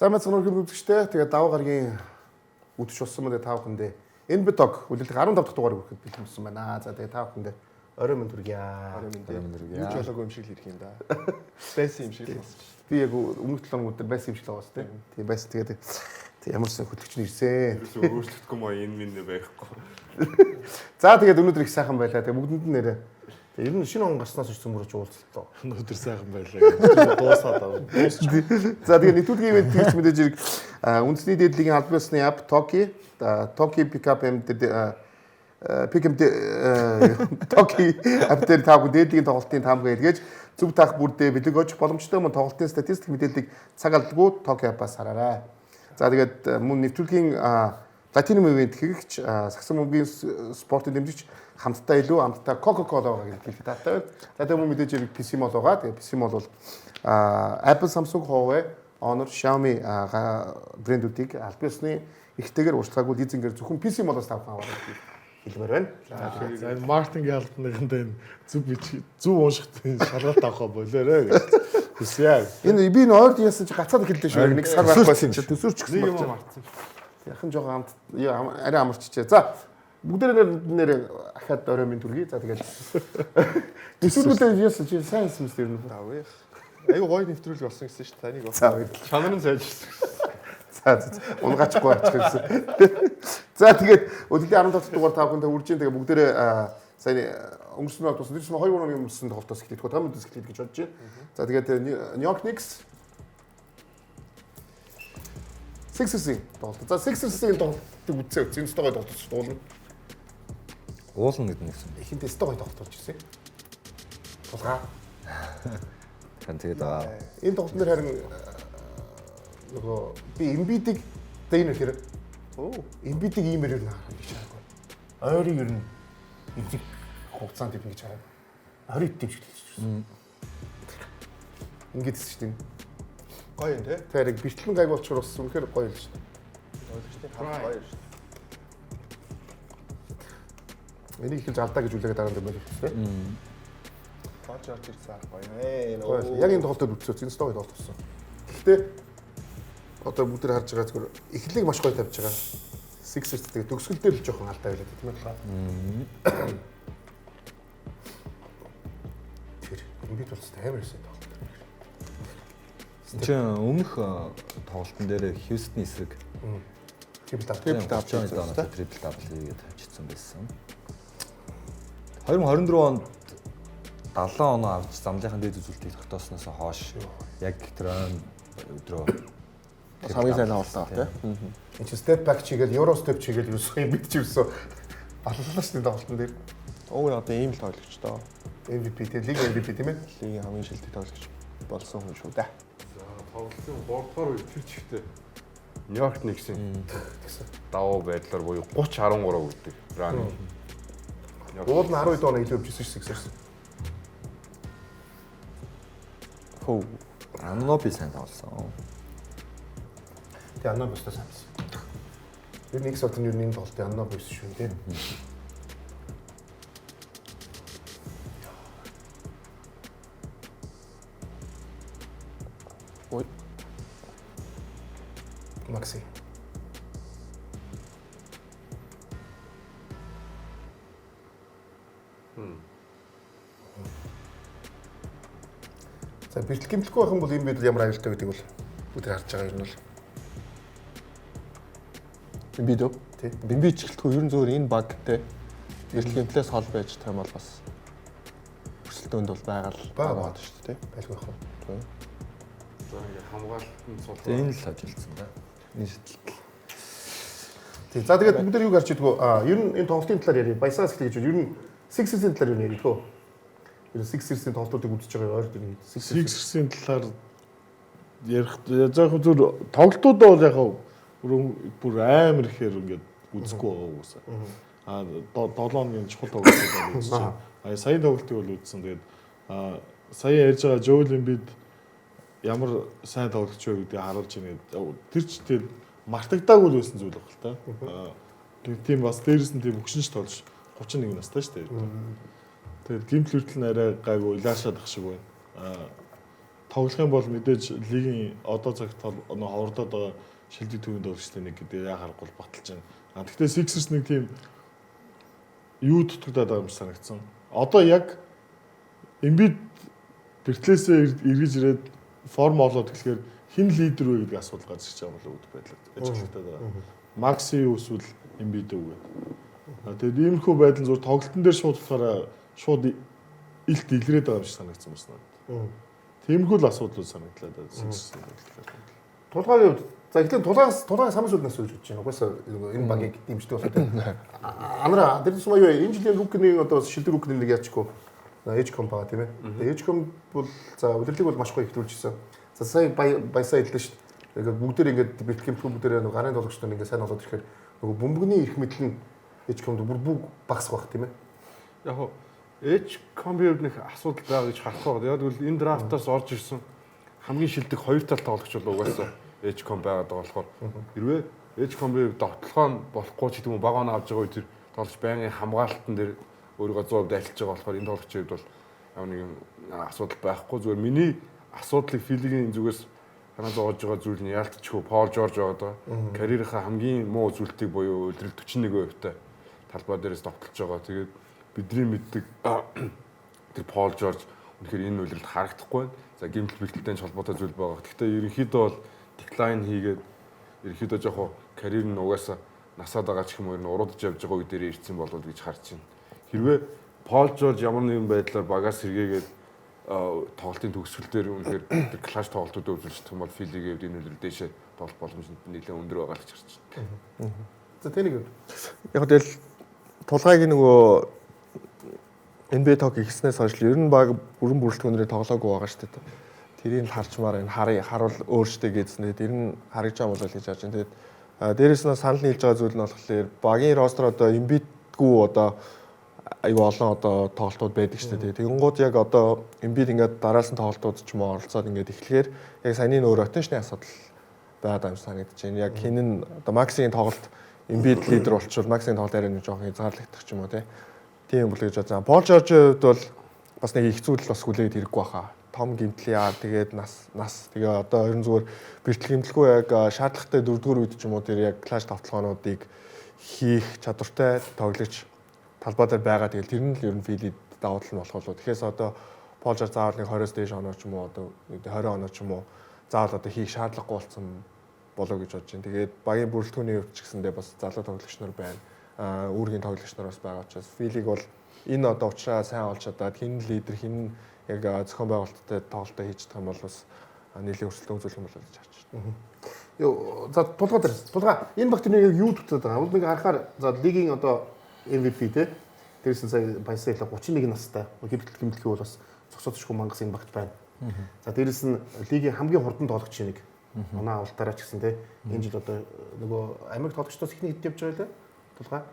Сайн мэцэн өргөм үзэгчтэй. Тэгээд даваа гарагийн үдшиж болсон мөн та бүхэндээ энэ битог үлээлт 15 дахь дугаар бүхэнд бэлтгэсэн байна. За тэгээд та бүхэндээ орой мэнд хүргье. Орой мэнд хүргье. Юу ч болоогүй юм шиг л ирэх юм да. Байсан юм шиг л болсон. Би яг өмнөх 7 өдөр байсан юм шиг л байгаас тийм. Тийм байсан. Тэгээд ямарсан хөтлөгч нь ирсэн. Ерөөсөө өөрчлөгдөхгүй маа энэ минь байхгүй. За тэгээд өнөөдөр их сайхан байлаа. Тэгээд бүгдэнд нь нэрээ. Ер нь шинэ он гарснаас ч цөмөрөж уулзлаа. Өнөөдөр сайхан байлаа. Дуусаад аваа. За тэгээд нэвтрүүлгийн ивент тэгж мэдээж хэрэг үндэсний дээдлийн албан ёсны ап Токи Pickup Токи ап дээр та бүхэн дээдлийн тоглолтын таамагаа илгээж зөв таах бүрдээ бэлэг өгөх боломжтой мөн тоглолтын статистик мэдээллийг цаг алдалгүй Токи апаас хараарай. За тэгээд мөн нэвтрүүлгийн Platinum ивент хэрэгч Сагсан бөмбөгийн спортын дэмжигч хамтдаа Coca-Cola хэлэх таатай. За тэгээд мөн мэдээж хэрэг PC Mall байгаа. Тэгээд PC Mall бол Apple, Samsung, Huawei, Honor, Xiaomi брэндүүдийг албан ёсны ихтэйгээр уучлаагүй лизингээр зөвхөн PC Mall-аас тавхан аваад хэлмээр байна. За энэ маркетинг албаныханд энэ зөв уншихтын шалгалт авах болоорой гэж хүсье. Энэ би ойрд яасан чи гацаад хэллээ шүү. Нэг сар байхгүй чи төсөрч гисэн юм марцсан. Яхан жоохон арай амарчжээ. За бүгдээр нэр ахаад орой минь түргий. За тэгээд төсөргүүдээ яасан чи сайн хэлсэн мэт юм байна. Авъя. Аюу гоё нэвтрүүлэг болсон гэсэн шүү дээ. Таныг бас. За баярлалаа. Чанар нь сайжирсан. За унгачгүй ач гэсэн. За тэгээд өдөртийн 15 дугаар та бүхэнд үржин тэгээд бүгдээрээ сайн өнгөрсөн удаа тусан. Тэр 2 өдрийн өмнөсөн тоглолтоос эхлэх. Том үдээс эхлэх гэж бодож байна. За тэгээд New York Knicks Sixers-ийн тоглолт. За Sixers-ийн тоглолтыг үзээ. Зинстэй гоё тоглолт дуулна. Уулна гэдэг нь гэсэн. Ихэнтэй стой гоё тоглолт болж ирсэн. Тулгаа. Хан тэгээд энэ тоглолт нэр харин нөгөө би Embiid-ийг дэйнэр хэрэг. Embiid-ийг иймэр юу наа гэж харахгүй. Ойрыг ер нь эвзэг хугацаанд ивнэ гэж хараа. Ойрыг дэмжиглэж. Ингээд шүү дээ. Гоё юм тий. Тэр бичлэн гайг болчихор бас үнэхээр гоё юм шүү дээ. Ойлгочтой харах гоё шүү. Энийг ихэлж алдаа гэж үлээгээд дараа нь байна шүү дээ. Тооч орж ирсэн ах гоё. Яг энэ тоглолтод үтсөө энэ стори тоглолт болсон. Гэхдээ одоо бүгд харж байгаа зүгээр эхлэлийг маш гоё тавьж байгаа. Sixers тэгээд төгсгөл дээр л жоохон алдаа байлаа тийм ээ. Тэр Embiid бол амар байсан тоглолт. чи өмнөх тоглолтын дээр Хьюстон эсрэг Triple double хийгээд тавьчихсан байсан. 2024 онд 70 оноо авч замлынхаа дээд үзүүлэлтийг тогтоосноос хойш яг тэр өдрөө хамгийн сайн авалтаа тий. энэ чи step back чигээл euro step чигээл юусэн Embiid ч юусэн аллаа шүү дээ тоглолтын дээр. Ууг одоо ийм л тоглогч доо. MVP тэгээд лиг MVP тийм ээ. Лигийн хамгийн шилдэг тоглогч болсон хүн шүү дээ. Тоглолтын 3 дугаар үед тэр чигтээ Нью-Йорк Никс-ийн давуу байдлаар буюу 30-13 үлддэг. Ран. Уул нь 12 доо илүү өвчсөн шүү Sixers. хөө Аноби сайн тоглосон. Тэгээ Аноби өстө сайн. Тэр нэг сотын юу нэг тоглолт Аноби байсан шүү тийм. Ой. Макси. За бэлтгэл гэмтлэхгүй байх юм бол энэ бид ямар аюултай гэдэг бол бүгд харж байгаа юм бол. Эмбид үү? Тий. Эмбид ч гэлтгүй ерөн зөөр энэ баг те. Бэлтгэл гэмтлээс хол байж тайм бол бас бүрэлдэхүүнд бол байгаа Бага. шүү дээ. Байлгүй яг. За ингээ хамгаалтанд За сул. энэ л ажилласан да. Энэ шийдэл. Тийм. За тэгээд бүгд юу гарч идэггүй. Ер нь энэ тоглолтын талаар ярив. Баясаас хэлж ер нь Sixers-ийн талаар юу ярих вэ? Ер нь Sixers-ийн тоглолтуудыг үзэж байгаа ойр дөрөв. Sixers-ийн талаар ярих заах зүр тоглолтуудаа бол яг бүр амар ихээр ингээд үзэхгүй байгаа уусаа. 7 хоногийн чухал тоглолтууд үзэж байна. Саяны тоглолтыг бол үзсэн. Тэгээд сая ярьж байгаа Joel Embiid ямар сайн тоглогч вэ гэдгийг харуулж байна. Тэр ч тэгээд мартагдаагүй л байсан зүйл баг л та. Тийм бас дээрээс нь тийм өгшинч тоглож 31 настай шүү дээ. Тэгээд гимт хүртэл арай гайгүй илаашаад ах шиг байна. Тоглох юм бол мэдээж лигийн одоо цагт ховордоод байгаа шилдэг төвөнд тоглогчтой нэг гэдэг яа харахгүй баталж байна. Гэхдээ Sixers нэг тийм юу дутагдаад байгаа юм санагдсан. Одоо яг Embiid Бертлээсээ эргэж ирээд форм олоод тэгэхээр хэн лидер вэ гэдэг асуулт гарч ирж байгаа болов уу байдлаар ажиллагдаад байгаа. Макси эсвэл Embiid үү гэдэг. Тэгээд иймэрхүү байдал зүгээр тоглолтын дээр шууд болохоор шууд илт илрээд байгаа юм шиг санагдсан байна. Тиймэрхүү л асуудал санагдлаа да. Тулгааны хувьд за эхлээд тулгаас самс үлнээс үж бодож байна. Угаасаа энэ багийг дэмждэг байна. Анара тэр чинь юу энэ жилийн рукны одоо шилдэг рукны нэг яачгүй Эжком байгаа тийм ээ. Тэгээ Эжком бол за удирлыг бол маш гоё ихлүүлжсэн. За сая баясаа хэллээ шүү дээ. Тэгээд бүгдээр ингээд бэлтгэмтгүү бүгдээр нэг гарын тоглогчтой ингээд сайн болоод ирэхээр нөгөө бөмбөгний эрх мэдэл нь Эжкомд бүр бүгд багасах байх тийм ээ. Яг хоо Эжкомбиуд нэг асуудал байгаа гэж харах байгаа. Яг л энэ драфтаас орж ирсэн хамгийн шилдэг хоёр тал тоглогч бол угаасаа Эжком байгаад байгаа болохоор хэрвээ Эжкомбиуд дотлохоо болохгүй ч гэдэг юм баг оноо авч байгаа үе тэр тоглогч байнгын хамгаалтан дээр өөрийгөө 100% айлтж байгаа болохоор энэ тоглогчид бол яг нэг асуудал байхгүй. Зүгээр миний асуудлыг филигийн зүгээс санаа зовж байгаа зүйл нь яалтчгүй Пол Жорж байгаа. Карьерийнхаа хамгийн муу зүйлтийг буюу үлрэл 41% талбай дээрээс довтолж байгаа. Тэгээд бидний мэддэг тэр Пол Жорж үнэхээр энэ үлрэлд харагдахгүй байна. За гэмтэл бэлтэлтэй холбоотой зүйл байгаа. Гэхдээ ерөнхийдөө бол деклайн хийгээд ерөнхийдөө жоохон карьер нь угаасаа насаад байгаа ч юм уу уруудж явж байгаа үе дээр ирсэн болов уу гэж харж байна. Хэрвээ Пол Жорж ямар нэгэн байдлаар багаас сэргээгээд тоглолтын төгсгөл дээр үнэхээр тэр клаш тоглолтуудыг үзүүлчих юм бол филигийн хувьд энэ үлрэл дэше тоглох боломж нэлээд өндөр байгаа л гэж харж байна. За тэнийг Яг тэгэл тулгайг нөгөө NBA тог ихснээс хойш ер нь баг бүрэн бүрэлдэхүүнээр тоглоогүй байгаа шүү дээ. Тэрийг харчмаар энэ харуул өөрчтэй гэдснээр тэр нь харагдж байгаа болов гэж харж байна. Тэгээд дээрээс нь санал нийлж байгаа зүйл нь болохоор багийн ростер одоо Embiid-гүү одоо айгүй олон одоо тоглолтууд байдаг шүү дээ. Тэгэнгუთ яг одоо Embiid ингээд дараалсан тоглолтууд ч юм уу оролцоод ингээд эхлэхээр яг саяны нөр ротейшны асуудал байгаа юм санагдаж байна. Яг хин нь одоо Максийн тоглолт Embiid лидер болчихвол Максийн тоглолт арай нэг жоохон хязгаарлагдах ч юм уу тийм бол гэж бодсон. Пол Жоржийн хувьд бол бас нэг их зүйл бас хүлээгээд хэрэггүй баха. Том гимтлээ тэгээд нас тэгээ одоо ерөн зүгээр бэртэл гимтэлгүй яг шаардлагатай 4-р үед ч юм уу тэр яг клаш тавталгаануудыг хийх чадвартай тоглогч талбай дээр байгаа. Тэгэл тэр нь л ер нь филид давуу тал нь болох болов. Тэгэхээр одоо Пол Жорж заавал нэг 20-с дээш оноо ч юм уу одоо 20 оноо ч юм уу заавал одоо хийх шаардлагагүй болсон болоо гэж бодож байна. Тэгээд багийн бүрэлдэхүүний хувьд ч гэсэндээ бас залуу тоглогч нар байна. Үүргийн тоглогч нар бас байгаа учраас филиг бол энэ одоо уучраа сайн олж чадаад хин лидер хин яг зохион байгуулалттай тоглолтоо хийж чадах юм бол бас нийлээ өрсөлдөөн үзүүлэх юм болоо гэж харж байна. Ёо за тулгаа энэ багт нэг юу дутаад байгаа. Нэг харахаар за лигийн одоо MVP те тэрсэн сая баясаа 31 настай гимтэлхий бол бас цогцоодшгүй мангас энэ багт байна. За дээрэс нь лигийн хамгийн хурдан тоглогч нэг манай авалтаараа ч гэсэн те энэ жил одоо нөгөө Америк тоглогчдоос ихний хэд явж байгаа лээ тулгаа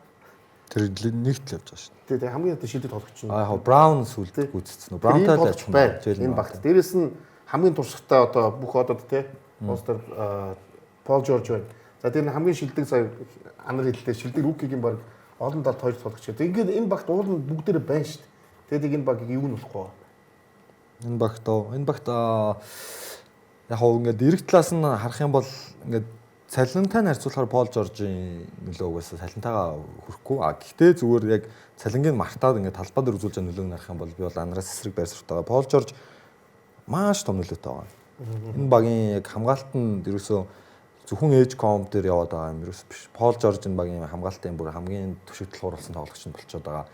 Тэр нэгт л явж байгаа шүү дээ. тэгээ хамгийн одоо шилдэг тоглогч нь Яг Браун сүлд гүцсэн үү? Браунтай л ажилласан байна. Энэ багт дээрэс нь хамгийн туршлагатай одоо бүх одод те постэр Пол Жорж байна. За тэр нь хамгийн шилдэг сая анар хэллээ шилдэг рукигийн баг олон талд хоёр тоглогч. Тэгээд энэ багт уул нь бүгдээрээ байна шүү дээ. Тэгээд энэ багийг юу нь болохгүй. Энэ багт яг ингээд директ талаас нь харах юм бол ингээд цалинтай харьцуулахаар Пол Жоржийн нөлөө угаасаа цалинтайгаа хүрэхгүй. Гэхдээ зүгээр яг цалингийн мартаад ингээд талбай дээр үзүүлж байгаа нөлөөг харах юм бол би бол анараас эсрэг байр суртаагаа Пол Жорж маш том нөлөөтэй байгаа. Энэ багийн яг хамгаалтанд ерөөсөө зөвхөн ээж комп дээр яваад байгаа юм ерөөс биш. Пол Жорж энэ багийн хамгаалтын бүр хамгийн төшөөлөл хуруулсан тоглогч нь болчиход байгаа.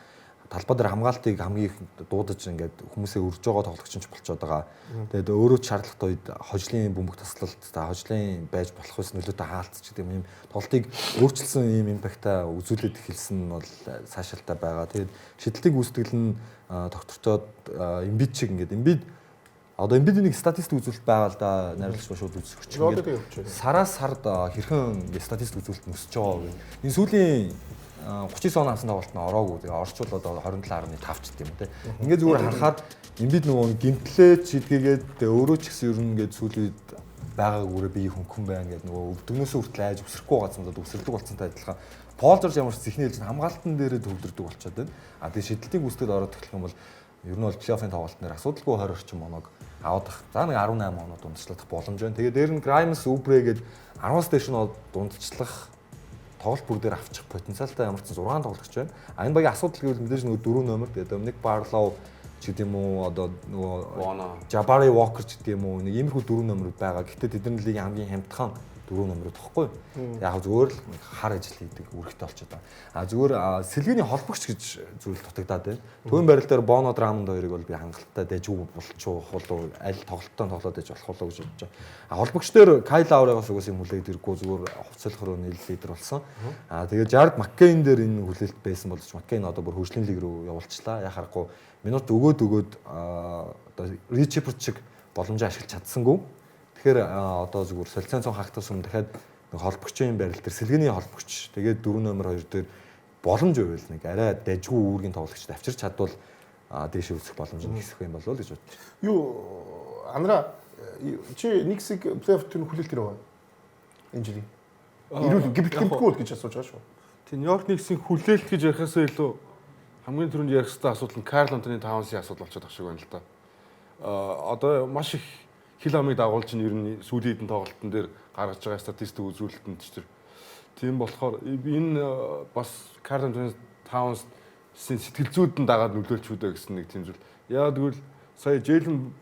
талбай дээр хамгаалтыг хамгийн их дуудаж ингээд хүмүүсээ өрж байгаа тоглогч ч болчиход байгаа. Тэгээд өөрөө ч шаардлагатай үед хожлын бөмбөг таслалт, хожлын байж болох ус нөлөөтэй хаалцч гэдэг юм тоглолтыг өөрчилсөн ийм импактаа үзүүлээд эхэлсэн нь бол сайшаалтай байгаа. Тэгээд шидэлтийг үүсгэл нь докторчод Эмбид шиг ингээд одоо Эмбидийн нэг статистик үзүүлэлт байгаа л да, найруулагч ба шууд үзсгч. Сараас сард хэрхэн ингээд статистик үзүүлэлт өсөж байгаа гэх. Энэ сүүлийн 39 он авсан тоглолт нь ороогүй. Тэгээ орчуулаад 27.5 ч гэдэг юм те. Ингээд зүгээр харахад Эмбид нөгөө гимтлээ шидгээгээд өөрөө ч гэсэн ер нь ингээд сүүлийн байгаагүйрээ би хөнгөн байна гэдэг нөгөө өвдгнөөсөө хүртэл айж өсөхгүй байгаа юм даа өсөрлөг болцсонтай адилхан. Пол Жорж ямар ч зихний хэлж хамгаалтан дээрээ төвлөрдөг болчиход байна. Тэгээ шидэлтийг үүсгээд ороод эхлэх юм бол ер нь бол плей-оффын тоглолт нэр асуудалгүй 20 орчим оног аваад их. За нэг 18 оноо дундчлах боломж байна. Тэгээ дээр нь Grimes, Oubre гээд 10-аас дээш нь дундчлах тоглолт бүр дээр авчих потенциалтай ямар ч 6 тоглогч байна. А энэ багийн асуудал гэвэл мэдээж нөгөө 4 номер тэгээд Доминик Барлоу ч гэдэг юм уу одоо нөгөө Jabari Walker ч гэдэг юм уу нэг иймэрхүү 4 номерууд байгаа. Гэхдээ тэдний лигийн хамгийн хямдхан 4 номерууд тахгүй. Яг зүгээр л хар ажил хийдэг үүрэгтэй болчиход байна. А зүгээр сэлгээний холбогч гэж зүйл дутагдаад байна. Төвийн байрал дээр Bono Drummond хоёрыг бол би хангалттай дэжгүй болчих уу аль тоглолттой тоглоод иж болох уу гэж бодож байна. А холбогч дээр Kyle Lowry-гоос угсаа юм хүлээж ирэхгүй зүгээр хувцалхаар нийл лидер болсон. А тэгээд Jared McCain дээр энэ хүлээлт байсан болж McCain одоо бүр хөгжлийн лиг рүү явуулчлаа. Яхахгүй минут өгөөд одоо Rich Shepard шиг боломжоо ашиглаж чадсангүй. Тэгэхээр одоо зүгээр солилцоон цон хагтаас өмнө дахиад холбогчийн байрал дээр сэлгээний холбогч тэгээд 4 номер 2 дээр боломж байвал нэг арай дажгүй үүргийн тоглогчд авчирч чадвал дээшээ үсэх боломж нь ихсэх юм болов уу гэж бодож байна. Юу Андра чи Никсиг плей-офф төрний хүлээлт ирээ. Инжери. Ирүүл гибтгэхгүй гэж асууж байгаа шүү. Тийм Нью-Йорк Никсийн хүлээлт гэж ярихаасаа илүү хамгийн түрүүнд ярих хэвээр асуудал нь Карл Антони Таунсийн асуудал болчиход байгаа шиг байна л да. Одоо маш их хил амыг дагуулж нь ер нь сүүлийн хэдэн тоглолтын дээр гаргаж байгаа статистик үзүүлэлтэнд ч тийм болохоор энэ бас Карл Антони Таунс сэтгэл зүйдэн дагаад нөлөөлч үдэ гэсэн нэг тийм зүйл. Яа тэгвэл сая Джейлен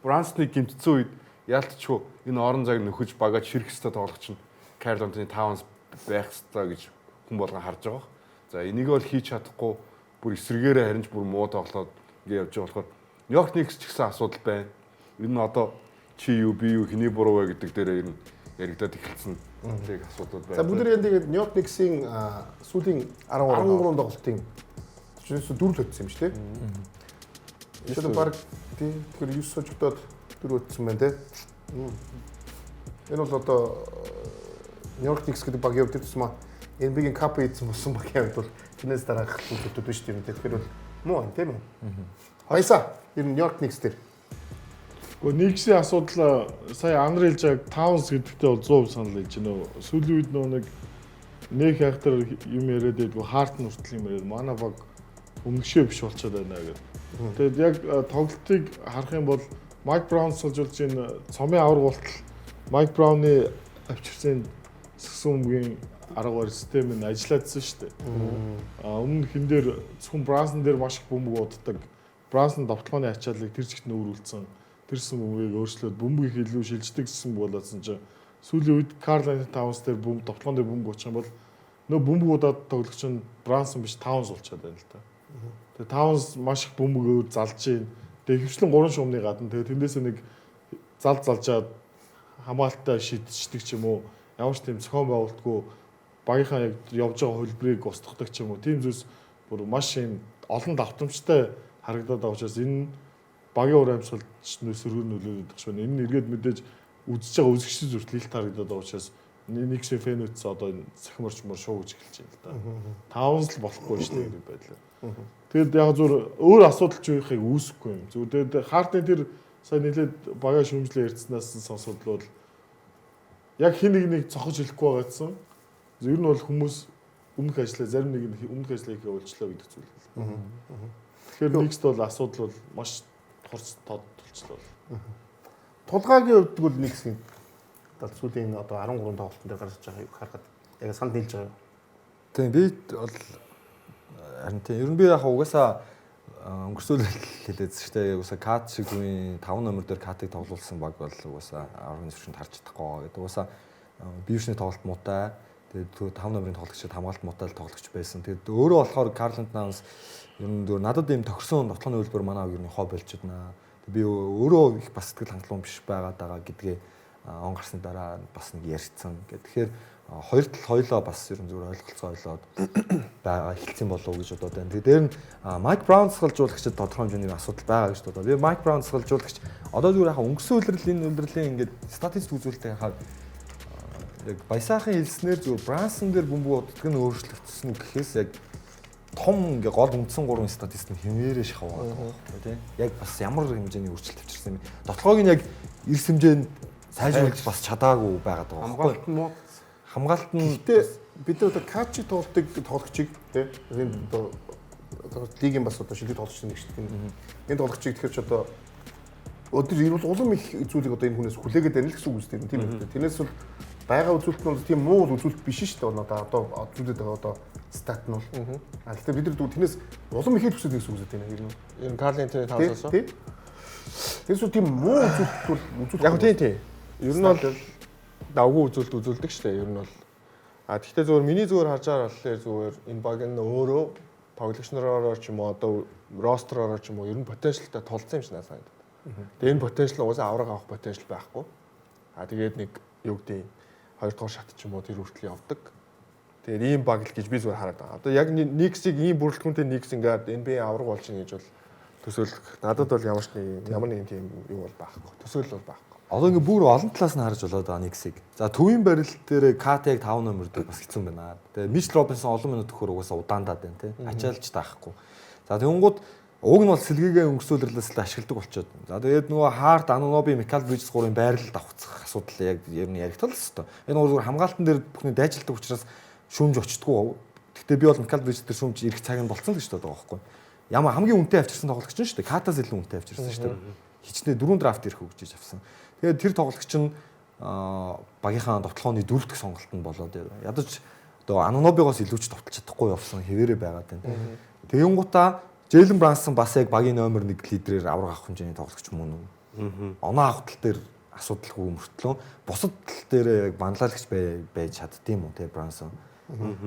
Брансныг гимтсэн үед яалтчгүй энэ орон зайг нөхөж багаж ширхэх хэвээр тоглогч нь Карл Антони Таунс байх хэвээр гэж хүн болгон харж байгаа. За энийг бол хийж чадахгүй бүр эсрэгээрээ харинч бүр муу тоглоод ингэ явж байгаа болохоор Нью-Йорк Никс ч гэсэн асуудал байна. Энэ нь одоо чи юу би юу хэний буруу вэ гэдэг дээр ер нь яригадад эхэлсэн нэг асуудал байна. За бүгд тэгээд Нью-Йорк Никсийн сүүлийн 13 тоглолтын жишээс 4 л өтсөн юм шүү дээ. Энэ баг тэгэхээр 9 сожигдоод 4 өтсөн байна те. Энэ бол одоо Нью-Йорк Никс гэдэг багийн хувьд тусмаа NBA-ийн кап хийсэн болсон багийн хувьд бол тэрнээс дараах зүйлүүд биш тийм үү. Тэгэхээр бол муу байна тийм үү. Хайса ер нь Нью-Йорк Никс дээр Гэхдээ Никсийн асуудал сая Андре хэлж байгаа Таунс гэдэгтээ бол 100% санал хэлж байна. Сүүлийн үед нэг хайхтар юм яриад байдгүй Харт нүртэл юм яриад манай баг өмнөшөө биш болчиход байна гэдэг. Тэгэд яг тоглолтыг харах юм бол Майк Браун суулжуулж энэ цомын аваргуултал Майк Брауны авчирсан сгсэн өмгийн арга барил систем нь ажиллаадсан шүү дээ. Өмнө хин дээр зөвхөн Брансон дээр маш их бөмбөг уддаг. Брансон довтлооны ачааллыг тэр зэгт нүүрүүлсэн. Тэрсэн бөмбөгийг өөрчлөөд бөмбөгийг илүү шилждэг гэсэн болоодсан чинь сүүлийн үед Карл Антони Таунс дээр довтлооны дээр бөмбөг очих юм бол нөө бөмбөг удаад тоглогч нь Брансон биш Таунс болчиход байна л та. Тэгээ Таунс маш их бөмбөгөөр залж ийн. Тэгээ хөвчлэн 3 шуумны гадна тэгээ тэндээсээ нэг залжаад хамгаалттай шидчихдэг ч юм уу. Ямар ч тийм зохион байгуулалтгүй багийнхаа яг явж байгаа хөлбрийг устгадаг ч юм уу. Тийм зүйлс бүр маш юм олон давтамжтай харагдаад байгаа учраас энэ багийн ур амьсгалд сөргөр нөлөөлөд багш байна. Энэ нь эргээд мэдээж үзэж байгаа үзэгчид зүртэл илт харагдаад байгаа учраас Никсийн фэнүүц одоо энэ сахимарч мөр шуу гэж эхэлж байна л да. Таунс л болохгүй шүү дээ гэдэг байдлаар. Тэгэд яг зүгээр өөр асуудал ч үеихийг үүсэхгүй юм. Зүгээр тэгээд Хартны тэр сая нэлээд багаа шүүмжлээ ярьцснаас сонсоод бол яг хин нэг цохож хэлэхгүй байгаа гэсэн. Ер нь бол хүмүүс өмнөх ажлаа зарим нэг нь өмнөх ажлаа хийхээ уулчлаа гэдэг зүйл. Тэгэхээр Никст бол асуудал бол маш хурц тодтолчлоо. Тулгаагийн хувьд бол Никсийн сүүлийн одоо 13 тоглолтын дээр гарч байгаа харахад яг санд нийлж байгаа. Тийм би бол харин тийм ер нь би яг угаасаа өнгөрсөөл хэлээд шүү дээ. Угаасаа Кат шиг үеийн 5 номер дээр Катыг тоглуулсан баг бол угаасаа 10-ны зуршинд харж чадахгүй байгаа гэдэг. Угаасаа бившний тоглолт муутай. Тэгээд 5 номерын тоглогчид хамгаалт муутай тоглогч байсан. Тэгээд өөрөө болохоор Карл Антони Таунс ер нь надад ийм тохирсон тоглооны хөлбөр манай ер нь хоо болчихднаа. Би өөрөө их бас сэтгэл хангалуун биш байгаад байгаа гэдгээ он гарсны дараа бас нэг ярьцсан. Тэгэхээр хоёр тал хоёлоо бас ер нь зүгээр ойлголцоо байгаа эхэлсэн болов уу гэж бодоод байна. Тэгээд дээр нь Майк Браун сахалжуулагчид тодорхой хэмжээний асуудал байгаа гэж бодоод. Би Майк Браун сахалжуулагч одоо зүгээр хаа өнгөрсөн үлрэлийн ингээд статистик үзүүлэлтээ харахад яг баясаахан хэлснээр зүгээр Брансон дээр бөмбөг уддаг нь өөрчлөгдсөн гэхээс яг том ингээ гол үндсэн 3 статистик нь хэмээрээ шахав тийм яг бас ямар хэмжээний өөрчлөлт авчирсан юм. Дотлогоог нь яг эрс хэмжээнд сайжруулж бас чадаагүй байгаад байгаа. Хамгаалалт нь хамгаалалт нь гэтээ бид нар одоо качи тоглолтыг тоглогчийг тийм энэ одоо лигийн бас одоо шилдэг тоглогч нэг шүү дээ. Энэ тоглогчийг тэгэхээр ч одоо өдөр ирүүл улам их зүйлийг одоо энэ хүнээс хүлээгээд байна л гэсэн үг үстэй тийм үү. Тэрнээс бол байгаа үзүүлэлт нь тийм муу үзүүлэлт биш шүү дээ. Одоо зүйлээд байгаа одоо стат нь бол. Гэхдээ бид нар тэрнээс улам ихэд хүсэж гэсэн үг үстэй тийм. Энэ Карл Антони Таунс уу? Тэрс тийм муу үзүүлэлт бол үзүүлэлт. Яг тийм. Ер нь бол давгүй үзүүлдэг шүү дээ. Ер нь бол. Гэхдээ зөвхөн миний зүгээр харж байгаа болохоор зүгээр энэ баг нь өөрөө тоглогч нараараа ч юм уу одоо ростераараа ч юм уу ер нь потенциалтай тулцсан юм шиг надад санагдав. Тэгээ энэ потенциал угаасаа авраг авах потенциал байхгүй. Тэгээд нэг юу гэдэг 2 дугаар шат ч юм уу тэр хүртэл явдаг. Тэгээд ийм баг л гэж би зүгээр хараад байгаа. Одоо яг Никсийг ийм бүрэлдэхүүнтэй Никс ингээд NBA авраг болчихно гэж бол төсөөлөх. Надад бол ямар нэг тийм юу бол байхгүй. Төсөөлөл бол байхгүй. Одоо ингээ бүр олон талаас нь харж болоод байгаа Никсийг. За төвийн барилт дээр КТ-г 5 номер дээр бас хэцүү байна. Тэгээ Мич Робинсон олон минут өгөхөр угаасаа удаандаад байна тий. Ачаалж таахгүй. За тэгэнгүүт уг нь бол сэлгээгээ өнгөрсүүлрэлээс л ашигладаг болчиход. За тэгээд нөгөө Харт, Ануноби, Микал Бриджс 3-ын байрлалд авахцах асуудал яг ер нь яригдтал л өстой. Энэ зүгээр хамгаалтан дээр бүхний дайжилдаг учраас шүүмж очтдгүй. Гэхдээ би бол Микал Бриджс дээр шүүмж ирэх цаг нь болцсон л гэж боддог байхгүй. Ямар хамгийн үнэтэй авчирсан тоглогч нь шүү дээ. Катаас илүү үнэтэй авчирсан шүү дээ. Хичнээн 4 драфт ирэх үг гэж авсан. Тэгээд тэр тоглогч нь багийнхаа довтлооны 4 дахь сонголт нь болоод ядаж одоо Анунобигоос илүү ч довтлж чадахгүй явсан хэвээрээ байгаад байна. Тэгэнгუутаа Джейлен Брансон бас яг багийн номер 1 лидерээр авраг авах хэмжээний тоглогч мөн үү? Оноо авах тал дээр асуудалгүй мөртлөө бусад тал дээр яг банлайлагч байж чаддсан юм уу те Брансон.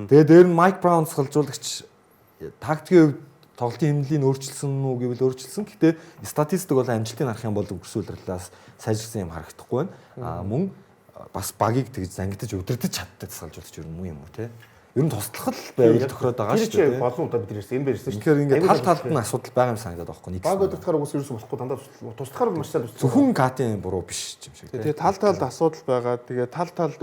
Тэгээд дээр нь Майк Браун сахалжуулагч тактикийн хувьд тоглолтын хэмнэлийг өөрчилсөн үү гэвэл өөрчилсөн. Гэхдээ статистик бол амжилтыг харах юм бол өнгөрсүүлрэлээс сайжирсан юм харагдахгүй байна. Мөн бас багийг тэгж зангидаж удирдах чаддаг сахалжуулагч юм уу те? Ер нь туслах л байвал тохироод байгаа шүү дээ. Болон удаа бид ирсэн энэ байрсан шүү. Тэгэхээр ингээд тал талд нь асуудал байгаа юм санагдаад байгаа байхгүй. Баг удирдахаар угсаа ерөөсөө болохгүй дандаа туслахаар маш сайн туслах. Зөвхөн катын буруу биш юм шиг. Тэгээ тал талд асуудал байгаа. Тэгээ тал талд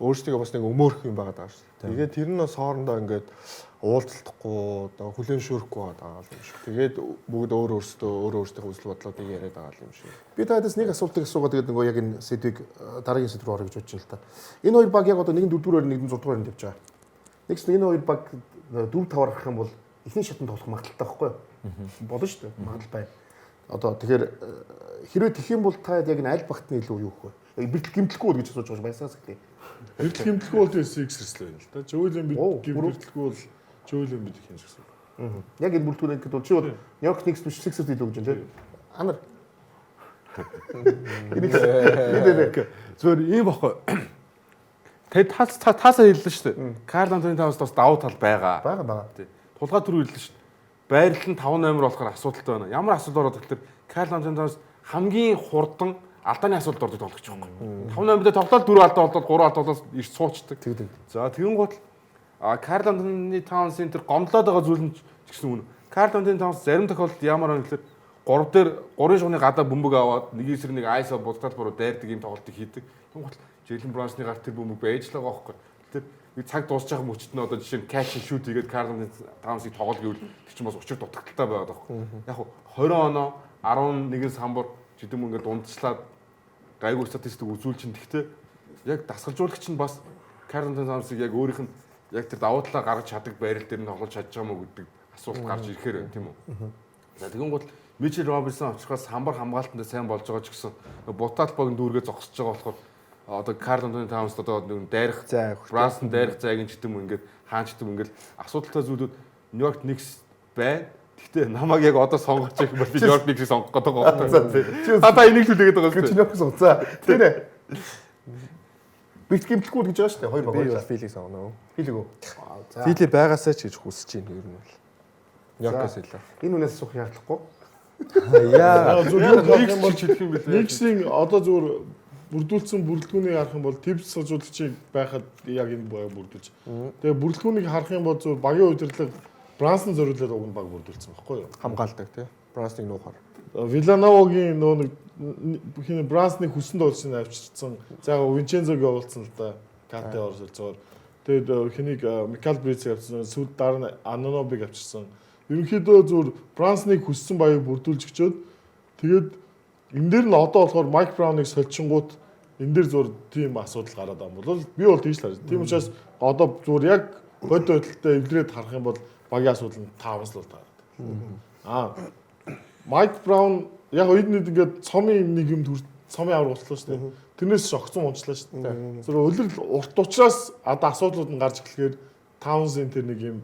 өөрсдөө бас нэг өмөөрөх юм байгаа даа шүү. Тэгээ тэр нь бас хоорондоо ингээд уулзалтахгүй одоо хүлээншүүрэхгүй байгаа юм шиг. Тэгээд бүгд өөрөөсөө үзэл бодлоодыг яриад байгаа юм шиг. Би таадаас нэг асуултыг асуугаад тэгээд нөгөө яг энэ сэдвийг дараагийн сэдв рүү орё гэж бодож байна л та. Энэ хоёр баг яг одоо нэг нь 4-р нэг нь 6-р нь явж байгаа. Нэгс энэ хоёр баг 4-5-аар гарах юм бол эхний шатанд тоглох магадaltaй байхгүй юу? Болно шүү дээ. Магадлал байна. Одоо тэгэхээр хэрвээ тэх юм бол та яг энэ аль багт нь илүү юу вэ? Яг бэртэл гимтлэхгүй бол гэж асууж байгаа байсаас гэлээ. Бэртэл гимтлэхгүй бол Sixers л байна л да. Joel Embiid гимтлэхгүй бол Joel Embiid их юм шиг байна. Яг энэ бүрэлдэхүүн ингээд бол чи бол Нью-Йорк Knicks биш Sixers илүү гэж байна тийм. Анар. Зөвөр ийм баггүй. Тэд таасаа хэллээ шүү дээ. Карл Антони Таунс бас давуу тал байгаа. Бага. Тулгаа түрүү хэллээ шүү дээ. Байрлал нь 5 номер болохоор асуудалтай байна. Ямар асуудал ороод гэхээр Карл Антони Таунс хамгийн хурдан алдааны асуудалд ордог тоглогч байхгүй. 5 номердээ тоглоод 4 алдаа болоод 3 алдаа болоод ирж суучдаг. За тэгэн гол Карл Антони Таунсын тэр гомдлоод байгаа зүйл нь ч гэсэн үнэ. Карл Антони Таунс зарим тохиолдолд ямар байна гэхээр 3 дээр 3 шугны гадаа бөмбөг аваад нэг эсрэг нэг айсаа будтал буруу дайрдаг юм тоглолтыг хийдэг. Тэгэн гол Джейлен Брансны гарт тэр бөмбөг байж л байгаа байхгүй. Тэр би цаг дуусчих юм өчтөн одоо жишээ нь catch and shoot хийгээд Карл Антони Таунсыг тоглол гэвэл тэр чинь бас учир дутагдaltaй байгаад байхгүй. Яг 20 оноо 11-с хамбар жидэм ингээд дундчлаад гайгүй статистик үзүүл чинь гэхдээ яг дасгалжуулагч нь бас Карл Антони Таунсыг яг өөрийнх нь яг тэр давуу талаа гаргаж чаддаг байрал дээр нь тоглож чадж байгаа мó гэдэг асуулт гарч ирэхээр байна тийм үү. За тэгэн гол Мичел Робинсон очихоос хамбар хамгаалтанд сайн болж байгаа ч гэсэн бутаал баг дүүргээ зогсож байгаа болохоор одоо Карл Антони Таунс одоо нэг дайрах Брансон дайрах зайг ч гэдэм ингээд хаанчдаг ингээд асуудалтай зүйлүүд Нью-Йорк Никс байна. Гэхдээ намайг яг одоо сонгож байгаа бол би Нью-Йорк Никсийг сонгох гэдэг байгаа. Та энийг төлөөгээд байгаа гэж Нью-Йорк сонгоцаа. Тийм ээ. Бит гимтлэхгүй гэж байгаа шүү дээ. Хоёр баг Би бол байлаа. Филийг сонгоно. Филиг үү? За. Фили байгаасаа ч гэж хүсэж байна ер нь бол. Ньокас илүү. Энэ үнээс суух яадлахгүй. Яа. Зүгээр Нэг ч хэлэх юм бэлээ. Нэгсийн одоо зүгээр бүрдүүлсэн бүрэлдэхүүнийг харах юм бол төвс сажуулагчийг байхад яг энэ баг бүрдүүлж. Тэгээ бүрэлдэхүүнийг харах юм бол зүгээр багийн удирдлага Брансон зориулаад уг нь баг бүрдүүлсэн байхгүй юу? Хамгаалдаг тий. Брансныг нуухаар. Вилановогийн нөө нэг хин Брансны хүсэнд олсон авчирсан. За яг Винчензог явуулсан л да. Канте орсол зүгээр. Тэгээд хэнийг Микал Брицийг авчирсан. Сүүл дараа нь Анонобиг авчирсан. Ерөнхийдөө зүгээр Брансныг хүссэн баяг бүрдүүлж өчөөд тэгээд энэ дээр нь одоо болохоор Майк Брауныг сольчингууд энэ дээр зүгээр тийм асуудал гараад байгаа юм бол би бол тийш л харж. Тийм учраас одоо зүгээр яг бод байдалтай эвлэрээд харах юм бол багийн асуудал нь таавслуулт гараад. Майк Браун яг ойднууд ингээд цомын нэг юм цомын авар уучлаа шүү дээ. Тэрнээс шогцсон унчлаа шүү дээ. Зөв улирал урт учраас одоо асуудлууд нь гарч эхлэхээр Таунсен тэр нэг юм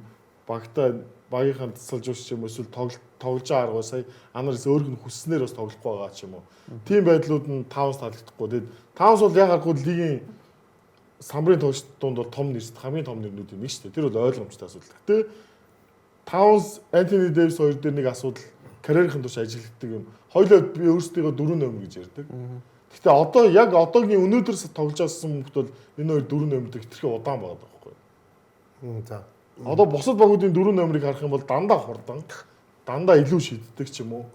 багтаа багийнхаа тасалж өгч юм эсвэл тоглож байгаа арга сая анарс өөрх нь хүсснээр бас тоглохгүй байгаа ч юм уу. Тийм байдлууд нь Таунс таалагдахгүй. Тэгээд Таунс бол яг харахгүй лигийн самбарын тоглолт донд бол том нэрс хамгийн том нэрнүүд юм шүү дээ. Тэр бол ойлгомжтой асуудал. Гэтэ Таунс, Антони Дэвис хоёр дээр нэг асуудал карьерийн турш ажилладаг юм. Хоёулаа би өөрсдийгөө 4 номер гэж ярьдаг. Гэхдээ одоо яг одоогийн өнөөдөр тоглож байсан хүмүүс бол энэ хоёр 4 номертэй хэтэрхий удаан байгаа байхгүй юу? За. Одоо бусад багуудын 4 номерыг харах юм бол дандаа хурдан, дандаа илүү шийддэг ч юм уу.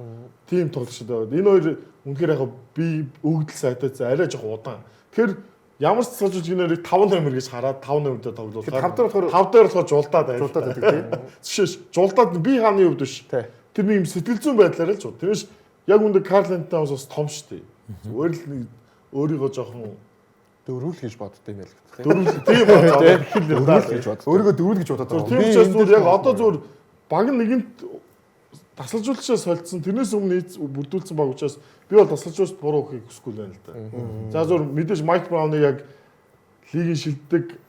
Тим тоглогчд байгаа. Энэ хоёр үнэхээр яг би өгдөл сайтаас арай жоох удаан. Тэгэхээр ямар ч цолж гинэрийг 5 номер гэж хараад 5 номертэй тоглуулахаар 5 дээр болохоор жулдаад байна. Жулдаад байдаг тийм. Жишээ жулдаад би хааны хувьд биш. Тэр нэг юм сэтгэл зүйн байдлаар л жууд. Тэрнээс яг үндэ Карл Антониус бас том шүү дээ. Зүгээр л нэг өөрийгөө жоохон Дөрүүл гэж бодд юм яа л. дөрөв тийм байна. Дөрүүл гэж бодд. Өөрийгөө дөрүүл гэж бодоод байгаа. Тийм учраас зүгээр яг одоо зүгээр баг нэгэнт тасалжуулагчаа солилцсон. Тэрнээс өмнө бүрдүүлсэн баг учраас би бол тасалжуулалт буруу гэхийг хүсэхгүй байна л да. За зүгээр мэдээж Майк Брауны яг лигийн шилдэг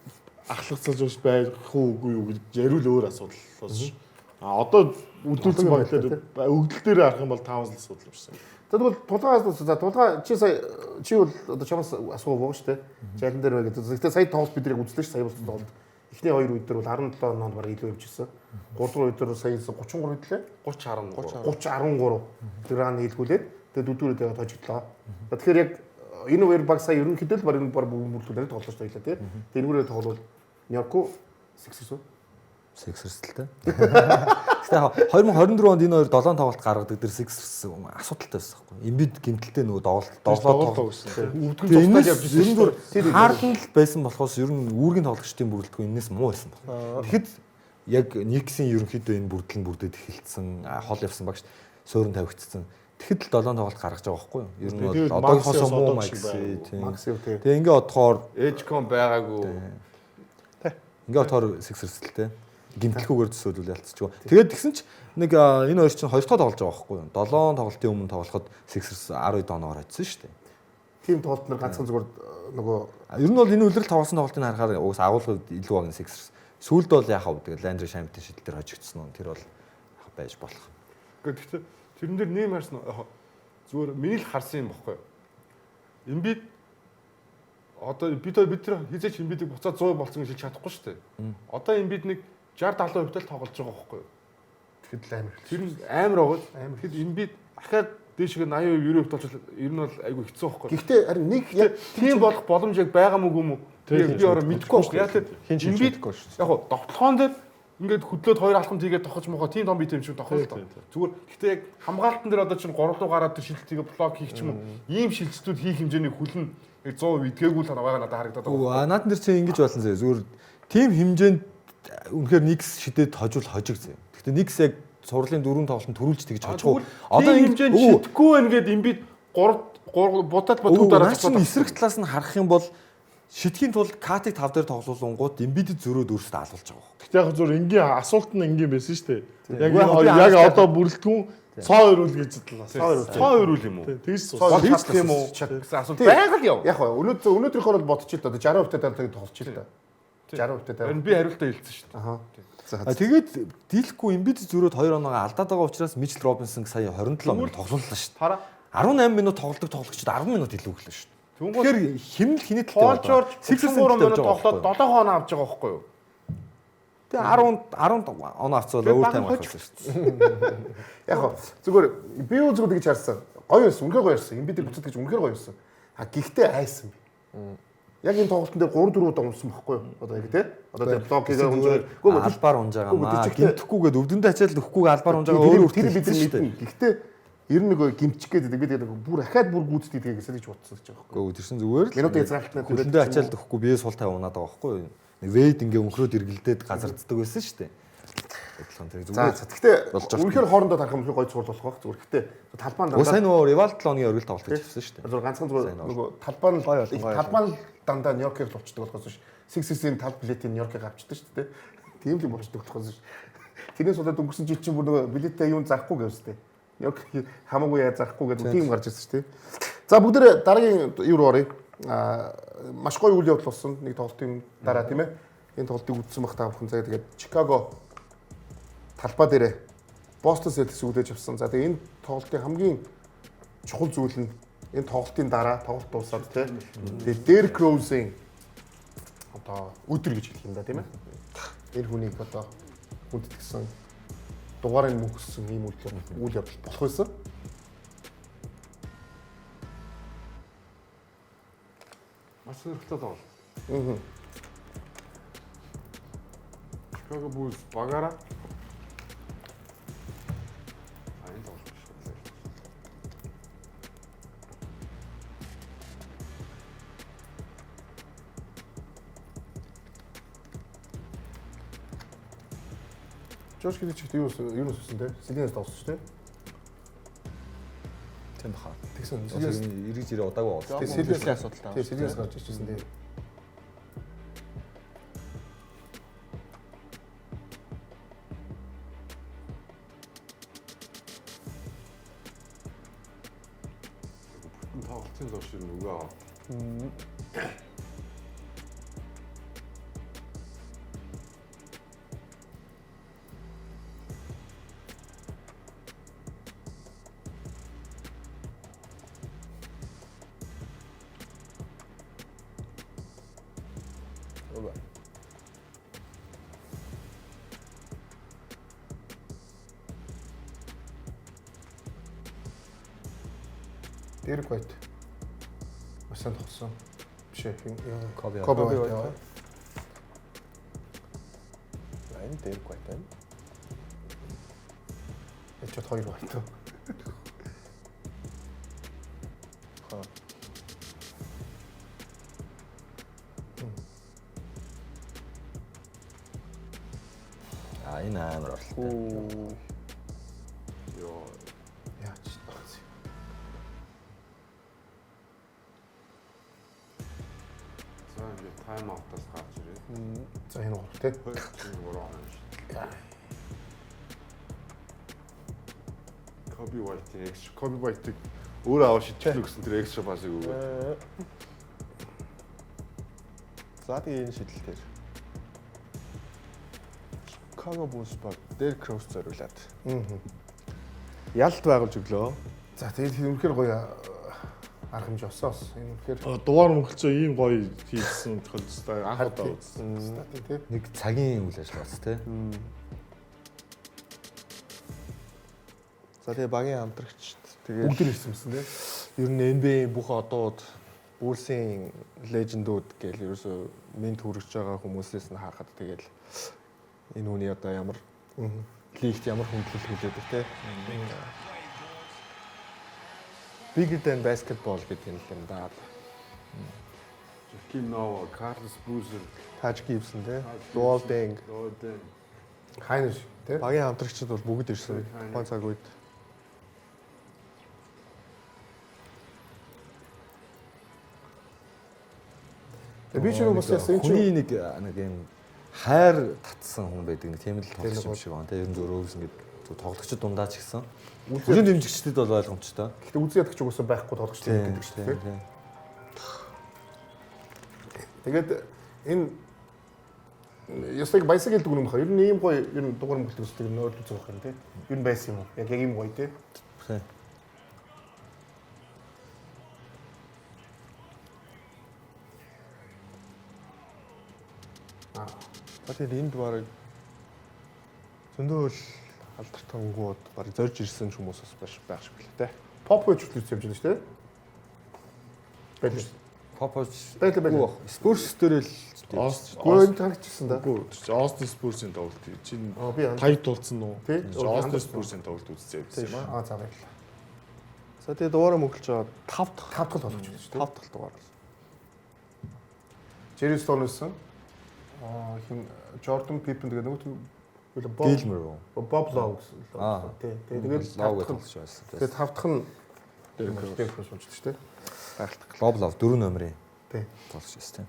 ахлах тасалжуулагч байх уу үгүй юу гэж яриул өөр асуудал болж. Одоо бүрдүүлсэн баг дээр өгдөл дээр харах юм бол 5 асуудал юмшсан. За тэгвэл тулгаа чи сая чи бол одоо чамаас асуув байгаа шүү дээ. Жайлан дээр байгаа гэдэг. Гэхдээ сая тоглолт бид нэг үзлээ шүү. Сая болсон тоглолт. Эхний 2 үед дээр бол 17 онд бараг илүү явжсэн. 3 дахь үед дээр сая 33 хэдлээ. 30 13 тэр ран хийлгүүлээд тэгээд дүүрээд яваад хожигдлоо. Тэгэхээр яг энэ хоёр баг сая ерөнхийдөө л баг энэ баг бүрдүүлээд тоглож байлаа тий. Тэгээд энүүрээ тоглол Ньорко Sixers үү? Sixers л тэ. Гэхдээ 2024 онд энэ хоёр 7 тоглолт гаргадаг дэр Sixers асуудалтай байсан байхгүй. Эмбид гимтэлтэй нөгөө тоглолт гэсэн. Тэгээ энэс ер нь зөв Харден л байсан болохоос ер нь үүргийн тоглогчдын бүрэлдэхүүн энэс муу байсан байна. Тэгэхэд яг Никсийн ерөнхийдөө энэ бүрдэл нь бүрдээд эхэлсэн, хол явсан багш суурин тавигдсан. Тэгэхэд л 7 тоглолт гаргаж байгаа байхгүй юу? Ер нь бол одоогийнхоос муу Макс. Тэгээ ингээ одохоор Эжком байгаагүй. Ингээ одохоор Sixers л тэ. Гимтлэхүүгээр төсөөлөл ялцчихгүй. Тэгээд тэгсэн ч нэг энэ хоёр чинь 2 дахь тоглож байгаа байхгүй юу? 7 тоглолтын өмнө тоглоход Sixers 12 оноогоор очсон шүү дээ. Тим тоглолт нар ганцхан зүгээр нөгөө ер нь бол энэ үлрэл тоглосон тоглолтыг харахаар уус агуулгад илүү байгаа Sixers. Сүүлд бол яхав тэгээд Landry Shamet шидэл дээр хожигдсон нь тэр бол байж болох. Гэхдээ тэрэн дээр нэм харсан зүгээр миний л харсан юм баггүй. Эмбид одоо бид тэр хизээч эмбидийг буцаад 100 болцсон гэж хэлж чадахгүй шүү дээ. Одоо эмбид нэг 60-70% тал тоглож байгаа байхгүй юу? тэгэхэд л амар. Тэр амар байгаа. Тэгэхэд эмбид ахаад дээшгээ 80% 90% толж ер нь бол айгүй хэцүү байхгүй юу? Гэхдээ харин нэг яг тийм болох боломж яг байгаа мүү юм уу? Би ороо мэдэхгүй байхгүй. Яг тэр эмбид яг хоо довтлохон дээр ингээд хөдлөөд хоёр алхам тийгээд тохож мохоо тийм том бит юм шиг тохоо л доо. Зүгээр гэхдээ яг хамгаалтан дээр одоо чинь 3 руу гараад тэр шилжилтийг блок хийх ч юм уу ийм шилжилтүүд хийх хэмжээний хүлэн 100% идгээгүй л байгаа надад харагдаад байгаа. Наад нэр чинь ингэж болсон зэ. Зүгээр тийм хэмжээнд үнэхээр Никс шидэд хожвол хожиг зэ. Гэхдээ Никс яг сурлын 4 тоглолтод төрүүлж тэгж хожих. Одоо хэмжээнд шидэхгүй байна гэд эмбид 3 бутаад дараа чинь эсрэг талаас нь харах юм бол шидхийн тулд Катыг 5 дээр тоглуулангууд эмбидэд зөрөөд өөрсдөө алуулж байгаа. Гэхдээ яг зөв энгийн асуулт нь энгийн байсан шүү дээ. Яг одоо бүрэлдэхүүн цоо өрүүл гэж бодлоо. Цоо өрүүл юм уу? Тэгээс хийж тийм үү? Гэсэн асуулт байга л яв. Яг хоо өнөөдрийнхөө бол бодчих л да 60% дээр тэгээд тоглочих л да. 60% дээр. Би хариултаа хэлсэн шүү дээ. Аха. Тэгээд дийлэхгүй эмбид зөрөөд 2 оноогоо алдаад байгаа учраас Мичл Робинсон сая 27 минут тоглоллоо шүү дээ. 18 минут тоглодог тоглогчид 10 минут илүү өглөө шүү дээ. Тэгэхээр химэл хиний Пол талтай Жорж 63 минут тоглоод 7 хоног авч байгаа байхгүй юу? Тэгээ 10 оноо авцвал өөр тайм авчихсан шүү дээ. Яг гоо зүгээр би юу зүгээр гэж харсан. Гоё байсан, үнэхээр гоё байсан. Эмбидийг буцаад гэж үнэхээр гоё байсан. А гэхдээ айсан би. Яг энэ тоглолтын дээр 3-4 удаа унсан байхгүй юу? Одоо яг тий. Одоо тэр блок хийгээ унжаа. Албаар унж байгаа маа. Гинтэхгүйгээд өвдөндөө ачаал өгөхгүйгээ албаар унж байгаа өөр тэр бид мэднэ. Гэхдээ ер нь нөгөө гимчих гээд би тэгээд бүр ахаад бүр гүйцэд идэгээс гэж бодсон гэж байгаа байхгүй юу? Үгүй тэрсэн зүгээр л. Минутын хязгаарлалтнаа өвдөндөө ачаал өгөхгүй бие сул тав унаад байгаа байхгүй юу? Вэйд ингээ өнхрөөд эргэлдээд газарддаг байсан шүү дээ. Адилхан тэр зүгээр. За гэхдээ үнэхээр хоорондоо тарах юм их гоё цуглуулах байх зүгээр. Гэхдээ талбаан дандаа сайн нөгөө Ривалд лооны оргил тоглолт гэж хэлсэн шүү дээ. Зүгээр ганцхан зүгээр нөгөө талбаан дандаа Нью-Йоркийг болчдөг болохоос биш. 6-6-ийн тал билетийн Нью-Йоркийг авчдаг шүү дээ. Тийм л болчдөг болохоос биш. Тэрнээс болоод өнгөрсөн жил чинь бүр нөгөө билетээ юун заахгүй гэвстэй. Нью-Йорк хамаагүй яа заахгүй гэдэг тийм гарч ирсэн шүү дээ. За бүгдээ дараагийн юу руу оръё. Маш гоё үйл явдал болсон. Нэг тоглолтын дараа тийм ээ. Энэ тоглолтыг үзсэн бах та бүхэн. За тэгээд Чикаго талбай дээрээ Бостон Селтикс үлдээж авсан. За тэгээд энэ тоглолтын хамгийн чухал зүйл нь энэ тоглолтын дараа тоглолт дуусаад тийм. Тэгээд Дерек Роузын одоо өдөр гэж хэлэх юм да тийм ээ. Энэ хүнийг одоо хүндэтгсэн дугаарыг мөнгөссөн ийм үйл явдал болох байсан. Маш сонирхолтой тоглолт. Чикаго Буллс багаараа энэ тоглолт биш. Жорж Килич ихтэй юу өссөн те? Сэлинээс давсан шүү дээ. Тийм баха. Тэгсэн. Эргэж ирээ удаагүй болсон. Тэгээ Сэлинээс асуудал таа. Тэгээ Сэлинээс гарч ирчихсэн дээ. Тоглолтын зуршил нөгөө аваад. Дерек Вайт. Басан тогсон. Биш ээ. Коби. Вайт. Энэ Дерек Вайт байна. Эцэд хоёр байна. Энэ амар орлоо. Йоо. Яач тагс. За ингэ тайм аутаас гарч ирээ. За энэ гол те. Коби Вайтийн экс. Коби Вайтыг өөрөө аваа шийдчихлээ гэсэн тэр экстра пасыг өгөө. За тэгээ энэ шийдэл дээр Чикаго Буллс баг Дерек Роуз зориулаад. Ялт байгуулж өглөө. За тэгээд үнэхээр гоё арга хэмжээ осоос. Энэ үнэхээр Дугаар мөнгөлцөө ийм гоё хийсэн тохиолдолтой анх удаа үзсэн. стати те. Нэг цагийн үйл ажиллагаач тий. За тэгээ багийн хамтрагч тэгээ Бүгд ирсэн юмсан те. ер нь NBA бүх одууд Буллсын лежендүүд гэл ерөөсөө минт хүрэж байгаа хүмүүсээс нь харахад тэгэл энэ хүний одоо ямар лигт ямар хүндлэл хүлээдэг те. Bigger than basketball гэдэг юм да. Жаким Нова, Карлос Бузер, Таж Гибсон те. Дуолдинг. Хайнер те. Багийн хамтрагчид бол бүгд ирсэн. Тухайн цаг үед. Би ч нэг бас яасан хүний нэг юм хайр татсан хүн байдаг нэг тийм л тоглож юм шиг байна. Тэ ер нь зөрөөс ингэ тоглогчд дундаа ч гэсэн. Үлийн дэмжигчдэд бол ойлгомжтой. Гэхдээ үзэн ядагч угаасаа байхгүй тоглогч гэдэг чинь те. Тэгээд энэ ястаг баясаг хэлдэг юм хаа. Ер нь ийм гоё ер нь дугаар мөнгөлт өсдөг нөөрд үзэх байх юм те. Ер нь байсан юм уу? Яг ийм гоё те. Тэгээд энд баг зөндөө л алдартангууд баг зорж ирсэн ч хүмүүс бас байх шиг л те. Pop гэж хэлж явж байна шүү дээ. Байлаа. Попоч Байлаа. Спурс дээр л Гүн харагдчихсан да. Үгүй Austin Spurs-ийн тоглолт чинь Би таяг тулцсан уу? Тий. Austin Spurs-ийн тоглолт үзсэн юм байна. За баярлалаа. За тэгээд дугаараа мөнгөлж байгаа 5 дахь 5 дахь болгож байна шүү дээ. 5 дахь дугаар. Jerry Stone байсан. Хин Jordan Pippen гэдэг нөгөө Gilmer уу? Bob Love гэсэн. Тий. Тэгээд Love гэж болсон байсан. Тэгээд 5 дахь нь Derek Rose болж шүү дээ. Гайлтдаг. Bob Love 4 номерын Тий. болсон шүү дээ.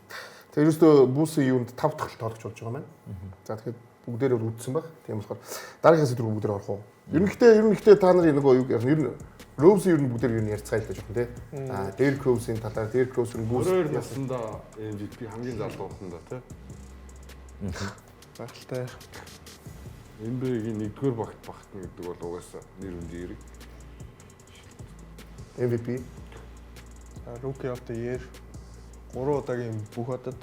Тэгээд ерөөсөө бүүсийн юунд 5 дахь тоологч болж байгаа маань. За тэгэхээр бүгдээрээ үдсэн баг. Тийм болохоор дараагийн сэдвээр бүгдээр орох уу? Ерөнхийдөө та нарын нөгөө юу ер нь Rose ер нь бүгдээр ер нь ярьцгаая л гэж байна тий. Derek Rose-ийн талаар Derek Rose нь бүүс 22 наснда MVP хамгийн залуу хутанда тий. Гайхалтай. NBA-гийн 1-р багт багтна гэдэг бол угаасаа нэр үндийн хэрэг. MVP. Rookie of the Year 3 удаагийн бүх одод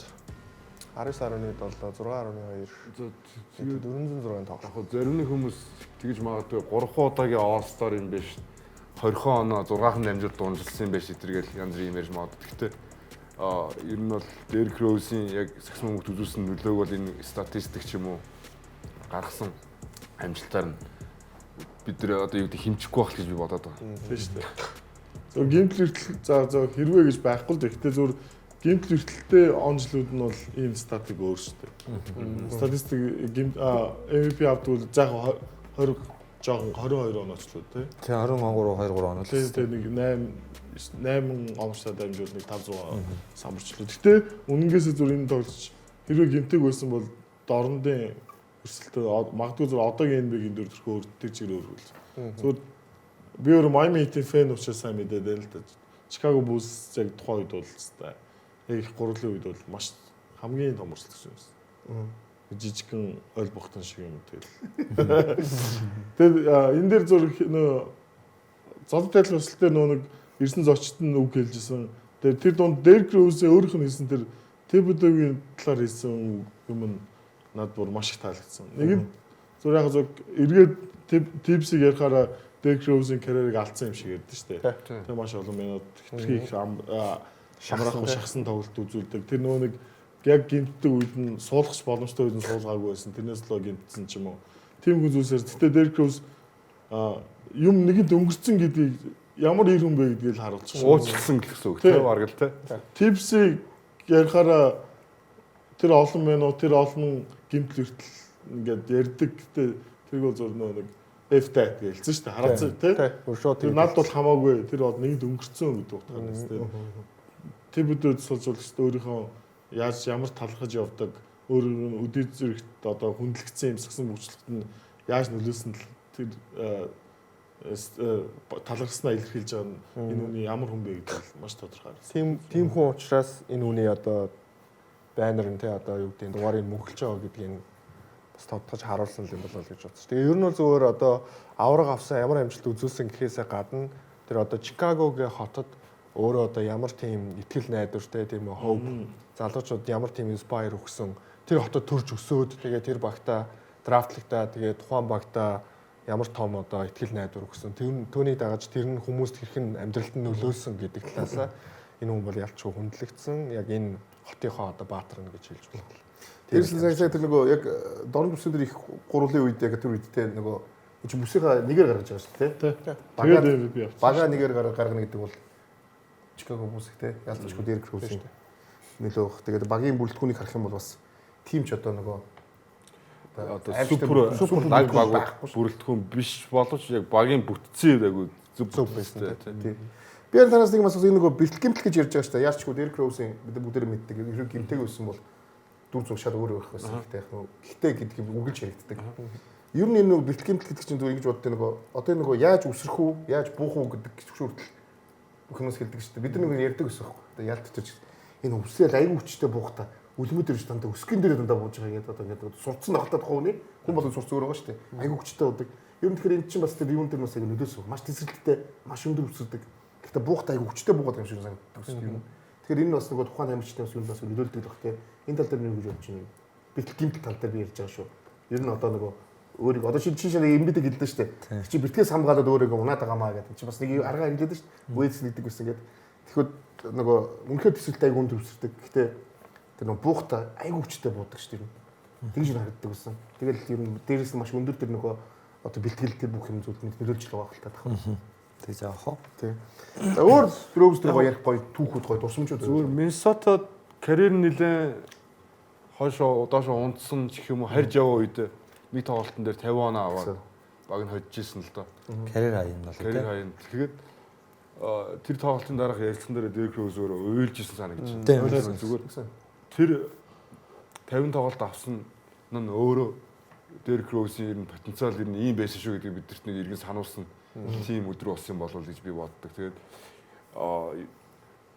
19.7, 6.2, 406 тоглох. Яг зарим нэг хүмүүс тэгж магадгүй 3 удаагийн All-Star юм биш. 20 оноо 6хан амжилт дунджилсан юм биш тэргээл янз бүрийн ярьж магадгүй. Гэхдээ ер нь бол Derrick Rose-ийн яг сагс мөнгөд үзүүлсэн нөлөөг бол энэ статистик ч юм уу гаргасан амжилтаар нь бид нэр одоо юу гэдэг хэмжихгүй байх гэж би бодоод байгаа. Тийм шүү дээ. Зөв геймплей за хэрвээ гэж байхгүй л дээ. Гэтэ зөв геймплей эртэлтэй онцлууд нь бол ийм статик өөр шүү дээ. Статистик MVP авдгүй заах 20 жоохон 22 оноочлоо тий. Тэг 23 23 оноо. Тэгээ нэг 8 омштой дамжуул нэг 500 самбарчлоо. Гэтэ үнэнгээсээ зүр энэ тоглож хэрвээ гимтэг байсан бол дорндын өрсөлтөө магадгүй зүр одоогийн NBA-ийн дөр төрхөө тэр чигээр өөргөл. Зүгээр би өөр Miami Heat-ийн фэн учраас сайн мэдээд байна л да. Chicago Bulls яг тухайн үед бол хэвээр яг их гурлын үед бол маш хамгийн том өрсөлт гэсэн юм. Жижигхэн ойл бохтон шиг юм тэгэл. Тэгээд энэ дээр зүр нөө золд тайлбар өсөлтөөр нөө нэг ирсэн зочид нь үг хэлжсэн. Тэгээд тэр дунд Derrick Rose өөрийнх нь хэлсэн тэр Thibodeau-гийн талаар хэлсэн юм нь надад бүр маш их таалагдсан. Нэг нь зүр яг зөв эргээд Tips-ийг ярихаараа Derrick Rose-ийн карьерийг алдсан юм шиг ярьдэн шүү дээ. Тэр маш олон минут хитрхи их шамрахгүй шахсан тоглолт үзүүлдэг. Тэр нөгөө нэг яг гимтдэг үед нь суулгах боломжтой үед нь суулгаагүй байсан. Тэрнээс л гимтсэн ч юм уу. Тим хүзүүсээр гэтээ Derrick Rose юм нэгэнд өнгөрцөн гэдгийг ямар ир хүн бэ гэдгийг л харуулж байгаа. Уучлсан гэсэн үг тийм бараг л тийм. Tips-ийг ярихаараа тэр олон минут тэр олон гимтэл хүртэл ингээд ярьдаг. Гэтээ тэрг бол зур нэг F-тай хэлсэн шүү дээ. Харацсан тийм. Тэр над бол хамаагүй. Тэр бол нэгэнд өнгөрцөн гэдэг утгаараас тийм. Thibodeau суулжуулагчд өөрийнхөө яаж ямар талхаж явдаг, өөрөөр нь үдээ зэрэгт одоо хүндлэгдсэн юм сагсан мөвчлөлт нь яаж нөлөөсөн тэр талархснаа илэрхийлж байгаа нь энэ үний ямар хүн бэ гэдэг маш тодорхой. Тийм хүн учраас энэ үний одоо байнер нь те одоо юу гэдэг нь дугаарыг мөнхөлж байгаа гэдгийг бас тодтогч харуулсан юм болоо гэж бодсон. Тэгээ ер нь бол зөвөр одоо авраг авсан ямар амжилт үзүүлсэн гэхээсээ гадна тэр одоо Чикагогийн хотод өөрөө одоо ямар тийм итгэл найдвартай тийм hope залуучууд ямар тийм inspire өгсөн тэр хотод төрж өсөөд тэгээ тэр багтаа драфтлагдаа тэгээ тухайн багтаа ямар том одоо итгэл найдвар өгсөн түүнийг дагаж тэр нь хүмүүст хэрхэн амьдралд нь нөлөөлсөн гэдэг талаас энэ хүн бол ялчгүй хүндлэгдсэн яг энэ хотынхоо одоо баатар нь гэж хэлж байна. Тэрс сая тэр нөгөө яг дорн бүсээр их гурвын үед яг тэр үедтэй нөгөө чи бүсийнхаа нэгээр гаргаж байгаа шүү дээ тий. Тэгээд би авсан. Бага нэгээр гаргана гэдэг бол Чикаго бүсэх тий. Ялцчгүй Derrick Rose нөлөөх. Тэгээд багийн бүрэлдэхүүнийг харах юм бол бас тим ч одоо нөгөө одоо супер баг бүрэлдэхүүн биш боловч яг багийн бүтцийн айгу зөв байсан тий. Би энэ танаас нэг бас энэ нөгөө бэлтгэл гэмтэл гэж ярьж байгаа шүү дээ. Яарчгүй Derrick Rose-ийн бид бүгдээр мэддэг. Хэрэг гэмтэйг байсан бол дүр зураг шал өөр байх байсан. Гэхдээ гэдэг юм үгэлж яригддаг. Ер нь энэ нөгөө бэлтгэл гэмтэл гэдэг чинь зүгээр ингэж боддог нөгөө одоо нөгөө яаж үсрэх үү, яаж буух уу гэдэг зөвшөөрөл бүхнээс хэлдэг шүү дээ. Бид нэг ярьдаг гэсэн юм. Одоо ялтчих энэ үсэл аягүй хүчтэй буухта үлмэд ирж дандаа өсгөн дээр дандаа бууж байгаа гэдэг одоо ингээд сурцсан ахалтаад тухайн хүн болон сурц өөр байгаа шүү дээ. Аягүй хүчтэй удаг. Ер нь тэгэхээр эн чинь бас тэр юун дээр бас аягүй нөлөөсөн. Маш тесрэлттэй, маш өндөр өсөдөг. Гэхдээ буухта аягүй хүчтэй буугаад юм шиг санагддаг шүү дээ. Тэгэхээр энэ бас нөгөө тухайн амьдчтай бас юу бас нөлөөлдөг л бах тий. Энэ тал дээр нэг гэж бодож байна. бэлтгэл гимтэл тал дээр би ярьж байгаа шүү. Ер нь одоо нөгөө өөрийг одоо чи нэг эмбидэг хэлдэг шүү дээ. Чи бэлтгэс хамгаалаад өөрийгөө унаад байгаамаа гэдэг. Чи бас нэг арга хэлээд шүү дээ. Вэйс нэгдэг гэсэн гэдэг. Тэгэхэд нөгөө үнэхээр төсөлтэй айгүй төвсөрдөг. Гэхдээ тэр нөгөө буухта айгүй хүчтэй буудаг шүү дээ. Тэгж харагддаг гэсэн. Тэгэл ер нь дээрээс нь маш өндөр тэр нөгөө одоо бэлтгэл тэр бүх юм зүйлд нөлөөлж байгаа хэл таах. Тэгж яах вэ? Тий. За өөр Brooks дээр гоё ярих гоё түүхүүд гоё дурсамжууд зүгээр Миннесотад карьер нэлээд хойшоо удаашаа унтсан ч гэх юм уу харж яваа үед нэг тоглолтын дээр 50 оноо аваад баг нь хожижсэн л доо. Карьер хаян бол Карьер хаян. Тэгэхээр тэр тоглолтын дараах ярилцсан дээр Derrick Rose өөрөө уйлжсэн санагдаж байна. Зүгээр тэр 50 тоглолт авсан нь өөрөө Derrick Rose-ийн потенциал ер нь ийм байсан шүү гэдэг бидэрт нэг иргэн сануулсан тийм өдөр болсон болов уу гэж би боддог. Тэгээд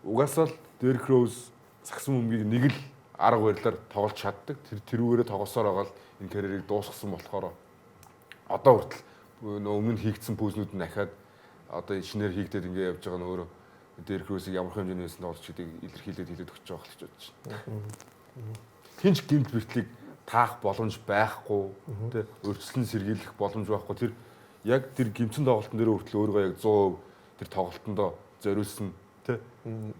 угаасаа л Derrick Rose сагсан өмгийг нэг л арга барилаар тоглож чаддаг. Тэрүүгээрээ тоглосоор байгаа л энэ карьерийг дуусгасан болохоор одоо хүртэл өмнө хийгдсэн пүүзнүүд нь дахиад одоо шинээр хийгдээд ингэ явж байгаа нь өөрөө Derrick Rose-ийг ямар хэмжээний байсан тоглож гэдгийг илэрхийлээд хэлээд өгч байгаа гэж бодож байна. Тинч гэмт бэртлийг таах боломж байхгүй тий өрчлөн сэргийлэх боломж байхгүй тэр яг тэр гимцэн тоглолтын дээр хүртэл өөрийгөө яг 100% тэр тоглолтондоо зориулсан тий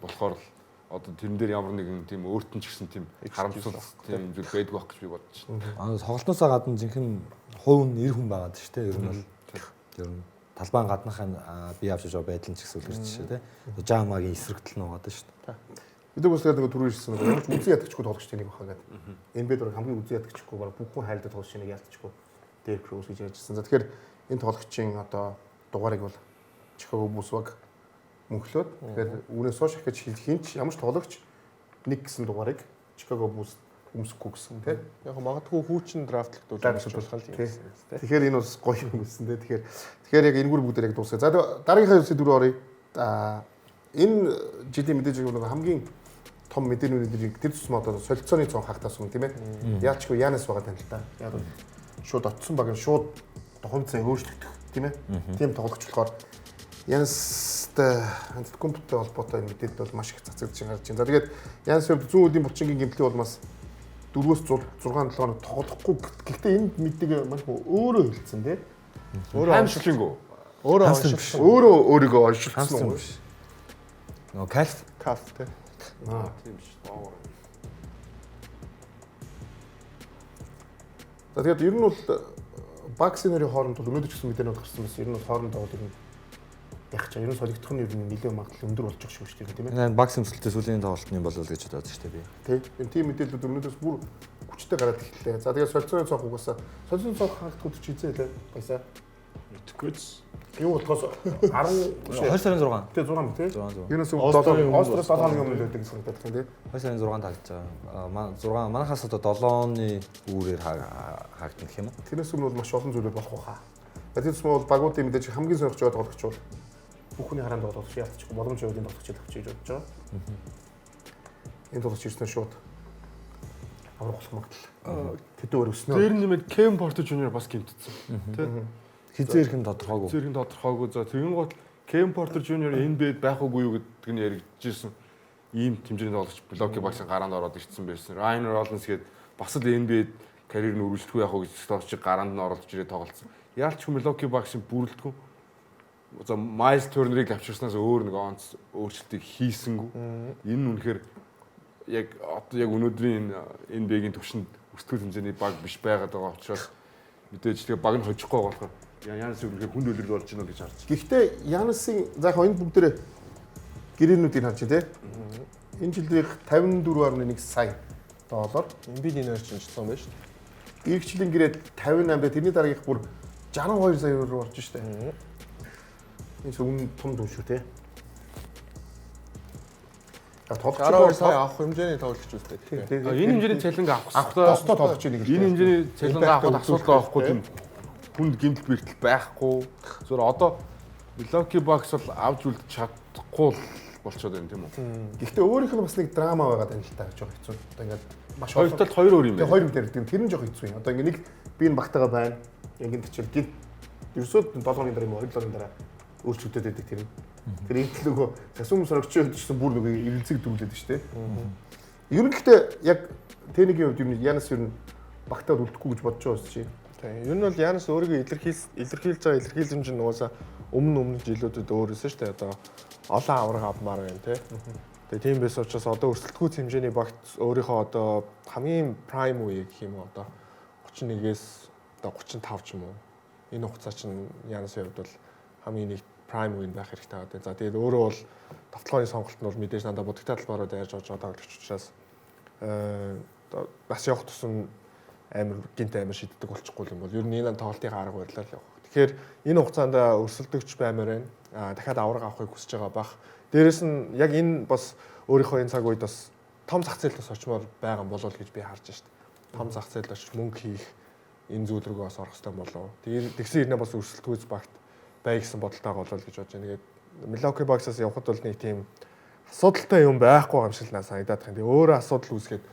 болохоор л одоо тэрэн дээр ямар нэгэн тийм өөртөө ч гэсэн тийм харамсал тийм зүйл байдг байх гэж би бодож байна. Тоглолтоосоо гадна жинхэнэ хувь нь 90 хүн байгаад шүү дээ. Ер нь бол ер нь талбайн гаднахаа бие авч байгаа байдал нь ч гэсэн үлгэрч шүү дээ. Жамагийн эсрэгтэл нь байгаа шүү дээ. Бид бас нэг түрүү ирсэн нэг ямар ч үзэн ядагчгүй тоглогчтой нэг баха гэдэг. Энэ бид хамгийн үзэн ядагчгүй баг бүх хүн хайлтад тоглож нэг ялцчихгүй. Derrick Rose гэж ярьжсэн. За тэгэхээр энэ тоглогчийн одоо дугаарыг бол Chicago Bulls баг мөнхлөөд тэгэхээр үүнээс хойш ахиж хинч ямар ч тоглогч нэг гэсэн дугаарыг Chicago Bulls өмсөхгүй гэсэн тийм. Яг магадгүй хүүчин драфтлагдвал болох л юм. Тэгэхээр энэ бас гоё юм гэсэн тийм. Тэгэхээр яг энэгээр бүгдээр яг дуусгая. За дараагийнхаа сэдв рүү оръё. Энэ жилийн мэдээж нэг хамгийн том мэдээнүүд тэр тусмаа одоо солилцооны цон хагтаас юм тийм ээ. Яачгүй Янас байгаа тань л та. Яг шууд оцсон баг нь шууд хувьцаа өөрчлөгдөх тийм ээ. Тийм тоглогч болохоор Янастай Антетокумпотой холбоотой мэдээлэл бол маш их цацагдж гарч байна. За тэгээд Янас зөв зүүн үдийн булчингийн гэмтлийн улмаас 4-6 7 хоног тоглохгүй. Гэхдээ энэ мэдээг маш өөрөө хэлсэн тийм. Өөрөө хамшлингөө. Өөрөө өөрийгөө оншилсан юм биш. Нөгөө каф тий. Тийм ш. Доогоор. За тэгээд ер нь бол Bucks-ийн хооронд бол өнөөдөр ч гэсэн мэдээнүүд гарсан байсан. Ер нь бол хоорондоо бол яг ч ер нь солигдох нь ер нь нэлээд магадлал өндөр болж байгаа шүү дээ тийм ээ. Энэ Bucks өмсөлтөө сүүлийн тоглолтны болол гэж бодож штэ би. Тий. Энэ тийм мэдээлэлүүд өнөөдөөс бүр хүчтэй гараад ирлээ. За тэгээд солилцооны цонх угаасаа солилцооны цонх хангалтууд ч хийзээ лээ. Баясаа. Итгэвч. Юу болохоос 10 2 сарын 6. тий 6 тий. 6. Юунаас Австралиас 7 юм лөөдөг гэсэн байдаг тийм тий. 2 сарын 6 тагж байгаа. 6 манахаас одоо 7-ны үүрээр хаагдана гэх юм уу? Тэрнээс өмнө бол маш олон зүйлүүд болох байхаа. Тэрнээс бол багуудын мэдээж хамгийн сонирхож байгаа тоглогч бол бүхний хараанд тоглогч яалтчихгүй боломж үүдийн тоглогч авчих гэж бодож байгаа. Энэ тоглогч ирсэн шууд аврах болох магадлал. Тэдүү өргөснөө. Тэр нэмээд Kevin Porter Jr бас гэмтсэн. Тэ. Хизээрх нь тодорхойгүй. Хизээрх нь тодорхойгүй. За тэгэн гол Kevin Porter Jr NBA-д байх уугүй юу гэдэг нь яригдчихсэн. Ийм хэмжээний тоглогч Milwaukee Bucks-ын гараанд ороод ирсэн байсан. Ryan Rollins гээд бас л NBA-д карьер нь үргэлжлэхгүй яах вэ гэж тоглогчийг гараанд нь оролцож ирээд тоглолцсон. Яалч Milwaukee Bucks-ын бүрэлдэхүүн за Miles Turner-ыг авчирснаас өөр нэг онц өөрчлөлтийг хийсэнгүү. Энэ нь үнэхээр яг одоо яг өнөөдрийн NBA-гийн төвшөнд өсөлт хэмжээний баг биш байгаад байгаа учраас мэдээж тэгээ баг нь хожихгүй болохоор Янас үнэхээр хүнд үлрэл болж байна гэж харж. Гэхдээ Янасын за яг энэ бүгдээрээ гэрээнүүдийг харж тий. Энэ жилийн 54.1 сая доллар Embiid-ийн нэрчилсэн байна шүү дээ. ඊх жилийн гэрээ 58 бэ тэрний дараагийнх бүр 62 сая руу орж штэ. Энэ зөвхөн том дүн шүү тий. Тоглогч сая авах хэмжээний тоглогч үстэй. Энэ хэмжээний цалинг авах тостоо тоглож байгаа нэг л. Энэ хэмжээний цалинг авах асуудал байхгүй тийм хүнд гэмтэл бэртэл байхгүй. Зөвөр одоо Milwaukee Bucks бол авч үлдэж чадахгүй болчиход байна тийм үү. Гэхдээ өөрийнх нь бас нэг драма байгаад байна л та гэж байгаа хэцүү. Одоо ингээд маш хоёр талд хоёр өөр юм байна. Хоёр юм дээр тэр нь жоох хэцүү юм. Одоо ингээд нэг би энэ багтаага байна. Ингээд тийчэл гин ерөөсөө 7 хоногийн дараа юм 2 7 хоногийн дараа өөрчлөгдөд байдаг тэр нь. Тэр энэ төлөвөө засуум сорогч гэсэн бүр нэг эрэлзэг дүрлээд шүү дээ. Ерөнхийдөө яг Тэнигийн хувьд юм Янас ер нь багтаад үлдэхгүй гэж бодож байгаа чи. Тийм. Ер нь бол Янас өөрийгөө илэрхийлж байгаа илэрхийлэмж нь угаасаа өмнө жилүүдэд өөрөөсөө шүү дээ. Одоо олон авраг авмаар байна тий. Тэгээ тийм байсан учраас одоо өрсөлдөхүйц хэмжээний багт өөрийнхөө одоо хамгийн prime үе гэх юм уу одоо 31-ээс одоо 35 ч юм уу. Энэ хугацаа чинь Янасын хувьд бол хамгийн нэг prime үеинд байх хэрэгтэй байгаа. За тэгээд өөрөө бол тоглооны сонголт нь бол мэдээж надад будагтай талбараа дайрж авч байгаа тоглогч учраас бас явах тусам амар шиддэг болчихгүй юм бол ер нь энэ тоглолтын арга барилаар л явах. Тэгэхээр энэ хугацаанд өрсөлдөгч баймаар байна. Дахиад авраг авахыг хүсэж байгаа бах. Дээрэс нь яг энэ бас өөрийнхөө энэ цаг үед бас том зах зээлд бас очимоор байгаа юм болов гэж би харж байна шүү дээ. Том зах зээлд очиж мөнгө хийх энэ зүйл рүү бас орох хэрэгтэй болов. Тэгээд тэгсэн хэрнээ бас өрсөлдөхүйц багт бай гэсэн бодолтойгоо болов гэж бодож байна. Тэгээд Milwaukee Bucks-аас явхад бол нэг тийм асуудалтай юм байхгүй юм шиг надад санагдаад байна. Тэгээд өөрөө асуудал үүсгээд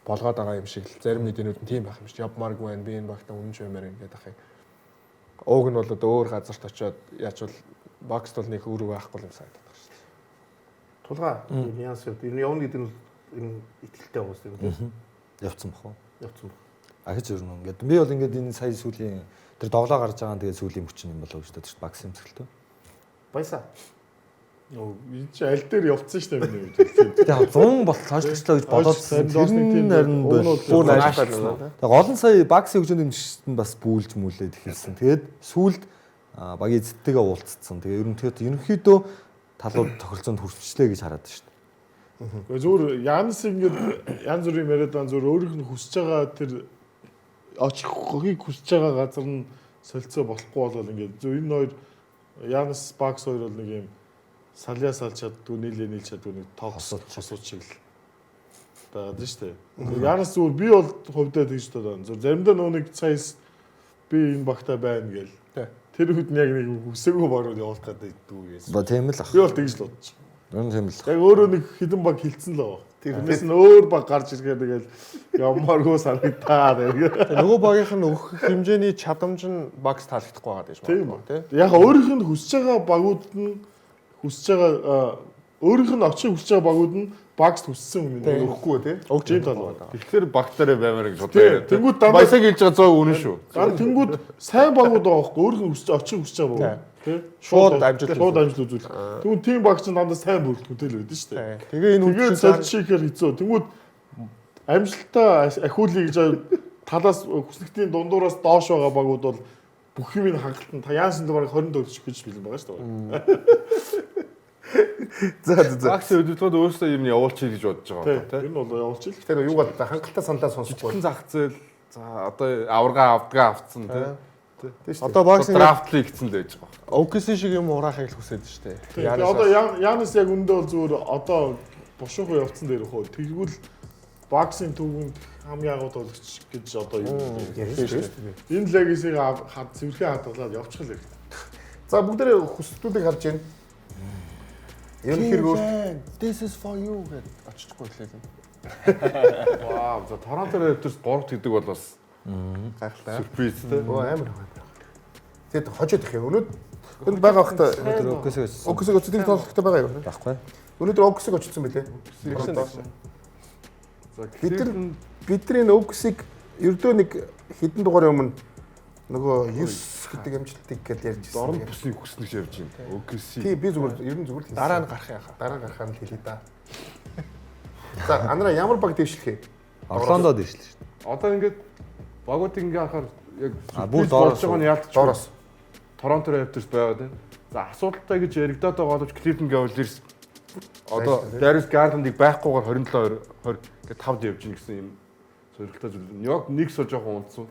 болгоод байгаа юм шиг л зарим нэгнүүд нь тийм байх юм шиг. Явмааргүй байна. Би энэ багтаа үнэн ч баймаар ингээд ахыг. Ууг нь бол одоо өөр газарт очиод яачвал Bucks бол нэг өөр байхгүй юм санагдаад байна шүү дээ. Тулгаа Янас хувьд энэ явна гэдэг нь энэ итгэлтэй байгаа юм тийм. Явцсан бах уу? Явцсан. Ахиж өрнө ингээд би бол ингээд энэ сая сүүлийн тэр доглоо гарч байгаа тэгээд сүүлийн хүчин юм болоо гэж бодож багс юмсгэлтэй. Баясаа. Энэ чи аль дээр явцсан шүү дээ миний үед. Тэгээд 100 бол цаашлаа гэж бодоодсэн. Тэр нь харин бүр нааштай. Тэгээд гол нь сая багсын хөгжөөний дэмжигчд нь бас бүүлж мүлээд ихэлсэн. Тэгээд сүүлд багийн эзэдтэйгээ уулзсан. Тэгээд ерөнхийдөө талууд тохиролцоонд хүрчлээ гэж хараад байна шүү дээ. Гэхдээ зүгээр Янс ингээд янз бүрийн яриад байгаа зүгээр өөрийнх нь хүсэж байгаа тэр очихыг хүсэж байгаа газар нь солилцоо болохгүй бол ингээд зөв энэ хоёр Янс Бакс хоёр бол нэг юм салиа салж чаддгүй нийлж чаддгүй нэг тоогсод хосууд шиг л байгаа шүү дээ. Янс зүгээр би бол хувьдаа тэгж бодсон. Зөв заримдаа нөө нэг цайс би энэ багтаа байна гээл. Тэр үед нь яг нэг хүсээгүй барууд явуулах гэдэг дүү гэсэн. Ба тийм л ах. Би бол тэгж л бодчих. Энэ тийм л. Яг өөрөө нэг хідэн баг хилцэн л байгаа. Тэрнээс нь өөр баг гарч ирэхээр тэгэл ямаргүй санагдаа тэгээ. Нөгөө багийнх нь өгөх хэмжээний чадамж нь багс таалагдахгүй байгаа гэж байна тийм. Яг өөрийнх нь хүсэж байгаа багууд нь хүсэж байгаа өөрийнх нь очих хүсэж байгаа багууд нь багс хүссэн юм өгөхгүй тийм. Өгч юм тал байна. Тэгэхээр багтаараа баймаар гэж бодоо. Тэнгүүд дандаа баясаг хэлж байгаа 100 үнэн шүү. Тэнгүүд сайн багууд байгаа байхгүй өөрийнх нь очих хүсэж байгаа баг. Тийм. Шууд амжилт үзүүлэх. Тэгвэл тийм багч нь дандаа сайн бүрэлдэхүүнтэй л байдаг шүү дээ. Тэгээ энэ үйл солилцохоор хэцүү. Тэнгүүд амжилтаа ахиулъя гэж талаас хүснэгтийн дундуураас доош байгаа багууд бол бүх юмыг хангалтанд Янсанд бараг 24 ч гэж бэлэн байгаа шүү дээ. За. Багс өдөртөд өөрөөсөө юм явуулчих гэж бодож байгаа тийм. Энэ бол явуулчих. Тэгэхээр юу гэдэг хангалттай сандаа сонсохгүй. Хэн зах зээл за одоо аврага авцсан тийм. Одоо багс драфтлыг гэсэн л байж байгаа. OKC шиг юм ураахыг л хүсэж штэ. Одоо Янас яг өндөө бол зүгээр одоо бушуухан явцсан дээр хөө тэгвэл боксинг төвөнд хамгийн агуу тоглогч гэж одоо юм ярьж штэ. Энэ легисийг цэвэрхэн хадгалаад явуучих л хэрэгтэй. За бүгдээ хүсэлтүүдийг харж байна. Энэ хэрэгөөр This is for you гэж оччихгүй хэлээ. Вау, за Торонто Raptors 3-т гэдэг бол бас Гайхалтай. сюрприз тийм. амар байна. Тэгэд хожоод их юм. Өнөөдөр байгаа хта Оксиг очсон тоглолттой байгаа юу? Баггүй. Өнөөдөр Оксиг очсон байлээ. За бидний Оксиг ердөө нэг хэдэн дугаар өмнө нөгөө 9 гэдэг амжилтыг гээд ярьж ирсэн. дорн бүснийг хүснэ гэж явж байна. OKC. Тий би зүгээр ер нь зүгээр л Дараа нь гарах яхаа. дараа гарахаар л хэлээ да. За анараа ямар баг дэвшлэхээ? Орландо дэвшлээ шүү дээ. Одоо ингээд багуудыг ингээ харахаар яг бүр болж байгаа нь яалтч Доороос. Торонто Raptors байгаад байна. За асуулттай гэж яригадаад байгаа боловч Cleveland Cavaliers одоо Darius Garland-ыг байхгүйгээр 27-20 гэж 5-д явж гин гэсэн юм сөрөгтэй зүйл. Нью-Йорк Knicks бол жоохон унтсан.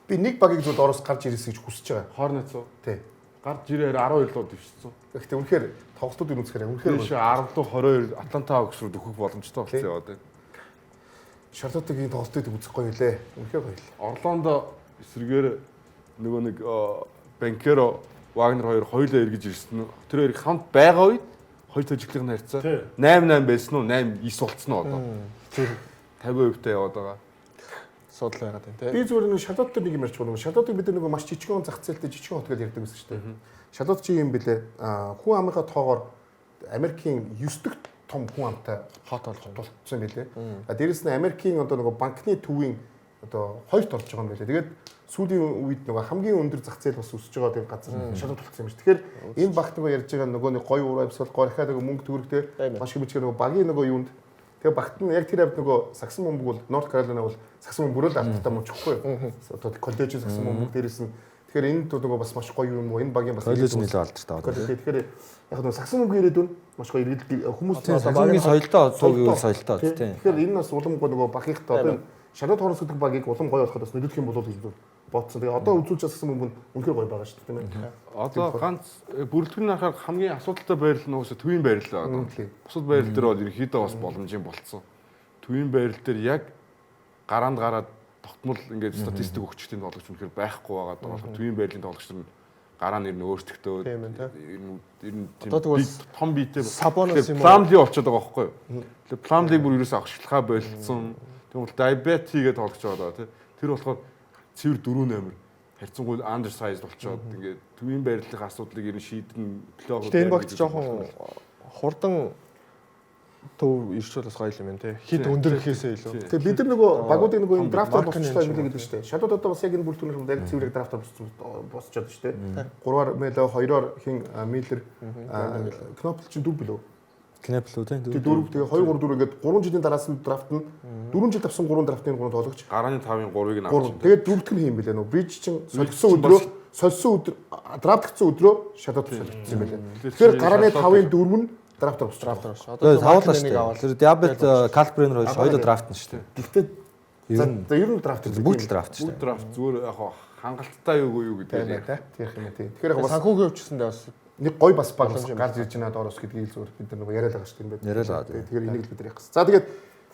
Би нэг багийг зөв Доороос гарч ирсэн гэж хүсэж байгаа. Hornets уу? Тий. Гарч ирээр 12 луу дэвшсэн. Гэхдээ үнэхээр тоглолтуудыг үзэхээр үнэхээр Тийш 10-22 Atlanta Hawks руу дөхөх боломжтой болсон яваад байна. Шарлоттыг энэ тоглолтыг үзэх гоё лээ. Үнэхээр гоё л. Орландо эсрэгээр нөгөө нэг Банкеро Вагнер хоёулаа эргэж ирсэн нь тэр хоёрыг хамт байгаа үед хоёр төжиглөлийн харьцаа 8-8 байсан уу 8-9 болцсон уу одоо 50% таа яваад байгаа. Судал байгаад байна тий. Би зүгээр нэг Шарлотт нэг юм ярьж байгаа. Шарлоттыг бид нөгөө маш жижигхэн зах зээлтэй жижигхэн хот гэж ярьдаг байсан шүү дээ. Шарлотт чи юм бэлээ. Хүн амынхаа тоогоор Америкийн 9 дэх том хүн амтай хот болж байна. болцсон юм билээ. Дээрэс нь Америкийн одоо нөгөө банкны төвийн одоо хоёрт орж байгаа юм билээ. Тэгээд сүүлийн үед нөгөө хамгийн өндөр зах зээл бас өсөж байгаа тийм газар шалгалт болцсон юм шиг. Тэгэхээр энэ багт нөгөө ярьж байгаа нөгөө нэг гоё ураа эсвэл горихаа нөгөө мөнгө төгрөгтэй маш их бичгээ нөгөө багийн нөгөө юунд тэгээ багт нь яг тэр авд нөгөө сагсан бөмбөг бол Норт Каролина бол сагсан бөмбөг бүрэл алттай муучихгүй. Одоо коллеж сагсан бөмбөг дээрээс нь тэгэхээр энэ нөгөө бас маш гоё юм уу энэ багийн бас коллеж нэлээд алдартай байна. Тэгэхээр яг нөгөө сагсан бөмбөг ирээдүйн маш гоё иргэд хүмүүс багийн соёлтой цугийн соёлтой тийм. Тэгэхээр энэ бас улам нөгөө багийнхтай одоо Шанад Хорнос гэдэг багийг улам гоё болоход бас нөлөөлөх юм болов гэж бодсон. Тэгээ одоо үзүүлж байгаа юм үнэхээр гоё байгаа шүү дээ тийм ээ. Одоо ганц бүрэлдэхүүн харахаар хамгийн асуудалтай байрал нь уусаа төвийн байрал байгаа. Бусад байрал дээр бол ерөнхийдөө бас боломжийн болцсон. Төвийн байрал дээр яг гараанд гараад тогтмол ингээд статистик өгчтийн тоглогч үнэхээр байхгүй байгаа даа. Төвийн байрлалын тоглогч нар гараа нэр нь өөртөгтөө ер нь том биетэй пламли болчиход байгаа байхгүй юу. Тэгээ пламлиг бүр ерөөсөө авахчлахаа болцсон. Тэгвэл диабет хийгээд тоглож байгаа даа. Тэр болохоор цэвэр 4-8 харьцангуй undersize болчиход ингээд төвийн байрлалын асуудлыг ер нь шийдэн плей-офф. Тэгээ энэ багт жоохон хурдан төв ирчүүлээс гоё юм байна те. Хит өндөр гэхээсээ илүү. Тэгээ бид нар нөгөө багуудыг нөгөө энэ драфтаар босчихлаа юм гэдэг шүү дээ. Шадууд одоо бас яг энэ бүрэлдэхүүнээр яг цэврэг драфтаар босчоод шүү дээ. 3-аар Мело, 2-оор хин Миллер, Кнопл чинь 4 билүү? Кнопл үү тийм. Тэгээ 4 тэгээ 2 3 4 ингээд 3 жилийн дараас нь драфт нь 4 жил авсан 3 драфтын 3 тоглогч. Гарааны 5-ын 3-ыг нь авчихсан. Тэгээд дөрөвдөх нь хийм билээ нөгөө Бридж чинь солигдсон өдөр драфтгдсан өдрөө Шадууд солигдсон юм билээ. Тэгэхээр гарааны 5-ын 4 нь драфтаар босч. Одоо тавуулаа шүү дээ. Тэр Диабет Калбренер хоёулаа драфт нь шүү дээ. Гэхдээ ер нь драфт бүгд л драфт шүү дээ. Бүгд драфт зүгээр яг хангалттай юу гэдэг тийм юм тийм. Тэгэхээр бас санхүүгийн өвчсөндөө бас нэг гой бас баг гарч ирж байна доороос гэдгийг л зүгээр бид нар нөгөө яриад байгаа шүү дээ. Яриад байгаа. Тэгэхээр энийг л бид нар ярих гэсэн. За тэгээд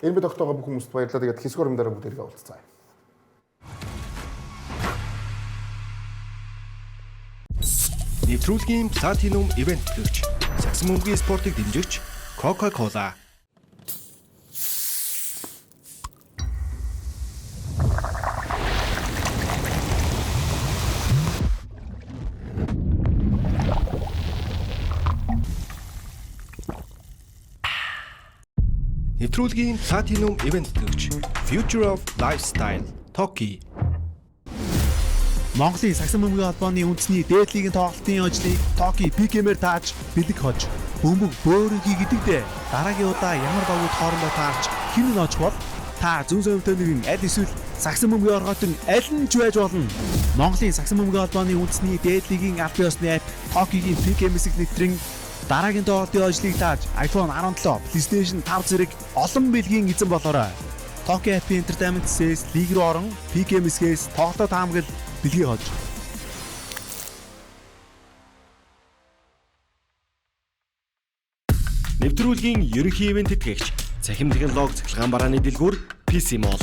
энэ бид тогтоогоо бүх хүмүүст баярлалаа. Тэгээд хэсгөр юмдаараа бүгд иргээ уулзцаа. Нэвтрүүлгийн платинум ивент төлөвч Сагсан бөмбөгийн спортыг дэмжигч Coca-Cola. Нэвтрүүлгийн платинум ивент төлөвч Future of Lifestyle Toki. Монголын сагсан бөмбөгийн холбооны үндэсний дээд лигийн тоглолтын ажлыг Токи ПК-мээр тааж бэлэг хож бөмбөг бөөрөнхий гэдэгдээ дараагийн удаа ямар багууд хоорондоо таарч хэн нь оч бол та зүүн совинтой нэгэн аль эсвэл сагсан бөмбөгийн оргоотон аль нь ч байж болно. Монголын сагсан бөмбөгийн холбооны үндэсний дээд лигийн аль биесны апп Токигийн ПК мэсэг нэвтрэн дараагийн тоглолтын ажлыг тааж iPhone 17, PlayStation 5 зэрэг олон бэлгийн эзэн болоорой. Токи апп Entertainment Sales лиг рүү орон ПК мэсгээс тоглолтод таамаглал бэлгийн хож. Нэвтрүүлгийн ерөнхий ивент тэтгэгч Цахим технологи цахилгаан барааны дэлгүүр PC Mall.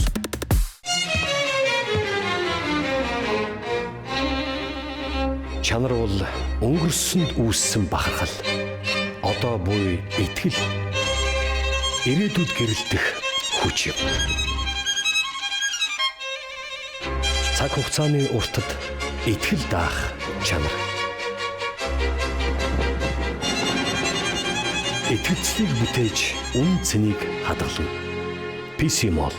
Чанар бол өнгөрсөнд үүссэн бахархал. Одоо буй итгэл. Ирээдүйд гэрэлтэх хүч юм. Цаг хугацааны уртад итгэл даах чанар. Итгэлцлийг бүтээж үн цэнийг хадгална. PC Mall.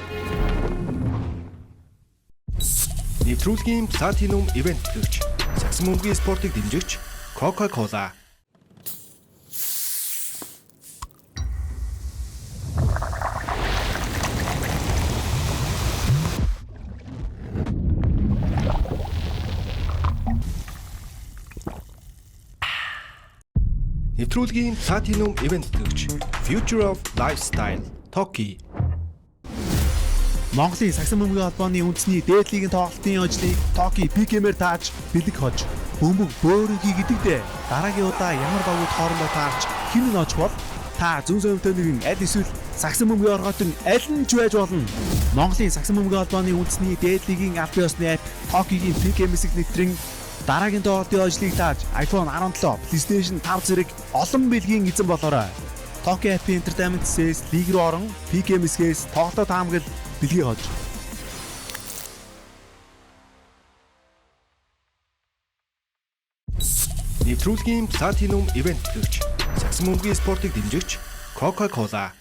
Нэвтрүүлгийн платинум ивент төлөвч Сагсан бөмбөгийн спортыг дэмжигч Coca-Cola. Нэвтрүүлгийн платинум ивент төлөвч Future of Lifestyle Toki. Монголын сагсан бөмбөгийн холбооны үндэсний дээд лигийн тоглолтын ажлыг Токи ПК-мээр тааж бэлэг хож бөмбөг бөөрөнхий гэдэгдээ дараагийн удаа ямар багууд хоорондоо таарч хэн нь оч бол та зүүн совинтой нэгэн аль эсвэл сагсан бөмбөгийн оргоотон аль нь ч байж болно. Монголын сагсан бөмбөгийн холбооны үндэсний дээд лигийн аль биесны апп Токигийн ПК мэсэг нэвтрэн дараагийн тоглолтын ажлыг тааж iPhone 17, PlayStation 5 зэрэг олон бэлгийн эзэн болоорой. Токи апп Entertainment Sales лиг рүү орон ПК мэсгээс тоглолтод таамаглал бэлгийн хож. Нэвтрүүлгийн платинум ивент төлөвч Сагсан бөмбөгийн спортыг дэмжигч Coca-Cola.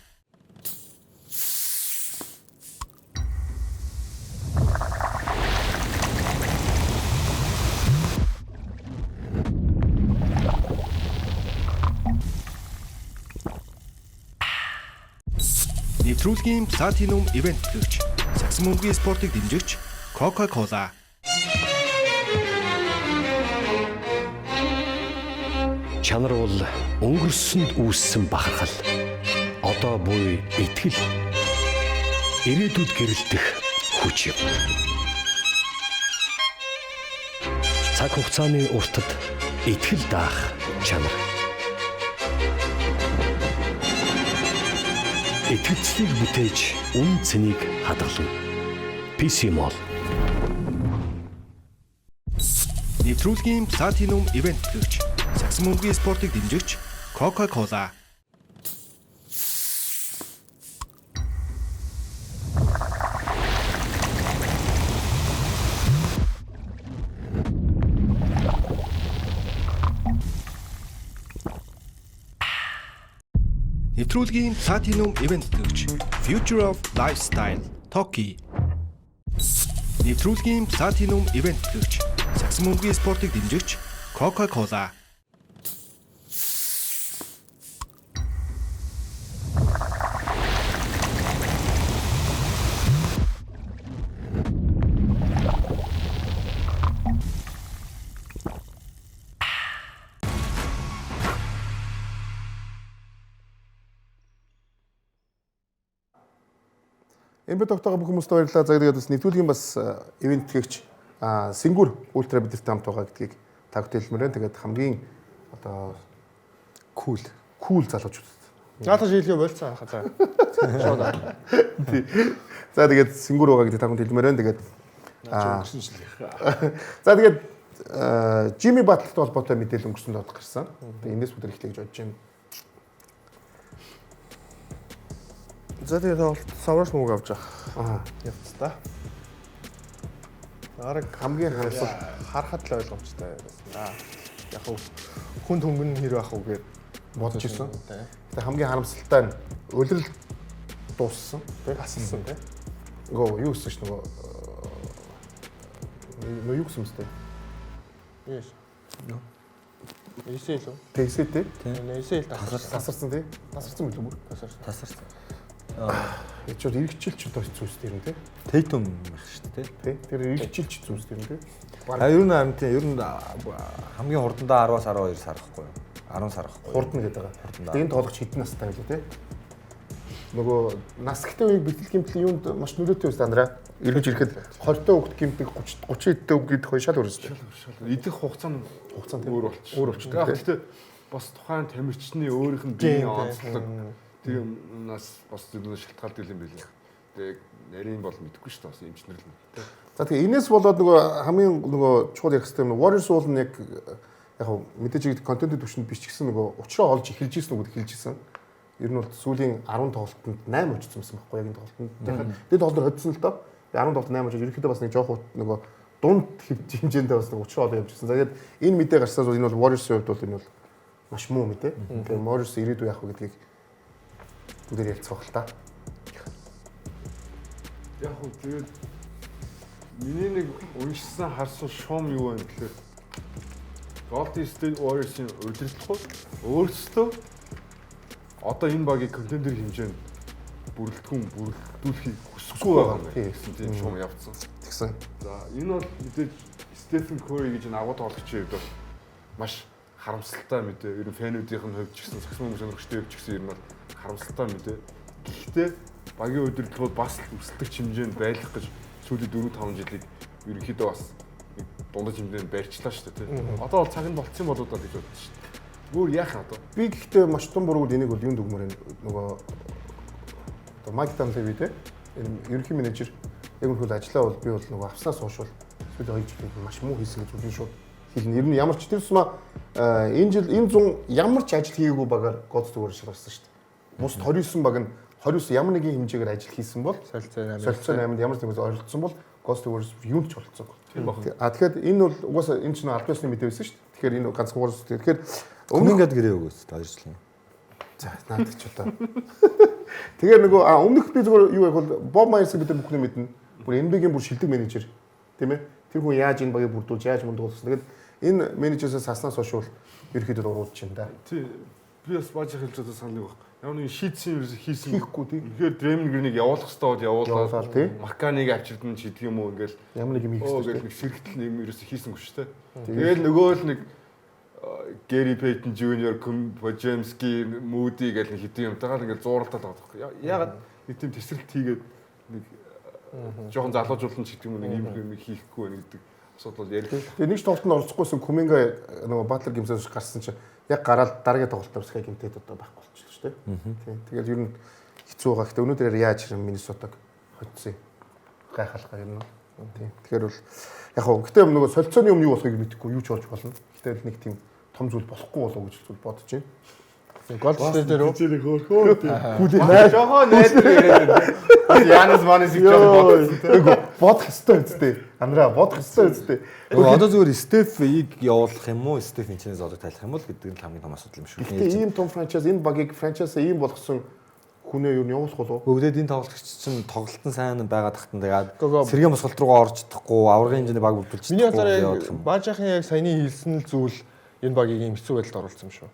Нэвтрүүлгийн Platinum Event гэгч Сагсан бөмбөгийн спортыг дэмжигч Coca-Cola. Чанар бол өнгөрсөнд үүссэн бахархал. Одоо буй итгэл. Ирээдүйд гэрэлтэх хүч юм. Цаг хугацааны уртад итгэл даах чанар. Итгэлцлийг бүтээж үн цэнийг хадгална. PC Mall. Нэвтрүүлгийн Platinum Event гэгч Сагсан бөмбөгийн спортыг дэмжигч Coca-Cola. Нэвтрүүлгийн Platinum Event гэгч Future of Lifestyle Toki. Нэвтрүүлгийн Platinum Event гэгч Сагсан бөмбөгийн спортыг дэмжигч Coca-Cola. Эмбэ тогтоогоо бүх хүмүүст баярлалаа. За тэгээд бас нэвтрүүлгийн бас ивент гэгч Сингүр ультра бидэртэй хамт байгаа гэдгийг та бүхэн тэгээд хамгийн одоо кул залуучууд. Наадах шийдлээ болцсон хаа за. Шууд. За тэгээд Сингүр байгаа гэдгийг та бүхэн хэлмээр байна. Тэгээд за тэгээд Жими Батлтай холбоотой мэдээлэл өнгөрсөн доод гарсан. Тэгээд энэс бүдэр эхлэе гэж бодож байна. За тэгээд тоглолт савраш мөнгө авч байгаа. Явц та. Араг Хамгийн харамсал харахад л ойлгомжтой байсан. Яг хүн хөнгөн хэр байх уу гэж бодож ирсэн. Тэгээд хамгийн харамсалтай нь улирал дууссан. Асалсан тий. Нөгөө юу гэсэн ч нөгөө юу гэсэн мэт. Yes. Эсэл үү? Тэсээ тий. Эсэл тасарсан тий. Тасарсан билүү бүр? Тасарсан. Ячууд эргэжүүлч одоо хэцүүс дээр нь тий. Тэйтум их шүү дээ тий. Тэр эргэжүүлч хэцүүс дээр нь тий. Ер нь амт ер нь хамгийн хурдандаа 10-аас 12 сар ахгүй юу? 10 сар ахгүй. Хурдна гэдэг байгаа. Тэгээд тоологч хэдэн настай байлаа тий. Нөгөө нас ихтэй үеийг бэлтгэл гэмтлийн юунд маш нөлөөтэй байсан дандаа. Эргэж ирэхэд 20-той хүүхд гэмтэг 30-тэй хүүхд гэдэг хоёр шал өөрөөстэй. Идэх хугацаа нь өөр болчихсон. Гэхдээ бас тухайн тамирчны өөрийнх нь биеийн онцлог тийм нас бас зөвхөн шалтгаалдаг юм билээ. Тэгээ нарийн бол мэдэхгүй шүү дээ бас эмчнэр л. За тэгээ энэс болоод нөгөө хамгийн нөгөө чухал ярих хэрэгтэй юм Warriors уул нь яг мэдээж контент төвшөнд биш ч гэсэн нөгөө учраа олж эхэлж ирсэн үг хэлж ирсэн. Ер нь бол сүүлийн 10 тоглолтод 8 очсон байсан байхгүй яг энэ тоглолтод. Тэгээд тоглолтоор хоцсон л доо. 10 тоглолт 8 очиж ерөнхийдөө бас нэг жоох нөгөө дунд хэмжээндээ бас нэг учраа олж явжсэн. За тэгээд энэ мэдээ гарсаас бол энэ бол Warriors-ийн хувьд бол энэ бол маш муу мэдээ. Тэгээд Warriors ирээдүй яах вэ гэдгийг бүгд ярилцах байх л та. Яг уу тэгээд миний нэг уншсан харсан шуум юу вэ гэхээр Golden State Warriors-ийн удирдлага өөрсдөө одоо энэ багийн контендер хэмжээнд бүрэлдэхүүнхийг хүсэхгүй байгаа юм гэсэн тийм шуум явцсан. Тэгсэн. За энэ бол мэдээж Стефен Кори гэж энэ агуу тоглогчийн хувьд бол маш харамсалтай мэдээ. Ер нь фэнүүдийнх нь хувьд ч гэсэн сагсан хүмүүс өнөрчтэй хувьд ч гэсэн ер нь бол харамсалтай мэдээ. Гэхдээ багийн удирдлагууд бас өсөлтөг хэмжээнд байх гэж сүүлийн 4-5 жилийг ерөнхийдөө бас дундаж хэмжээнд барьчлаа шүү дээ тийм. Одоо бол цаг нь болцсон болоо даа гэж бодсон шүү дээ. Өөр яах одоо? Би гэхдээ маш том бурууг энийг бол юунд өгмөр нөгөө одоо Майк Дамтэви те энэ ерөнхий менежер яг үнэхээр ажиллаа бол би бол нөгөө авснаас хойш бол сүүлийн 2 жилийн маш муу хийсэн гэж үзэн шууд хэлнэ. Ер нь ямар ч тэр тусмаа энэ жил энэ 100 ямар ч ажил хийгээгүй багаар гоцтойгоор шалгарсан шүү дээ. Бус 29 баг нь 29 ямар нэгэн хэмжээгээр ажил хийсэн бол солилцоо 8-нд ямар ч нэг ойролцсон бол гоцтойгоор юунд ч болцсон. Тийм баг. Тэгэхээр энэ бол угаасаа энэ чинь аль биесны мэдээ байсан шүү дээ. Тэгэхээр энэ ганцхан уурс. Тэгэхээр өмнө ингээд гэрээ өгөөс 2 жилийн. За наад ч одоо. Тэгэхээр нөгөө өмнөх би зүгээр юу яг бол Боб Майерс бид бүхний мэднэ. Бүр NBA-гийн бүр шилдэг менежер тийм ээ. Тэр хүн яаж энэ багийг бүрдүүлж яаж мундуулсан. Тэгээд энэ менежерээс хаснаас хойш бол ерөөхдөө уруудж байна да. Тий. Би бас бааж хэлж байгаа санал нэг баг. Ямар нэг шийдсэн ерөөсө хийсэн Хийхгүй тийм. Тэгэхээр Дреймонд Гриныг явуулах хэрэгтэй бол явуулаад тий. Маканыг авчирдан ч гэдэг юм уу ингээл Ямар нэг юм хийх гэдэг нэг сэргэлтэл юм ерөөсө хийсэнгүй шүү дээ. Тэгэл нөгөө л нэг Гэри Пейтон Жуниор, Поджемски, Муди гэх нэг хэдийн юмтайгаар ингээл зууралдаад байгаа байхгүй. Ягаад нэг тийм тесрэлт хийгээд нэг жоохон залуужуулсан ч гэдэг юм нэг юм хийхгүй байна гэдэг асуудал бол ярих. Тэгээ нэг ч тоглолтод оролцохгүйсэн Куминга нөгөө Батлер гимсээс гарсан чинь яг гараад дараагийн тоглолтоор Скай гимтэд одоо байхгүй болчихлоо шүү дээ. Тийм. Тэгээд ер нь хэцүү байгаа. Гэтэ өнөөдөр яаж ирэн Миннесотаг хоцсон юм. Гайхалгаа ер нь. Тийм. Тэгэхээр бол яг хөө гэтэ нөгөө солилцооны юм юу болохыг мэдэхгүй юу ч болж болно. Гэтэ нэг тийм том зүйл болохгүй болов гэж зүйл бодож байна. Голдстейн дээр Үзэрэг хөөхөө тийм. Жохоо найдвар яриад байна. Янас Манисик жоо Бодох ёстой үстэй. Андра бодох ёстой үстэй. Одоо зүгээр Стефийг явуулах юм уу? Стеф энэчнээс одоо тайлах юм бол гэдэг нь хамгийн том асуудал юм шүү. Гэтэ ийм том франчайз энэ багийг франчайзаа ийм болгосон хүнээ юу явуулах болов? Бүгдээд энэ тоглогч чинь тоглолтын сайн байгаа тахтан тэгээд сэргийн босголт руугаа орж чадахгүй, аврагын хэмжээний баг бүрдүүлж Миний бодлоор Баажахын яг саяны хэлсэн зүйл энэ багийг ийм хэцүү байдалд оруулсан юм шүү.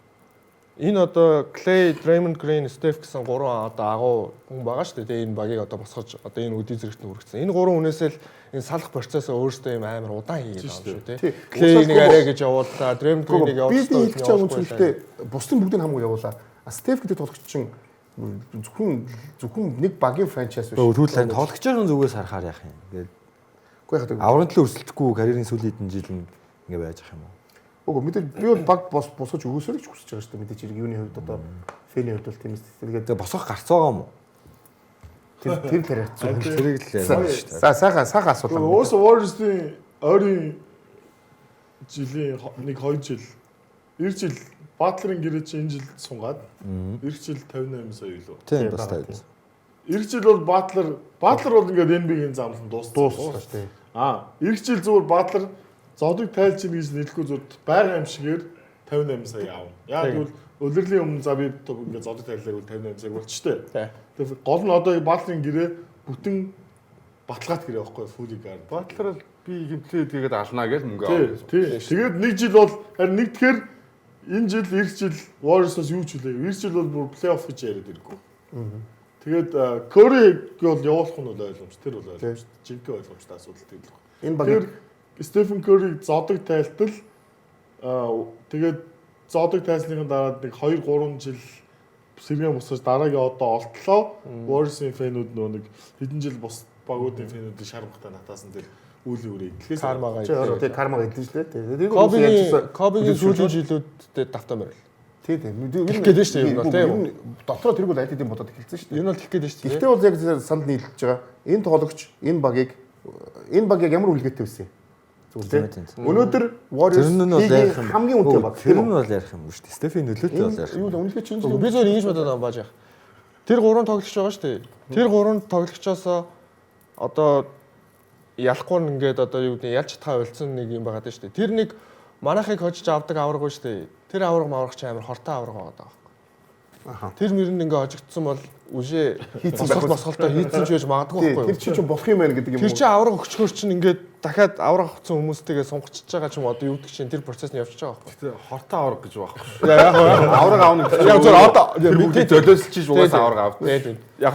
Энэ одоо Clay, Draymond Green, Steph гэсэн гурван одоо агуу хүн байгаа шүү дээ. Энэ багийг одоо босгож одоо энэ үдийн зэрэгт хүргэсэн. Энэ гурван хүнээс л энэ салах процессоо өөрөөсөө ийм амар удаан хийгээд байгаа шүү дээ. Clay нэг арай гэж явууллаа, Draymond Green-ийг явуулсан. Би хэлж байгаа үнцэлтэй бусдын бүгдийг хамгүй явуулаа. Steph гэдэг тоглогч чинь зөвхөн нэг багийн франчайз биш. Тэгвэл харин тоглогчийн зүгээс харахаар яах юм. Тэгээд Үгүй яах вэ? аврагын төлөө өрсөлдөхгүй карьерийн сүүлийн хэдэн жил ингэ байж ах юм уу? Үгүй мэдээ би бол баг босгож өгөөсөө ч хүсэж байгаа шүү дээ. Мэдээж хэрэг юуны хувьд одоо фэний хувьд бол тийм ээ. Тэгээд босгох гарц байгаа юм уу? тэр тариац зүг. Тэрийг л яриа шүү дээ. Сайхан асуудал. Уус Warriors-ийн ойрын жилийн 1-2 жил 90 жил Батлерын гэрээ чи энэ жил сунгаад 90 жил 58 сая юу? Тийм бас тавьд. 90 жил бол Батлер бол ингээд NBA-ийн замлан дууссан шүү дээ. 90 жил зүгээр Батлер зодыг тайлж ийн гэж нийлэхгүй зүрд байр амшигээр 58 сая аав. Яг тэгвэл улирлын өмнө за би ингээд зодыг тайллаагүй 58 сая болчих тээ. Тэгэхээр гол нь одоо Батлерын гэрээ бүтэн баталгаат гэрээ байхгүй фули гар. Батлер л би гимтлээ тэгээд алнаа гэж мөнгө аваад. Тэгээд нэг жил бол харин нэг тэгэхээр энэ жил 90 жил Warriors-оос юу ч хэлээ. 90 жил бол бүр плей-офф гэж яриад иргүү. Тэгээд Curry бол явуулах нь бол ойлгомжтой. Тэр бол ойлгомжтой. Жинхэнэ ойлгомжтой асуудал тийм л. Энэ баг Стефен Curry зодог тайлтал тэгээд зодог тайлсны дараа нэг 2-3 жил сэргээ босгож дараагийн одоо олтлоо. Warriors-ийн фэнүүд нөө нэг хэдэн жил бос багуудын фэнүүдийн шармахтай натаасан дээр үйл үрээ. Тэгэхээр кармага тий кармага эдэн шүү дээ. Кобигийн сүүлийн жилүүдэд давтаа мөрөл. Тий. Тэгэх гээд шүү дээ юм бол тийм. Дотроо тэргүй аль хэдийн бодоод эхэлсэн шүү дээ. Энэ бол тэгэх гээд шүү дээ. Гэхдээ бол яг санал нийлж байгаа. Энэ тоглогч энэ багийг ямар үлгээтэй байсан юм? Зүгээр тийм. Өнөөдөр Warriors хамгийн үнэтэй баг. Тэр нь бол ярих юм шүү дээ. Стефийн нөлөөтэй бол ярих. Юу л үнэлгээ чинь би зөв ингэж бодоод байгаа бааж яах. Тэр гурван тоглогч байгаа шүү дээ. Тэр гурван тоглогчоос одоо ялахгүй ингээд одоо юу гэдэг ялж чадхаа ойлцсон нэг юм байгаа даа шүү дээ. Тэр нэг манайхыг хожиж авдаг авраг ба шүү дээ. Тэр авраг мааврагч амар хортой авраг байгаа даа. Тэр мөрөнд ингээ хожигдсан бол үжээ босголтой хийцэн ч байж магадгүй байхгүй юу? Тэр чинь болох юм байна гэдэг юм уу? Тэр чинь авраг өгчхөр чинь ингээд дахиад авраг авсан хүмүүстэйгээ сунгачиж байгаа ч юм одоо юу гэдэг чинь тэр процесс нь явчихж байгаа байхгүй юу? Гэтэ хортой авраг гэж байхгүй шүү. Яг Авраг аавна гэж. яг зөв одоо мэдээ золиослчих угаасаа авраг авдаг. Яг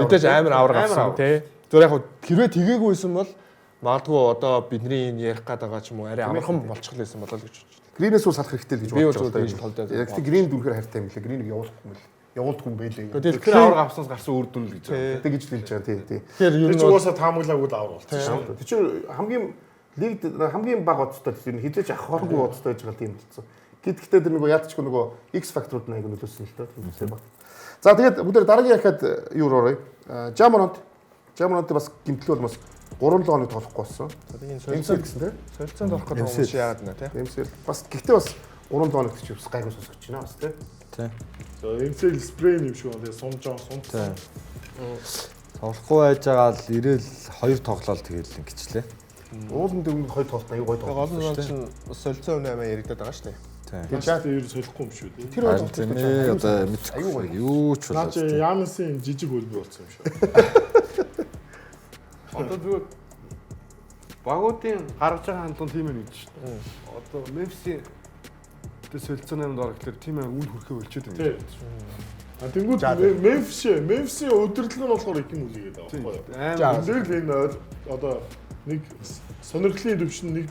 мэдээж амар авраг авсан тий. Зөв яг хэрвээ тгээгүйсэн бол магадгүй одоо бидний энэ ярих гээд байгаа ч юм уу арай амархан болчих лээсэн болоо л гэж бодож байна. Гринээс ус салах хэрэгтэй л гэж бодож байна. Яг тийм грин дүнхээр хайртай юм лээ. Гринийг явуулахгүй юм л. Явуулдаг юм байлээ. Тэгэхээр авраг авснаас гарсан үр дүн л гэж байна. Тэгэж хэлж байгаа тий. Тэгэхээр юу нь уусаа таамаглаагүй л аврал болчихсон. Тэр чинь лигд хамгийн бага оцтой тийм хизээж авахгүй оцтой байж байгаа тийм болцсон. Гэхдээ тэр нөгөө яадчгүй нөгөө X factor-ууд нэг нөлөөсөн л тоо. За тэгээд бүгд дараагийн ярихад юу орё? Жамронт бас гимтэл бол бас 3-7 хоног тоглохгүй болсон. Энэ солилцоо гэсэн тийм. Солилцоонд орох гэдэг юм шиг яагаад нэ тийм. Эмсэл бас гэхдээ бас 3-7 хоног ч бас гайгүй сонсгож байна бас тийм. Тийм. За эмсэл спрей юм шиг тэгээ сумжаа. Тоглохгүй байж байгаа л ирээл 2 тоглолт тэгээл ингэчлээ. Уулын дэвний 2 тоглолт аюу гой тоглолт. Гол нь чинь солилцоо үнэ амаа яригадаад байгаа шүү дээ. Наач дээр солихгүй юм шүү дээ. Тэр Харин одоо мэдхгүй юу ч Наач болоо. Янсын жижиг хөлбөр болсон юм шүү. Одоо зүгээр багуудын гаргаж байгаа хандлага тийм ээ гэж шүү дээ. Одоо Memphis-ийн тэр солилцооны юмд орох гэхээр тийм ээ үл хөрхөө болчиход юм. Тэнгүүд Memphis-ийн өдөрлөг нь болохоор их юм үлээгээд байгаа байхгүй юу? Амар Энд л энэ одоо нэг сонирхлын төвшин нэг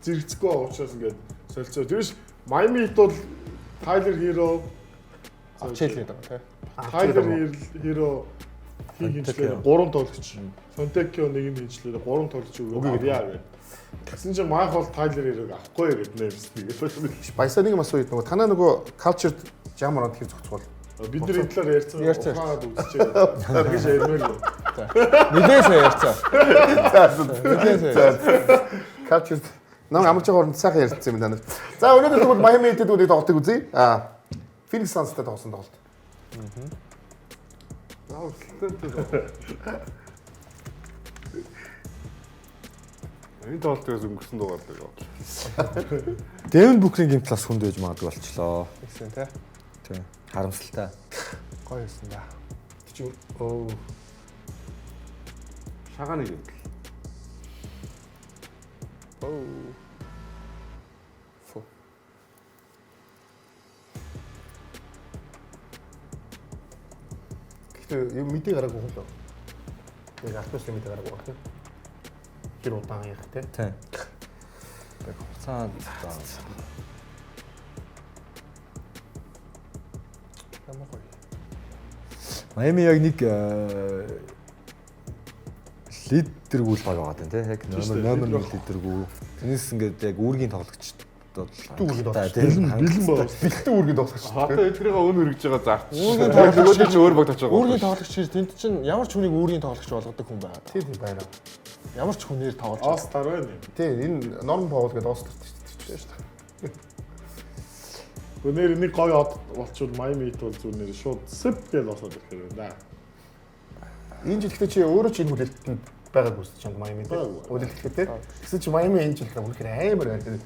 зэрэгцэхгүй байгаа учраас ингээд солилцоо. Тэрс Miami Heat бол Tyler Hero Челээд байгаа тийм. Tyler Hero хинчлээ 3 тоглогч. Fontecchio нэг нь хинчлээ 3 тоглогч өгөөд яа гэх. Тэгсэн чинь Майх бол Tyler Hero-г авахгүй гэдэг нэрс тэгээд. Баясаа нэг юм асууя нөгөө танаа нөгөө culture jammer онт хэр зохицвол Бид нар энэ талаар ярьсан. Ухаад үзчихээ. Тэгж ярмаар юу. Нилээсээ ярьцаа. culture нам амарч байгаа оронд сайхан ярьсан юм даа. За өнөөдөр тэгвэл Miami Heat-д үнийг тоглолтыг үзье. Phoenix Suns-тай тоглосон тоглолт. Энэ тоглолтоос өнгөрсөн дугаарлаа юу. Devin Booker-ийн гимт бас хүнд байж магадгүй болчлоо. Гэсэн тий. Тийм. Харамсалтай. Гоё юмсан да. Чи Шагааны юм. гэхдээ юм мэдээ гараагүй юм лөө. Яг артус юм мэдээ гараагүй баг тийм. Тэр удаан яг тийм. Тийм. Яг хугацаанд Майами яг нэг лидергүй л баг байгаа тийм яг номер 1 лидергүй. Тэрнээс ингээд яг үүргийн тоглогчдод бэлэн байгаа. бэлэн үүргийн тоглогч. Одоо эдгээрээ өн өргөж байгаа зарт. Үүргийн тоглогч ч өөр багтаж байгаа. Үүргийн тоглогч чинь тэнд чинь ямар ч хүнийг үүргийн тоглогч болгодог хүн байгаа. Тийм байна. Ямар ч хүнээр тоглож байгаа. All-Star байна. Тийм энэ Norman Powell гэдэг All-Star шүү дээ. Өнөр нэг гоё од болчвол Miami Heat бол зүгээр нэр шууд сэп гэж босоод ирэхээр байна. Энэ жил гэхдээ чи өөрөө ч энэ хүлээлтэнд байгаагүй ч юм Miami Heat. Хүлээлтэд тийм. Гэсэн чи Miami энэ жил үнэхээр амар байна.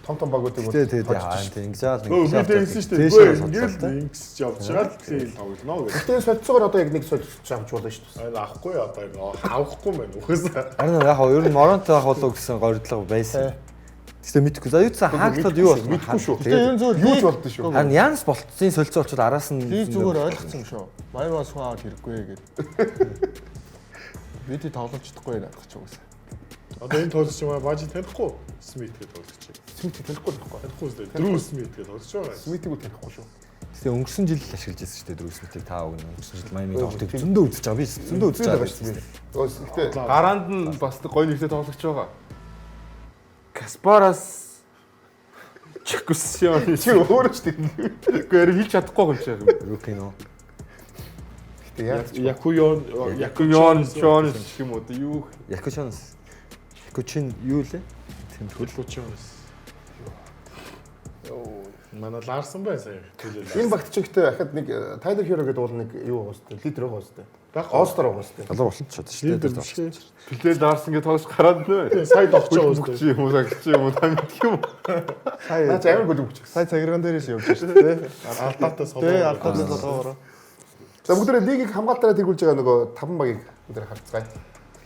Том багуудыг бол тэгээд ингэж яал нэг хэлсэн шүү дээ. Ингээл ингэж явж байгаа л тийм тоглоно гэх. Гэтэ солилцоогоор одоо яг нэг солилцож авч болно шүү дээ. Энэ авахгүй одоо энэ авахгүй байна. Үхээс. Харин яг ер нь Моронто авах болов гэсэн горьдлого байсан. Тэгтээ мэдхгүй. За юу ч хаагдаад юу болох мэдхгүй шүү. Тэгээ энэ зөв юу ч болдсон шүү. Харин Янс болцсон солилцоо очоод араас нь би зүгээр ойлгосон юм шүү. Майамаас хүн аваад хэрэггүй гэдэг. Бид тоглож чадахгүй яах гэж угаасаа. Одоо энэ тоглож байгаа бажи танихгүй. Смит гэдэг тоглож байгаа. Смит танихгүй байхгүй. Танихгүй шүү дээ. Дрүү Смит гэдэг тоглож байгаа. Смитийг танихгүй шүү. Тэгээ өнгөрсөн жил л ашиглаж байсан шүү дээ Дрүү Смитийг таа өгнө. Өнгөрсөн жил Майами тоглолтыг зөндөө үзэж байгаа. Би зөндөө үзэж байгаа шүү дээ. Гэхдээ гараанд нь бас гоё нэртэй тоглогч байгаа. Каспарас Чекусион чи өөрөө ч тийм. Гэхдээ хийж чадахгүй юм шиг юм. Рукино. Гэтэ яг Якуйон Шон гэх юм уу юу? Якушонс. Якучин юу лээ? Төлөвчөөс. Манай Ларсон бай сая. Энэ багт ч ихтэй дахиад нэг Tyler Hero гэдэг бол нэг юу байгаа сте лидер байгаа сте. All-Star байгаа сте. Залуу болчиход шүү дээ. Плей Ларсон гэж тоглож гараад нэ. Сая тогтчоо сте. Чи юм уу гэж юм уу та мэдх юм. Сая амар гол өгч. Сая цагирган дээрээс явж шүү дээ. Алдаатай солоо. Тэ алдаатай солоогоо. За бүгдээ лигийг хамгаалтаараа тэргүүлж байгаа нөгөө 5 багийг бүгдээ харцгаая.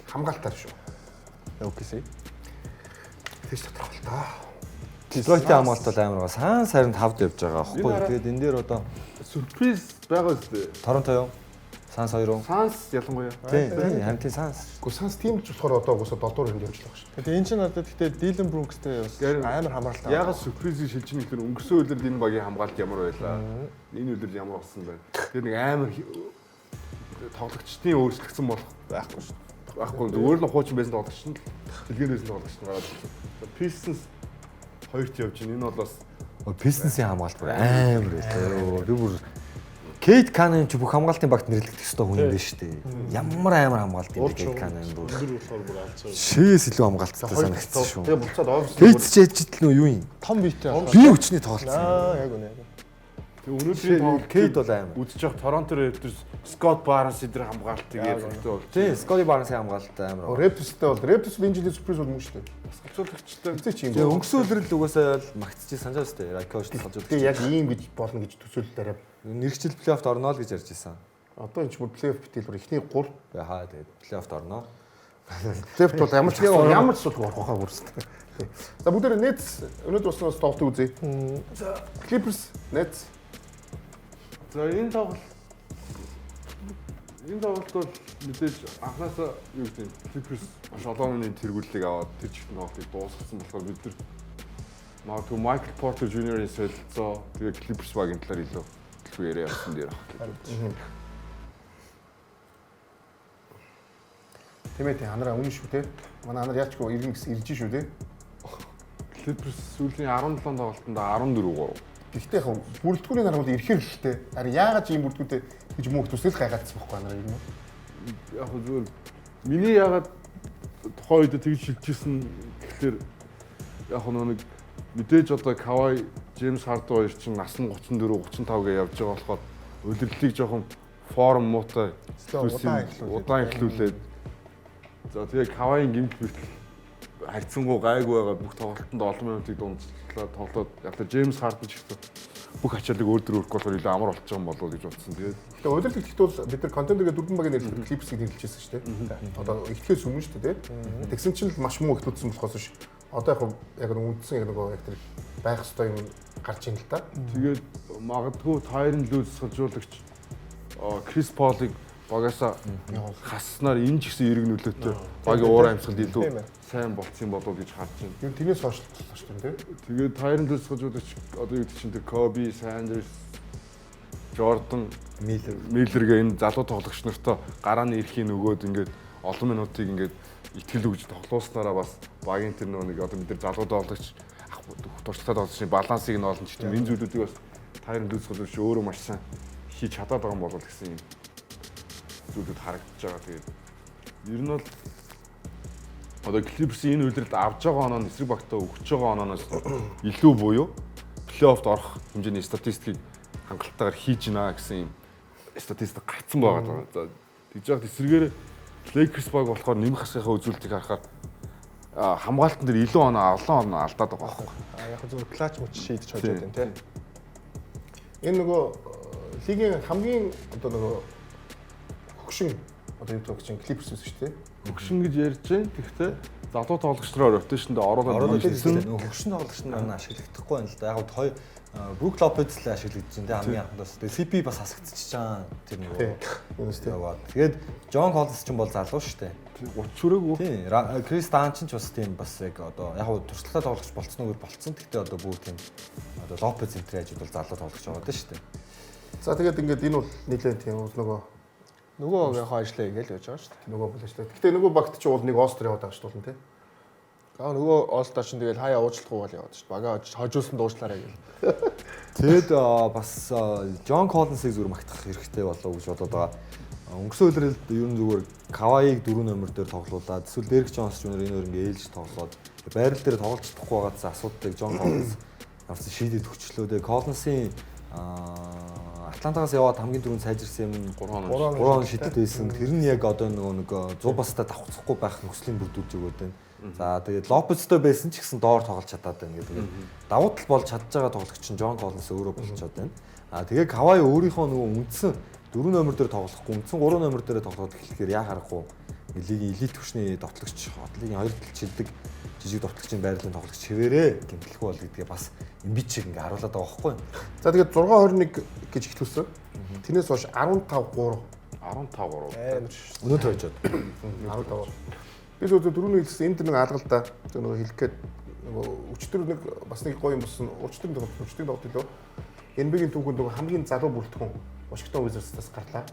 Хамгаалтаар шүү. Окей. Тэгж тодорхой л таа. Детройт хамгаалт бол амар байгаа. Сан сарнд 5-д явж байгаа аахгүй. Тэгээд энэ дээр одоо сюрприз байгаа үстэй. Торонто юу? Санс 2. Санс ялангуяа. Тийм, хамтын Санс. Гэхдээ Санс тийм ч болохоор одоо уусаа 7 доор хэмжиж байгаа шүү. Тэгээ энэ чинь одоо гэхдээ Дилен Брукстэй бас амар хамааралтай. Ягаад сюрпризийг шилжиж нэхэр өнгөрсөн үеэр энэ багийн хамгаалт ямар байлаа. Энэ үеэр ямар болсон байна. Тэр нэг амар тоглогчдын өөрчлөгдсөн болох байхгүй шүү. Байхгүй зүгээр л хуучин байсан тоглогч нь дэлгэрэнээс нь тоглогч нь гараад ирсэн. Pistons хоёрт явж байна. Энэ бол бас Pistons-ийн хамгаалт амар байлаа. Тэр бүр Кейт Канен ч бүх хамгаалтын багт нэрлэгдэх ёстой хүн юм байна шүү дээ. Ямар амар хамгаалт юм бэ Кейт Канен бүр. Шээс илүү хамгаалттай санагдсан шүү. Тэгээ буцаад офис Кейт ч ээжтэл нөө юу юм? Том биетэй. Би хүчний тоглолцсон. Яг үнэ. Өнөөдрийн Кейт бол амар. үзэж явах Торонто Raptors Scott Barnes эдгээр хамгаалтыг ярьдаг бол. Тийм, Scotty Barnes-ийн хамгаалалт амар. Raptors-тэй бол Raptors энэ жилийн Spurs бол мөн шүү дээ. Хацуулагчтай. Эцэг чи юм. Тэгээ өнгөрсөн үлрэл угаасаа л магтчих санаж байна шүү дээ. Райкович салж Тэгээ яг ийм гэж болно гэж төсөөлөл дараа. нэрчил плей-оффт орно л гэж ярьж байсан. Одоо энэ ч бүр плей-офф битэлбэр эхний 3 Хаа тэгээд плей-оффт орно. плей-оффт бол ямар ч асуудалгүй орох хаа бүрсэн. За бүгдээ Nets өнөөдөр уснаас тоглолтыг үзье. За Clippers Nets. За энэ тоглолт бол мэдээж анхнаасаа юу гэдэг Clippers Шоломоны тэргүүллийг аваад тэр чигт тоглолтыг дуусгасан болохоор бид нар магадгүй Michael Porter Jr-ийн солилцоо тэгээ Clippers багийн талаар илүү яриа явсан дээр байна. Тэмээ ханараа өмнө шүү те. Манай ханар яачгүй иргэн гэсэн ирж шүү те. Clippers сүүлийн 17 тоглолтод 14-3. Гэхдээ яг бүрэлдэхүүний нар бол ирэхээр л те. Харин яагаад ийм бүрэлдэхүүнтэй гэж мөн төсөөл гайхаадсан байхгүй ханараа юм уу? Яг зүгээр миний яагаад тухайн үед тэгж шилжижсэн тэгэхээр яг нэг мэдээж одоо Kawhi James Harden хоёр чинь нас нь 34 35 гээ явж байгаа болохоор удирдлыг жоохон форм муутай удаан эхлүүлээд за тэгээ Kawhi-ийн гэмт бэртэл хайцсангуу гайгүй байгаа бүх тоглолтод олон минутыг дундчлаад тоглоод яг та James Harden ч ихтэй бүх ачаалыг өөр дөр өрөх болохоор илүү амар болчих юм болов уу гэж бодсон. Тэгээд удирдлыг гэхдээ бол бид нар контентергээ дөрвөн багийн нэр Clippers-ийг нэрлэжсэн шүү дээ. Одоо ихтгэхээс өмнө шүү дээ. Тэгсэн чинь л маш муу ихтүүлсэн болохоос ш. Одоо яг үндсэн яг нэг тэр байх ёстой юм гарч ийн л да. Тэгээд магадгүй Tyron Lue сэлжуулагч Chris Paul-ыг багасаа хаснаар энэ ч гэсэн эрг нөлөөтэй багийн уур амьсгал илүү сайн болцсон болов гэж харж байна. Юу тэрнээс хойшлуулсан шүү дээ. Тэгээд Tyron Lue сэлжуулагч одоо юу гэдэг чинь тэр Kobe, Sanders, Jordan, Miller-гээ энэ залуу тоглогч нартай гараа нь ирэхийг нөгөөд ингээд олон минутыг ингээд итгэл өгж тоглооснараа бас багийн тэр нэг одоо бид нар залуу тоглогч туршлагатай тоглогчны балансыг нь олно ч гэдэг энэ зүйлүүдийг бас Tyron Lue сэлжуулагч өөрөө маш сайн хийж чадаад байгаа юм болов гэсэн юм зүйлүүд харагдаж байгаа. Тэгээд ер нь бол одоо Clippers-ийн энэ үйлрэлд авж байгаа оноо эсрэг багтаа өгч байгаа онооноос илүү буюу плей-оффт орох хэмжээний статистикийг хангалтайгаар хийж гинэ гэсэн юм статистик гарцсан байгаа. За тэгж яхад эсрэгээр Lakers баг болохоор нэмэх хасгийнхаа үзүүлэлтийг харахаар хамгаалтан дээр илүү оноо олон оноо алдаад байгаа байхгүй. Яг зөв клатч мөч шийдэж хожоод байна тий. Энэ нөгөө лигийн хамгийн одоо нөгөө хөгшин одоо юу гэж Clippers биш шүү дээ. Хөгшин гэж ярьж байна. Тэгэхдээ залуу тоглогчдоо ротейшнд оруулаад хөгшин тоглогч нар ашиглагдахгүй байна л да. Яг хоёр Brook Lopez л ашиглагдаж байна. Хамгийн анхнаас. Тэгээ CP бас хасагдчихж байгаа. Тэр нэг юу. Тэгээд John Collins ч юм бол залуу шүү дээ. 30 хүрээгүй. Тийм. Chris Dunn ч бас тийм бас яг одоо яг туршлагатай тоглогч болцсон уу болцсон. Гэхдээ одоо бүр тийм одоо Lopez энтер ажид бол залуу тоглогч байгаа даа шүү дээ. За тэгээд ингээд энэ бол нэлээд тийм нөгөө хойшлээ гэж явж байгаа шүү дээ. Нөгөө бол шүү дээ. Гэтэ нөгөө багт ч уул нэг Остер яваад байгаа шүү дээ тий. Нөгөө All-Star чинь тэгэл хаяа уучлахгүй бол яваад шүү дээ. Бага хожуулсан дуушлаарай гэл. Тэгэд бас John Collins-ыг зүр магтах хэрэгтэй болов уу гэж бодоод байгаа. Өнгөрсөн үеэрд ер нь зүгээр Kawhi-ыг 4 номер дээр тоглуулад эсвэл Derrick Jones Jr. энэ өөр ингээ ээлж тоглоод байрал дээр тоглож чадахгүй байгаадсан асуудлыг John Collins авсан шийдэж өгчлөө. Тэгээ Collins-ийн Атлантагаас яваад хамгийн түрүүнд сайжирсан юм 3 хоног шидэт байсан. Тэр нь яг одоо нэг 100 бастай давхцахгүй байх нөхцөлийн бүрдүүлж өгöd байна. За тэгээд Lopez-тэй байсан ч гэсэн доор тоглож чадаад байна гэдэг. Давуу тал болж чадж байгаа тоглогч нь John Collins өөрөө болчиход байна. Тэгээ Kawhi өөрийнхөө нөгөө үндсэн 4 номер дээр тоглохгүй үндсэн 3 номер дээр тоглоод эхлэхээр яа харахгүй лигийн элит төвчний довтлогч хотлогийн 2 тал чилдэг жижиг довтлогчийн байрлалын тоглогч хэвээрээ гэмтэлгүй бол гэдгээ бас имбич шиг ингээ харуулад байгаа байхгүй. За тэгээд 6-21 гэж ихлүүлсэн. Тэрнээс хойш 15-3 өнөөдөр хожоод 15. Би зөв дөрөвний хэлсэн энд нэг алгалдаа нөгөө хэлэх гээд нөгөө өчтөр нэг бас нэг гоё юм болсон. Өчтөр тоглолт илүү. NBA-ийн түүхэнд нөгөө хамгийн залуу бүрэлдэхүүн Washington Wizards-аас гарлаа.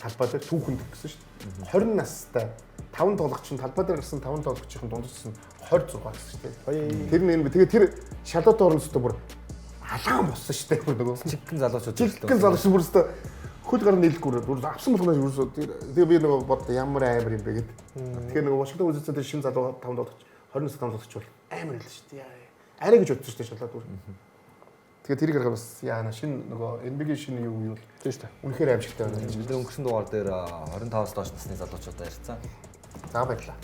Талбай дээр түүхэнд гэсэн шүү дээ. 20 настай 5 тоглогч нь талбай дээр гарсан 5 тоглогчийн дундаас нь 26 гэсэн шүү дээ. Тэр нь тэгээ тэр шалууд орностой бүр алаан болсон шүү дээ. Бүр нөгөө чигхэн залуучууд чигхэн залуучууд бүрстэ хөл гар нийлэхгүй бүр авсан болгоноос юусоо тэгээ би нөгөө бод ямар амар юм бэ гэд. Тэгэхээр нөгөө Washington Wizards-ийн шинэ залуу 5 тоглогч 20 настай 5 тоглогч бол амар л шүү дээ. Арай гэж бодсон шүү дээ шалаад бүр. Тэгээд тэрийг харахад бас яана шинэ нөгөө NBA-гийн шинэ юу Тийм шүү дээ. үнэхээр аимшигтай байна. Бидний өнгөрсөн дугаар дээр 25-аас доош насны залуучуудаа ярьсан. За баярлаа.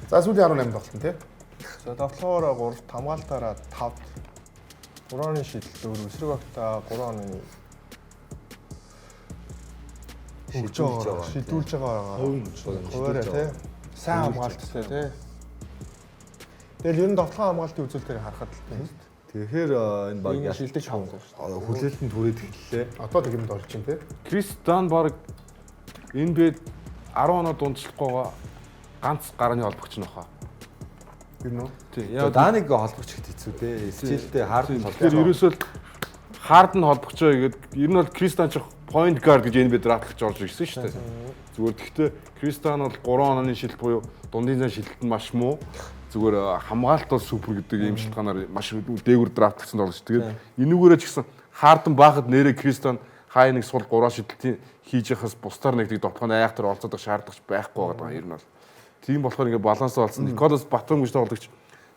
За сүүлийн 18 тоглолт тий. За тоглохоор 3 хамгаалтаараа 5 3 оны шийдэлтээр эсрэг багтаа 3 оны шийдүүлж байгаа. Хуваараа тий. Сайн хамгаалттай тий. Тэгэл ер нь тоглох хамгаалтын үзүүлэлтээр харахад л байна. Тэгэхээр энэ баг шилдэг хамгаалж байна. Хүлээлтэнд хүрээд эхэллээ. Одоо тэгэмд орж чинь тий. Кристиан баг NBA 10 оноо дундчлахгүйгаа ганц гарааны холбогч нөхөө. Юу нөө? Тий. Дааныг холбогч хэд хэцүү дээ. Стилтэй Хардн холбогч. Тэгэхээр ерөөсөө Хардн холбогчоо гэдэг ер нь бол Кристиан ч point guard гэж NBA драфтлж орж ирсэн шүү дээ. Зүгээр гэхдээ Кристиан бол 3 онооны шилэлт буюу дундын зан шилэлт нь маш муу. Зүгээр хамгаалалт бол супер гэдэг ийм шалтгаанаар маш дээгүр драфтлсан тоглож. Тэгээд энүүгээрээ ч гэсэн Хардн баахад нэрээ Кристиан хай нэг сул 3 шилэлтийн хийж яхаас бусдаар нэг тийг тоглохын айхтар олцоодох шаардлагач байхгүй байгаа юм ер нь бол. Тийм болохоор ингээ баланс болсон. Николас Батум гэж тоглогч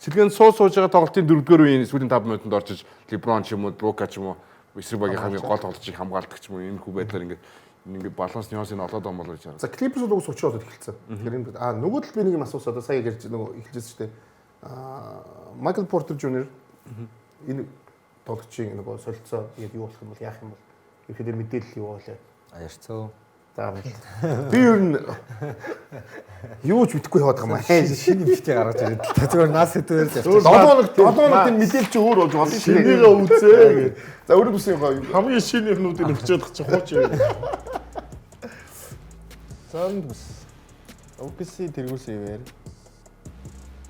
сэлгээнд сууж байгаа тоглолтын 4-р үеийн сүүлийн 5 минутанд орж Леброн ч юм уу, Лука ч юм уу, эсрэг багийн хамгийн гол тоглолчийг хамгаалдаг ч юм уу энэ хүү байдлаар ингээ баланс нюансыг олоод байгаа болоо гэж хараа. За Clippers бол уус 30 удаад эхэлсэн. Тэгэхээр энэ нөгөө талд би нэг юм асуусан. Одоо сая ярьж нөгөө эхэлжсэн шүү дээ. Michael Porter Jr. Энэ тоглогчийн нөгөө солилцоо яг юу болох юм бол яах юм бол ихээр мэдээлэл юу болоо. Ярьцгаа. За баярлалаа. Би ер нь юу ч мэдэхгүй яваад байгаа юм аа. Шинэ битээ гаргаж ирээд л зүгээр нас хэдвэр л явчих. 7 хоногт мэдээлэл чи өөр болж болно шүү дээ. Шинийгээ үзээ. За өөрөө бүсэн юм. Хамгийн шинийхнүүдийг өгчөөд чи хууч юм. Занд бас OKC тэргүүлсэн юм.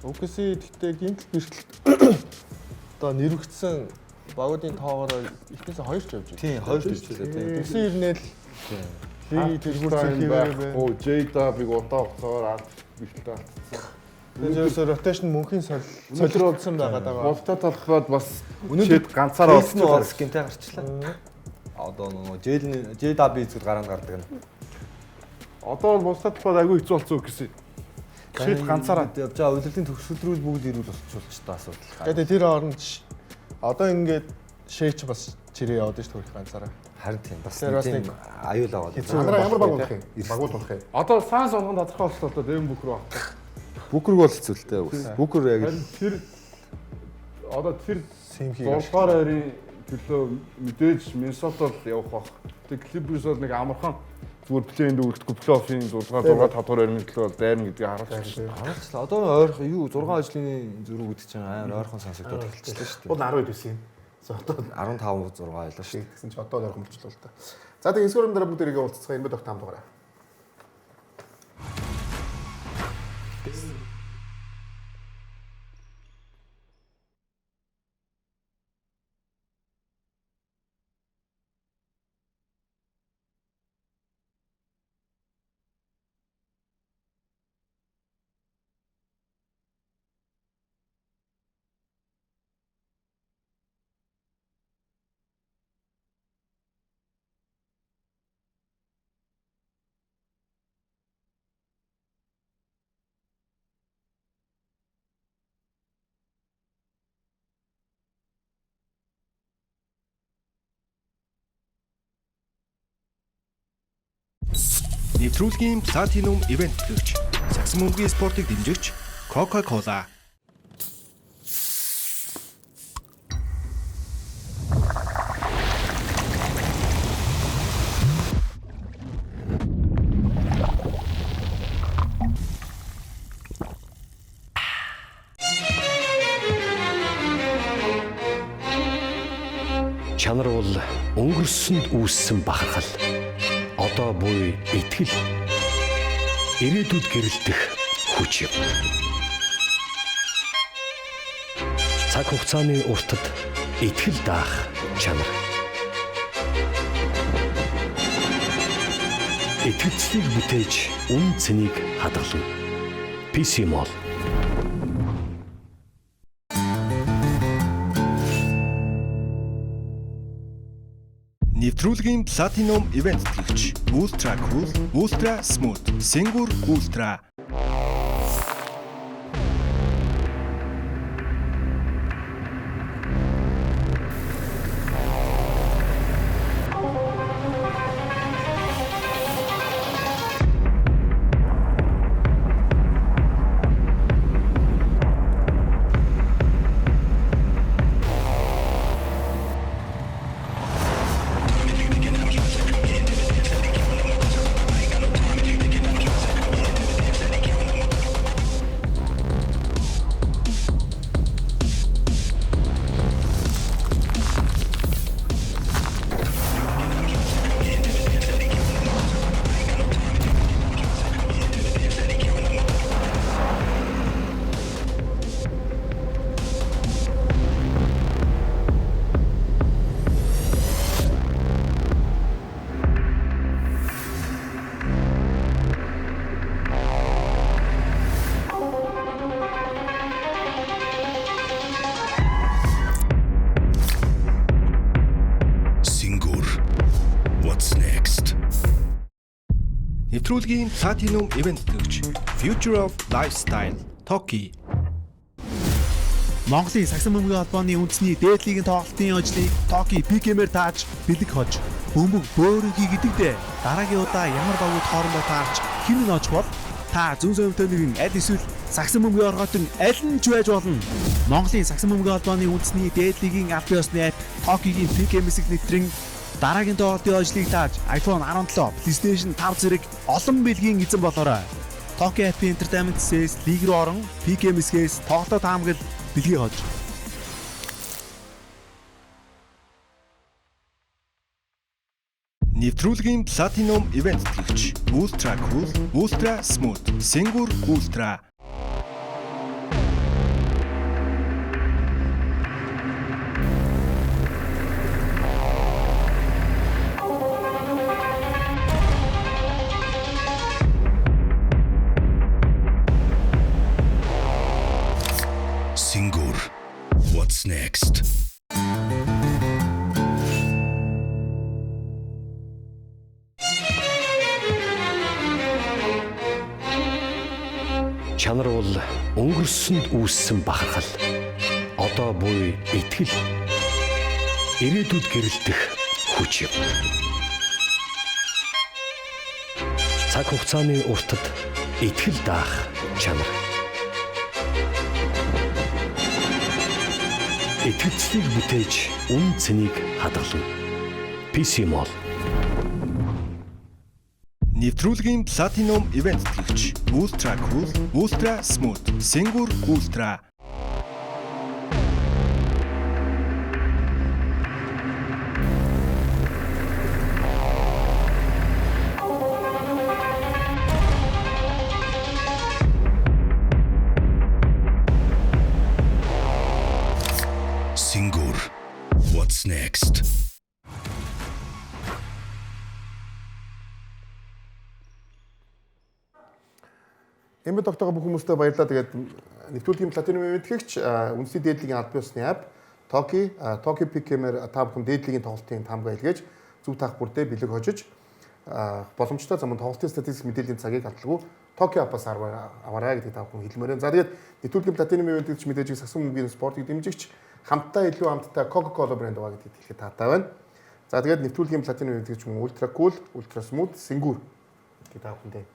OKC гэхдээ гинтл бэрхшээлт одоо нэрвэгдсэн багуудын тоогоор ихнээсээ 2 ч явж байна. Тийм 2 ч хэлээ тийм. Тэгсэн ирнэл лиг тэргүүлсэн хэвээр байна. Оо Jada биг удаа хугацаагаар ард бэлтээ. Тэрээс ротейшн мөнхийн солиулсан байгаад байгаа. Болтой толгойд бас өнөөдөр ганцаараа олсон скинтэй гарчлаа. Одоо нөгөө Jada зүгээр гараанд гардаг нь. Одоо бол бусдад толгойд аягүй хэцүү болцсон гэсэн. Шийд ганцаараа явж байгаа үйлдвэрлэлийн төгсгөл бүгд ирүүл болчихулж та асуудал. Тэгээд тэр оронд одоо ингээд шээч бас чирээ яваад ш төрөх ганцаараа. Харин тийм бас тийм аюул аваад. Манай ямар баг болох юм? Багууд болох юм. одоо сан сонгонд тодорхой болчихлоо Дэвэн Бүкр баг. Бүкрэг бол хэцүүлтэй. Бүкр яг тэр одоо тэр Симхи 7 хоёрын төлөө мэдээж Миннесота л явах бах. Тэг Clippers бол нэг амархан зүгээр плей-энд үлдэхгүй плей-оффын 6 5-2 төлөө бол дайрна гэдгийг харуулчихсан. хараачлаа. Одоо ойрхон юу 6 ажлын зөрүү гэдэг чинь амар ойрхон сонсогдоод эхэлчихлээ шүү дээ. Бол 12 байсан юм. За одоо 15 6 байлаа шүү дээ. гэсэн чи одоо ойрхон болчихлоо л та. За тэгээ энэсгөрөн дараа бүгд эргээ уулзцгаа энэ бод огт хамдугаараа. Нэвтрүүлгийн Platinum Event төлөвч, Сагсан мөнгөний спортыг дэмжигч Coca-Cola. Чанар бол өнгөрсөнд үүссэн бахархал. Одоо буй итгэл. Ирээдүйд гэрэлтэх хүч юм. Цаг хугацааны уртад итгэл даах чанар. Итгэлцлийг бүтээж үн цэнийг хадгална. PC Mall. Нэвтрүүлгийн Platinum Event төлөвч, Ultra Cool, Ultra Smooth, Singur Ultra. Singur. What's next? Нэвтрүүлгийн Platinum Event төгч Future of Lifestyle Toki. Монголын сагсан бөмбөгийн холбооны үндэсний дээд лигийн тоглолтын ажлыг Токи Пикэмээр тааж бэлэг хож бөмбөг бөөрөнхий гэдэгтээ дараагийн удаа ямар багууд хоорондоо таарч хэн нөөч бол та зүүн совинтой нэгэн аль эсвэл сагсан бөмбөгийн оргоотон аль нь ч байж болно. Монголын сагсан бөмбөгийн холбооны үндэсний дээд лигийн аль биесны апп Токигийн Пикэмэсийг нэвтрэн дараагийн тоглолтын ажлыг тааж iPhone 17, PlayStation 5 зэрэг олон бэлгийн эзэн болоорой. Токи апп Entertainment-ээс лиг рүү орон Пикэмэсгээс тоглолтод таамаглал бэлгийн хож. Нэвтрүүлгийн Platinum Event төгч Ultra Cool, Ultra Smooth, Singur Ultra. Singur. What's next? Чанар бол өнгөрсөнд үүссэн бахархал. Одоо буй итгэл. Ирээдүйд гэрэлтэх хүч юм. Цаг хугацааны уртад итгэл даах чанар. Итгэлцлийг бүтээж үн цэнийг хадгална. PC Mall. Нэвтрүүлгийн Platinum Event төгч Ultra Cool, Ultra Smooth, Singur Ultra. Singur. What's next? Эмбэ тогтоогоо бүх хүмүүстээ баярлалаа. Тэгээд нэвтрүүлгийн Platinum Event гэгч үндэсний дээд лигийн аль биесны апп Toki Picamээр та бүхэн дээд лигийн тоглолтын таамаг илгээж зөв таах бүрдээ бэлэг хожиж боломжтой замун тоглолтын статистик мэдээллийн цагийг алдалгүй Toki аппаас аваарай гэдэг та бүхэн хэлмээрэн. За тэгээд нэвтрүүлгийн Platinum Event гэгч мэдээж сагсан бөмбөгийн спортыг дэмжигч хамтдаа илүү хамтдаа Coca-Cola брэнд байгаа гэдгийг хэлэхэд таатай байна. За тэгээд нэвтрүүлгийн Platinum Event гэгч Ultra Cool, Ultra Smooth, Singur гэдэг та бүхэндээ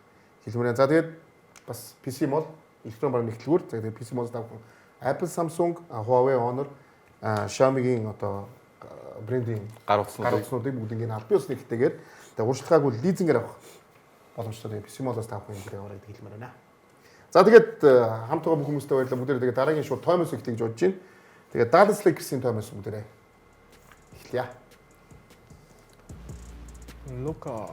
хэлмээрэн. За тэгээд бас PC Mall электрон бараг нэгтлгүүр. За тэгээд PC Mall-с та бүхэн Apple, Samsung, Huawei, Honor, Xiaomi-гийн одоо брендийн гар утснуудыг бүгднийг аль биесны нэгтэйгээр тэгээд уршилгаагүй лизингээр авах боломжтой. PC Mall-ос та бүхэн ингэ яваарай гэж хэлмээр байна. За тэгээд хамт байгаа бүх хүмүүстээ баярлалаа. Бүгдээ тэгээд дараагийн шууд тоймос эхлэе гэж бодож байна. Тэгээд Dallas Lakers-ийн тоймос бүгдээ эхлэе. Лука.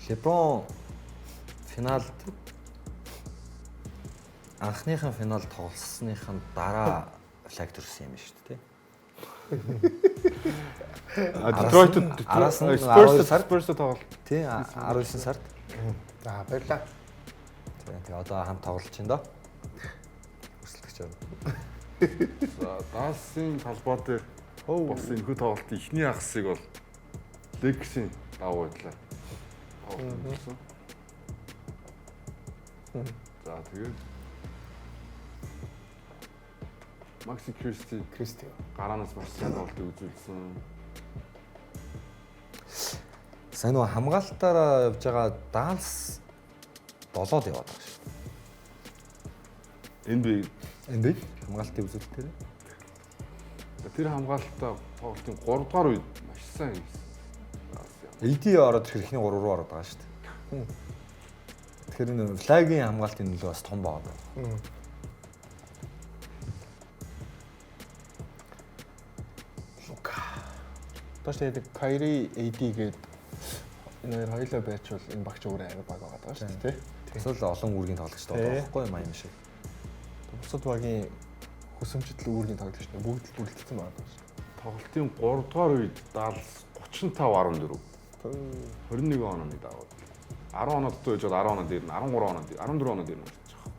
Леброн финалд анхныхын финал тоглосныхын дараа флаг төрсөн юм шүү дээ. Детройт Spurs тоглолт. Тий 19 сард. За баярлалаа. Тэгээ одоо хамт тоглож байна доо. Хүсэлтэж байна. За Далсын талбай дээр болсон энэхүү тоглолтын эхний хагасыг бол Lakers-ийн давуу байдлаа. За тэгээд Макси Кристи гараанаас маш сайн тоглолтыг үзүүлсэн. Сайн уу хамгаалтаараа явж байгаа Далс 7-д яваад байгаа шүү. NBA хамгаалтын үзүүлэлтээр. Тэр хамгаалтаа тоглолтын 3 дугаар үед маш сайн хийсэн. AD ороод ихний 3 руу ороод байгаа шүү дээ. Тэгэхээр энэ флагийн хамгаалтын нөлөө бас том байгаа. Лука. Тоош тэгээд Kyrie AD гээд энэ хоёулаа байчвал энэ багч өөр амар баг байгаа даа шүү дээ. Эсвэл олон үүргийн тоглогч байгаа байхгүй юм аим шиг. Бусад багийн хөсөмжтөл үүргийн тоглогч бүгд л бүрэлдэхүүн байгаа даа. Тоглолтын 3 дугаар үед Далс 35-14. 21 онооны даваад 10 оноо дутуу байж бол 10 оноо дээр нь 13 оноо дээр 14 оноо дээр нь болж байгаа.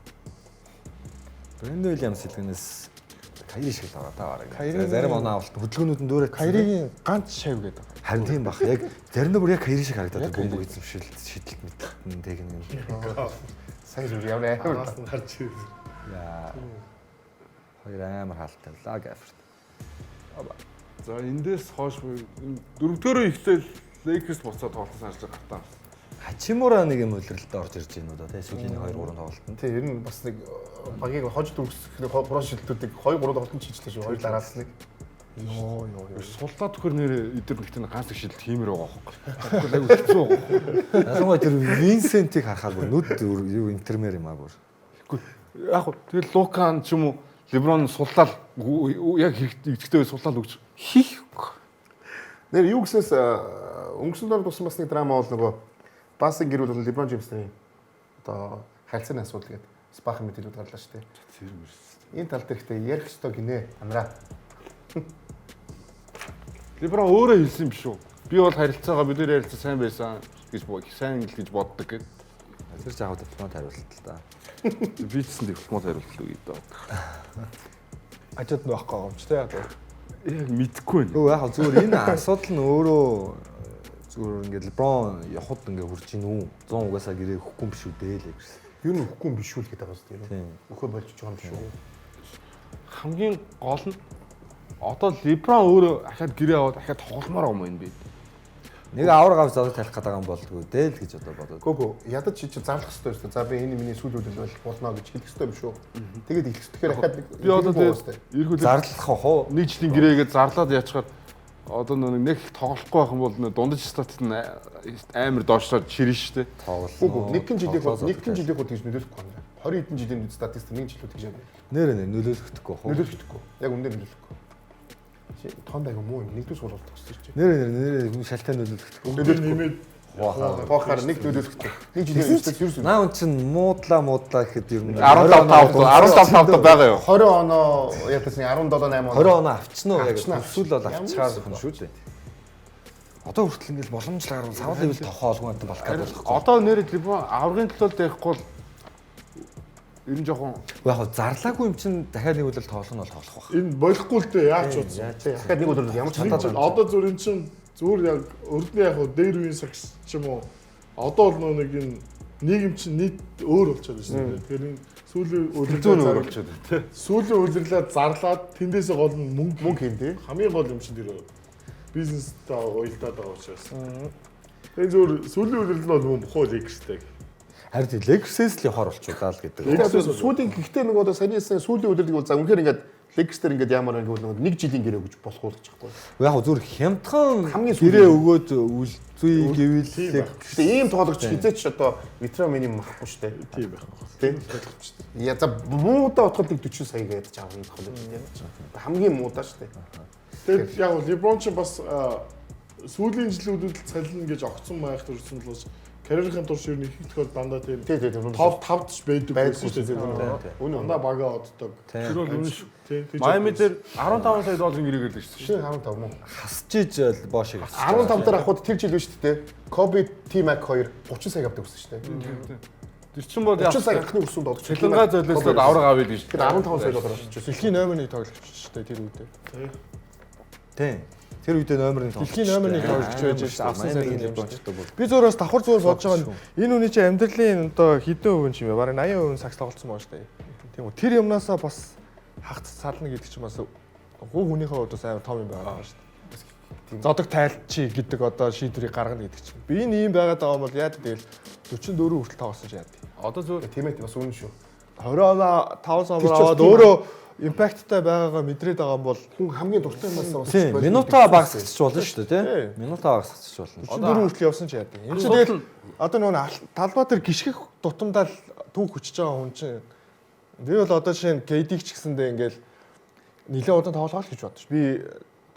Брэндон Уильямс хэлгэнээс Кайри шиг л байгаа та бараг. Кайри- Зарим оноо авалт хөдөлгөөнүүд нь дүүрээ Кайригийн ганц шав гэдэг. харин тийм бах. Яг заримдаа бүр яг Кайри шиг харагдаад бөмбөг эзэмшил шидэлт мэдэн техник. Сайн зүр явна. Анаас нь харж ирсэн. Яа. Хоёр амар хаалттай лаа гэвэрт. За эндээс хойш дөрөвдүгээр ихлээл Lakers буцаад тоглолтын саналж гартаа. Хачимура нэг юм үлрэлтэд орж ирж байна уу да тий сүүлийн 2 3 тоглолтод. Тий, ер нь бас нэг багийг хожид үүсгэх брош шилтүүдийг 2 3 тоглолтод чиглэлээ шүү. Хоёр дараас нэг. Йоо. Суллаа төхөр нэр эдэр нэгтэн ганц их шилд хиймэр байгаа хөөхгүй. Айгу хэцүү байгаа. Ялангуяа тэр Винсентийг харахаар бүр нүд юу интермер юм аа бүр. Яг хөө тэгэл Лукан ч юм уу Леброн суллал яг хэрэгтэй суллал өгч хийх. Нэр юу гэснээс өнгөрсөн дор тусан бас нэг драма бол нөгөө Басын гэр бүл Леброн Джеймстэй одоо харилцааны асуудал гэдэг спах мэдээлүүд гарлаа шүү дээ. Энэ тал дээр ихтэй ярих ёстой гинэ амраа. Леброн өөрөө хэлсэн юм биш үү? Би бол харилцаагаа бидний харилцаа сайн байсан гэж сайн л гэж боддог гэдэг. Тэр жаахан дипломат хариулт л да. Би ч гэсэн дипломат хариулт үгүй даа. Ажид нөхгүй юм ч тий яг. Яг мэдэхгүй байна. Өө яг зүгээр энэ асуудал нь өөрөө зүгээр ингээд Леброн явхад ингээд хурж ийн үү 100 угаасаа гэрээ хөхгүй юм биш үү дээ л гэсэн. Юу н хөхгүй юм биш үү л гэдэг байгаа юм тийм. Өхөө болж байгаа юм шүү. Хамгийн гол нь одоо Леброн өөрөө ахаад гэрээ аваад ахаад тогломоор юм байна би. Нэг авраг авч зодод талих гэдэг юм болдгоо дээ л гэж одоо бодоод. Гөө ядаж чи зарлах хэрэгтэй шүү дээ. За би энэ миний сүүл үйлдэл болох болно гэж хэлэх хэрэгтэй юм шүү. Тэгээд ихлэхээр ахаад Би одоо тэгээд Зарлах уу? нэг жилийн гэрээгээ зарлаад яачаар одоо нэг тоглохгүй байх юм бол дундаж статт нь амар доошлоод ширнэ шүү дээ. Гөө нэгэн жилийн хурд гэж нөлөөлөхгүй байна. 20 хэдэн жилийн статистик нэг жилүүд гэж байна. Нэрээ нөлөөлөхдөггүй хоо. Нөлөөлөхгүй. Яг үнээр нөлөөлөхгүй. Тоонд айгу муу юм. Нэгдүгээр сургалт төгсөж чи. Нэрээ шалтай нөлөөлөхдөггүй. Нөлөөлөхгүй. Хоохоор нэг нөлөөлөхгүй. Нэг жилийн үстэй юус. Наа он чин муудлаа гэхэд ер нь 15 байгаа юу? 20 оноо ятасны 17 8 оноо 20 оноо авчихна уу яг Авчихна. төсөл бол авчихаар юм шүү дээ. Одоо хүртэл ингээл боломжлоор савал дэвэл тохоо олгоонтой балкад болохгүй. Одоо нэр Леброн аврагын төлөө дэхгүй бол ер нь жоохон Яг зарлаагүй юм чин дахиад нэг үлэл тоглох нь бол тоглох байх. Энэ болохгүй л дээ яаж утсан. дахиад нэг өдөр ямар ч Энэ чинь одоо зүгээр эн чинь зүгээр яг өрдний яг дээр үеийн сагс ч юм уу. Одоо бол нэг энэ нийгэм чинь нийт өөр болчиход байна шүү дээ. Тэгэхээр энэ сүүлийн зүүн болчиход байна тий. сүүлийн үйлрлээд зарлаад тэндээсээ гол нь мөнгө хийн тий. хамгийн гол юм чинь тэр бизнестэй уялдаад байгаа учраас. Энэ зүгээр сүүлийн үйлрэл бол мөн бохоо Lakers-тэй. Харин Lakers-с л явахаар болчихлаа л гэдэг. Сүүлийн гэхдээ нэг одоо саяны сүүлийн өдрийг бол за үнэхээр ингээд Lakers-тер ингээд ямар нэг нэг жилийн гэрээ өгч болох уу гэж байхгүй. Яг зүгээр хямдхан Хамгийн гэрээ өгөөд үлзүй гэвэл Гэхдээ ийм тоглогч хизээч одоо ветеран минимум авахгүй шүү дээ. Тийм байх байх. Тийм. Я за муудаа утгад нэг 40 сая гэж авах юм байна. Хамгийн муудаа шүү дээ. Тэгээд яг LeBron ч бас сүүлийн жилүүдэд цалин гэж огцсон байх төрсөн л карьерийн турш ер нь их тохиол дандаа тийм топ 5-д ч байдаг байсан шүү дээ. Дандаа бага оддог. Тэр бол үнэн шүү. Тийм. Майами дээр 15 сая долларын гэрээ гэлдэг шүү. Шинэ 15 мөн. хасчиж бошиг 15 дээр авахд тэр жил биш үү? Kobe T-Mac 2 30 сая авдаг гэсэн шүү дээ. Тэр чинь бол 30 сая гарахны өсөнд олж цалингаа золиослоод авраг авъя гэж. Тэгэхээр 15 сая доллар авчихсан. Дэлхийн номер 1 тоглогч шүү дээ тэр үедээ. Тийм. Тэр үедээ номер 1 тоглож. Дэлхийн номер 1 тоглогч байж байсан. Авсан сайн юм болчихдог шүү. бүр. Би зөөр бас давхар зүгээр бодож байгаа нь энэ хүний чинь амьдралын одоо хэдэн хувийн ч юм бэ? Бараг 80% сакс тоглолцсон байна шүү дээ. Тийм үү. Тэр юмнасаа бас хагц сална гэдэг чинь бас хуу хүнийхээ хувьд бас амар том юм байгаа шүү дээ. Зодог тайлчи гэдэг одоо шийдвэрийг гаргана гэдэг чинь. Би энэ юм байгаад байгаа юм бол яа тэгэл 44 хүртэл тоглосон ч яа. Одоо зөв Тимэт бас үнэн шүү. 20 оноо 5 самбар аваад өөрөө импакттай байгаагаа мэдрээд байгаа юм бол Хүн хамгийн дуртай юмас бас Тийм. Минутаа багасчих болно шүү дээ, тийм. Минутаа багасчих болно. 44 хүртэл явсан ч яа. Энэ чинь тэгэл одоо нөгөө талбай дээр гიშгэх дутамдаа л түүх хүчиж байгаа хүн чинь. Би бол одоо жишээ нь KD-г ч гэсэндээ ингээл нэлээд удаан тоглоё л гэж бодож. Би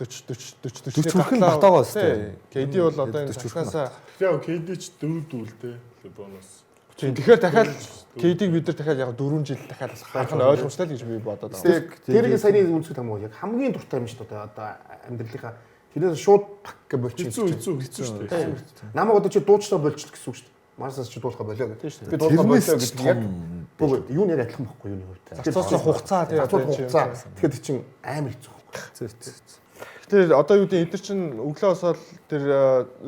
40 хүрхэн батагаа өстэй. KD бол одоо энэ цагаасаа яг KD ч 4 дүүлтэй LeBron-оос. тэгэхээр дахиад KD-г бид нар дахиад яг 4 жил дахиад гарах нь ойлгомжтой л гэж би бодоод байна. тэрийг саяны үнсгэл хамаагүй яг хамгийн дуртай юм шүү дээ. Одоо амьдралынхаа Тэрнээс шууд пак гэж болчих. Хэцүү шүү дээ. Намайг одоо чи дуучтай болчихд гэсэн үг шүү дээ. Марсаас чи дуулахаа болоо гэдэг шүү дээ. Би дуулахаа болоо гэдэг яг бүгд юу нэр адилхан байхгүй юуны хувьд. Зацуулсан хугацаа тий одоо хугацаа. Тэгэхээр чинь амар хэцүү байхгүй. Тэгэхээр одоо юу гэдэг эдгээр чинь өглөө босоод тэр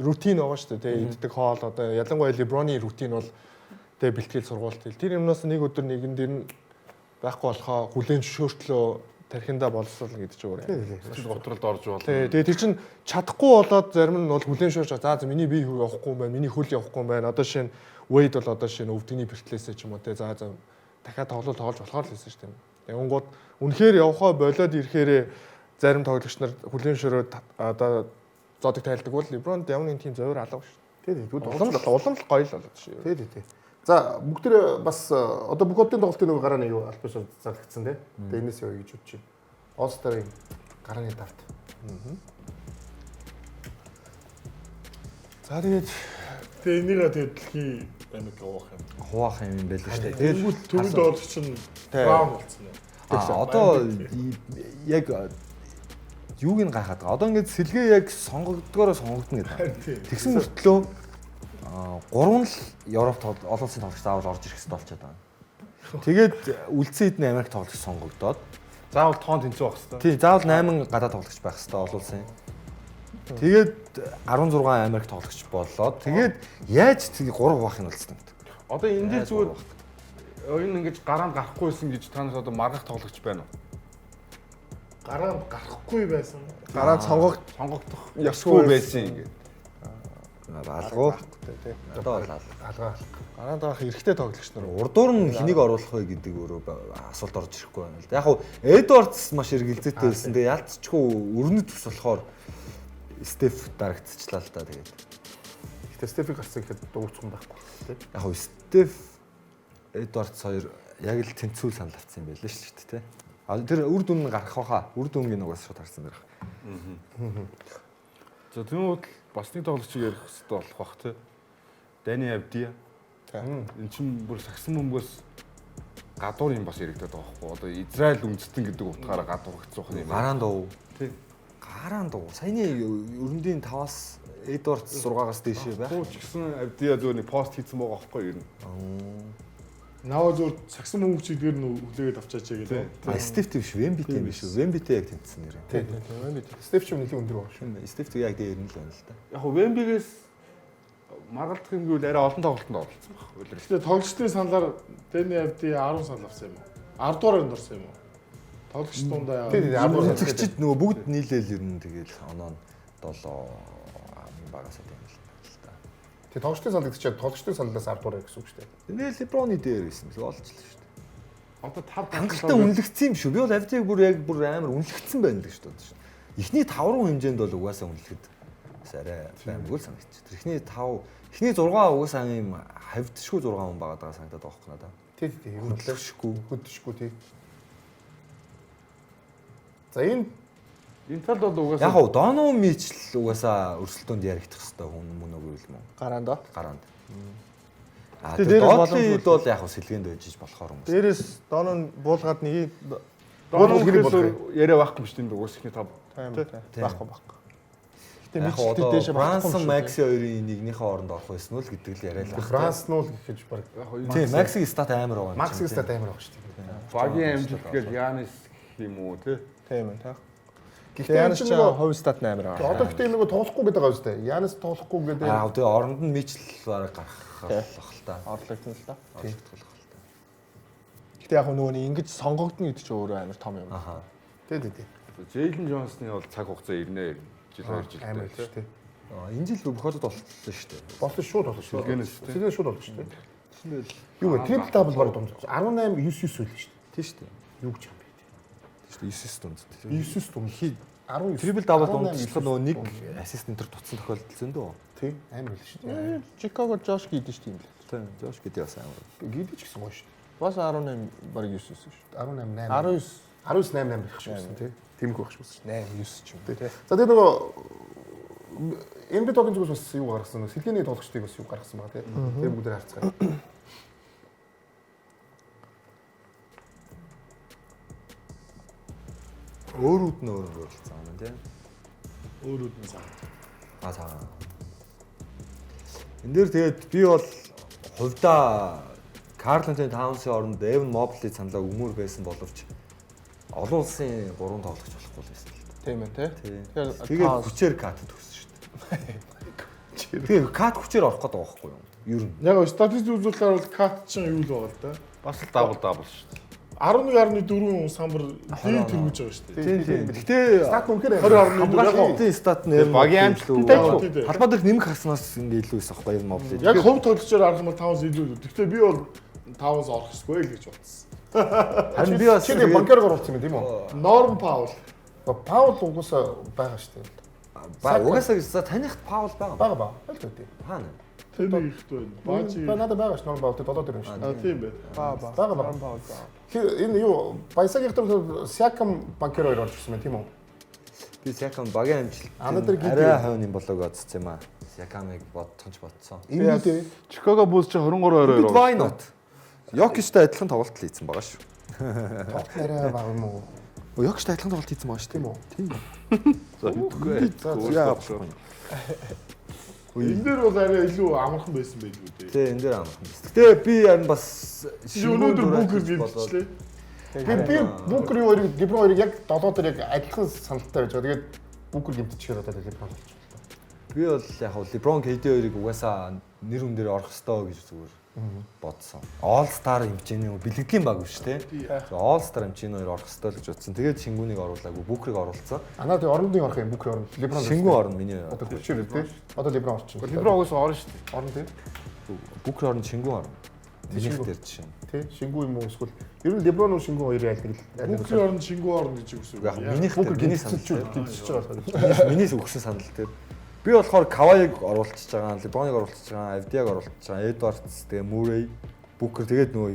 рутин байгаа шүү дээ тий иддэг хоол одоо ялангуяа либроны рутин бол тий бэлтгэл сургуулт хэл. Тэр юмнаас нэг өдөр нэгэн дэр нь байхгүй болохоо хүлэн зөвшөөртлөө тархиндаа боловсруулна гэдэг чинь өөр юм. Готролд орж болно. Тэгээ тэр чинь чадахгүй болоод зарим нь бол хүлэн зөвшөөрч за миний бие явахгүй юм байна, миний хөл явахгүй юм байна. Одоо шинэ weight бол одоо шинэ өвдөгний бэртлээсээ ч юм уу те за дахиад тоглолт тоолж болохоор л хэлсэн шүү дээ. Тэгэнгүүт үнэхээр явхаа болоод ирэхээрээ зарим тоглогч нар хүлэн зөвшөөрөөд одоо зодог тайлдаг бол LeBron James-ийн тим зовир алга шүү дээ. Тэгээ улам л гоё л болоод шүү. Тий. За бүгд бас одоо бүх одын тоглолтын нэг гарааны юу альбисаар зарлагдсан тий. Тэгээ энэс яваа гэж бодож байна. All-Star-ын гарааны давт. За тэгээд энийгээ тэгээд дэлхийн амиг Хуваах юм байл шүү дээ. Тэгээд төвд орлогч чинь Браун болсон юм. Одоо яг юуг нь гайхаад байгаа. Одоо ингээд сэлгээ яг сонгогдно гэдэг. Тэгсэн мөртлөө 3 л Европ олон улсын тоглогч заавал орж ирэх хэрэгтэй болчиход байгаа. Тэгээд үлдсэн хэдэн Америк тоглогч сонгогдоод Заавал тоон тэнцүү байх хэрэгтэй. тий, заавал 8 гадаад тоглогч байх хэрэгтэй олон улсын. Тэгээд 16 Америк тоглогч боллоо. Тэгээд яаж 3 хуваахыг нь болсон юм. Одоо энэ дээр зүгээр энэ ингэж гараанд гарахгүйсэн гэж танаас одоо маргах тоглогч байна уу? Гараанд гарахгүй байсан. гараад сонгогдох ёсгүй байсан ингээд. Алгуу тий. Одоо бол Алгаа. гараад гарах эрэгтэй тоглогч нар урдуур нь хэнийг оруулах вэ гэдэг өөрөө асуулт орж ирэхгүй байна л да. Яг хуу Эдвардс маш эргэлзээтэй байсан. Тэгээ ялцчгүй өрнөд тус болохоор Стеф дарагдчихлаа л да. Тэгээд Гэтэ Стефиг гарсан гэхэд дуурцсан байхгүй тий. яг хуу Стеф Эдвардс хоёр яг л тэнцүүл санал авсан юм байл л шүү дээ тий. А тэр үр дүн нь гарах баха. Үр дүнгийн угаас шууд харсан дэрх. За тэгвэл бас нэг тоглогчийг ярих хэрэгтэй болох бах тий. Дани Авдия. Эн чинь бүр сагсан бөмбөгөөс гадуур юм бас яригдаад байгаа байхгүй. Одоо Израиль үндэстэн гэдэг утгаараа гадуурхацуух юм. Гараан дуу. Тий. Гараан дуу. Саяны өрөндийн 5-аас Эдвардс 6-аас дээшээ байх. Хууч гэсэн Авдия зөө нэг пост хийсэн байгаа байхгүй юу? Наваа зүгээр сагсан мөнгөчийг дээр нь хүлээгээд авчаач гэдэг. Стеф биш, Вембит юм биш үү? Вембитээ яг тэнцсэн нэр. Тий. Стеф ч нэлээд өндөр байгаа шүү. Стеф яг дээр нь л байна л да. Яг хөө Вембигээс маргалдах юм гэвэл арай олон тоглолтод оролцсон баг. Тэгэхээр тоглогчдын саналаар Дани Авди 10 санал авсан юм уу? 10 дугааранд орсон юм уу? Тоглогч дундаа Үзэгчд нөгөө бүгд нийлээл ер нь тэгэл оноо 7 багасаа байна л да. Тэгээ тоглогчдын санал гэдэг чинь тоглогчдын саналаас 10 дуурай гэсэн үг шүү дээ. Тэгээ Леброны дээр байсан л олжлаа шүү дээ. Одоо 5 Хангалттай үнэлэгдсэн юм шүү. Би бол Авдиг бүр амар үнэлэгдсэн байна л гэж бодож байна. Эхний 5 руу хэмжээнд бол угаасаа үнэлэхэд арай баймгүй л санагдчих. Тэр эхний 6 угаасаа юм хавдшгүй 6 хүн байгаа даа санагдаад байгаа юм надаа. Тий. Хөдөлшгүй тий. За энэ талд бол угаасаа яг гоо Доно Мич л угаасаа өрсөлдөөнд яригдах хэвээр хүн мөн үгүй юм уу? гараанд. Тэр Дотлид бол яг сэлгээнд байж болохоор юм. Дээрээс Донон буулгаад нэг яриа байхгүй юм шүү дээ угаас ихний 5. байхгүй. Гэтэ мичтэй дээшээ Брансон Макси хоёрын нэгнийхээ оронд орох байсан уу л гэдэг л яриа л. Франс нуул гэж баг. Тийм, Максиг стат амар байгаа юм. Максиг стат амар байгаа шүү дээ. Багийн амжилт гэж Янис гэх юм уу тий. Тийм ээ. Гэхдээ Янис ч хувь стат 8 байгаа. Одоо гэхдээ нөгөө тоглохгүй гэдэг байгаа үстэй. Янис тоглохгүй гэдэг. Тэгээ оронд нь мичл бараг гарах л та. Орлогдсон л та. Гэхдээ яг нөгөө нэг ингэж сонгогдно гэдэг чинь өөрөө амар том юм. Тий. Джейлен Джонсны бол цаг хугацаа ирнэ. Жил 2 жил амар шүү дээ. Энэ жил бөхөд болчихлоо шүү дээ. Болсон шууд болсон шүү. Сэлгэнээс шууд болсон шүү дээ. Тэгэл Юу вэ? Трипл дабл баг дунд. 18 9 9 үйл шүү дээ. тийм шүү дээ. Юу гэж юм бэ? Тийм шүү дээ. 9 дунд. 9 дунд. 19. Трипл дабл дундчлах нөгөө нэг ассист энэ төр туцсан тохиолдсон дөө. Тийм амар үйл шүү дээ. Чикаго Жош гидэж тийм л. Тийм, Жош гэдэг бас амар. Гидэж гэсэн гоё шүү дээ. Бас 18 баг 9 шүү. 18 19 19 8 байх шүү дээ. Тиймгүй байх шүү дээ. 8 9 ч юм тий. За тэгээ нөгөө NBA-ийн зүгээс бас юу гаргасан нөө сэлгээний тоглогчдыг бас юу гаргасан байгаа тийм. Тэгээ бүгдээр харцгаая. Өөрүүд нь өөрөөр болсон юм тийм. Өөрөд нь саа. Аа. Энд дээр тэгээд би бол хувьдаа Карл Антони Таунсын оронд Эван Моблиг саналаа өмөр байсан боловч олон улсын 3 тоглогч болохгүй байсан л да. Тийм ээ тий. Тэгээд хүчээр кат төгссөн шүү дээ. Тэгээд кат хүчээр орох гэдэг байгаа байхгүй юу? Ер нь. Яг статистик үзүүлэхээр бол кат чинь юу л байгаа л да. Бас л дабл шүү дээ. 11.4 самбар лиг тэргүүж байгаа шүү дээ. Тийм. Гэхдээ стат үнэхээр 20.4 хамгаалтын стат нь багийн амжилттай халбаа дэх нэмэх хаснаас ингээ илүү байсан байхгүй юу Моблиг. Яг хөв тоглолчоор арах юм бол 5-аас илүү. Гэхдээ би бол 5-аас орох ёсгүй л гэж бодсон. Харин би бас чиний банкер оруулсан юм тийм үү? Норм Паул. Паул угсаа байгаа шүү дээ. угаасаа гэж таних Паул байгаа. Бага. Аль төдий. Хаана? Тэр ихт байна. Баажи. Надад байгаа ш норм Паул 7 дээр юм шүү. А тийм бай. Бага. Энэ юу баясаг ихтэй Сякам банкер хоёр орж ирсэн юм тийм үү? Би Сякам багийн амжилт. Анадэр арай хойно юм болоог бодсон юм аа. Сякамыг бодсон ч бодсон. Энэ үү? Чикаго Булс чинь 23-2 Why not? Йокичтай адилхан тоглолт хийсэн байгаа шүү. Арай бага юм уу? Йокичтай адилхан тоглолт хийсэн байгаа шүү Тийм үү? Тийм. За Энэ дээр бол арай илүү амархан байсан байлгүй дээ. Тэгээ энэ дээр амархан байсан. Гэтэ би харин бас Өнөөдөр бүкер гэрчлээ. Би бүкер хоёрыг Деброн хоёрыг яг 7 дээр яг адилхан саналтай байж байгаа. Тэгээд бүкер гимтчихээр одоо Леброн болчихсон. Би бол яг Леброн KD хоёрыг угаасаа нэр хүн дээр орох ёстой гэж зүгээр бодсон. All Star хэмжээний бэлгэдлийн баг биш те. All Star хэмжээний хоёр орох ёстой л гэж бодсон. Тэгээд Шингүүнийг оруулаагүй, Бүкрийг оруулсан. Анаа тэг орондын орох юм бүкер орно. Леброн Шингүү орно миний. одоо хүчээр тий. Одоо Леброн орчих. Леброн уус орно шүү дээ. Орно тий. Бүкер орно, Шингүү орно. Миний дээр жишээ. Тий. Шингүү юм уу эсвэл ер нь Леброн уу Шингүү хоёр яадаг л. Бүкер орно, Шингүү орно гэж үгс үү. Яг минийх бүкер миний гимтчихэж санал. байгаа. Минийс өгсөн санал дээр. Би болохоор Кавайг оруулчихж байгаа, Леброныг оруулчихж байгаа, Авдиаг оруулчихж байгаа, Эдвардс, тэгээ Мурей, Бүкер тэгээд нөгөө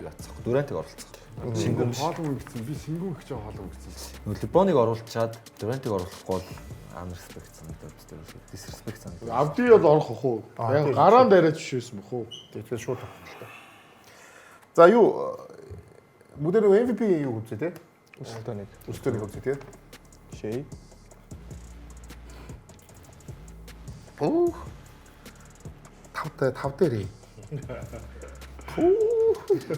яцах Дүрантыг оруулцах. Шингүүн хоолгүй гэсэн. Би шингүүн их ч хоолгүй гэсэн. Нөгөө Леброныг оруулчаад Дүрантыг оруулахгүй бол амар респект санагдаад тэр дисреспект санагдаад. Авди бол орох ах уу? Яг гараан дээрээ жишээсэн мөх үү? Тэгэхээр шууд авах л та. За юу модерн MVP юу үзээ те? Өстөнийг үзээ те? Шей. Оо. Тав дээр.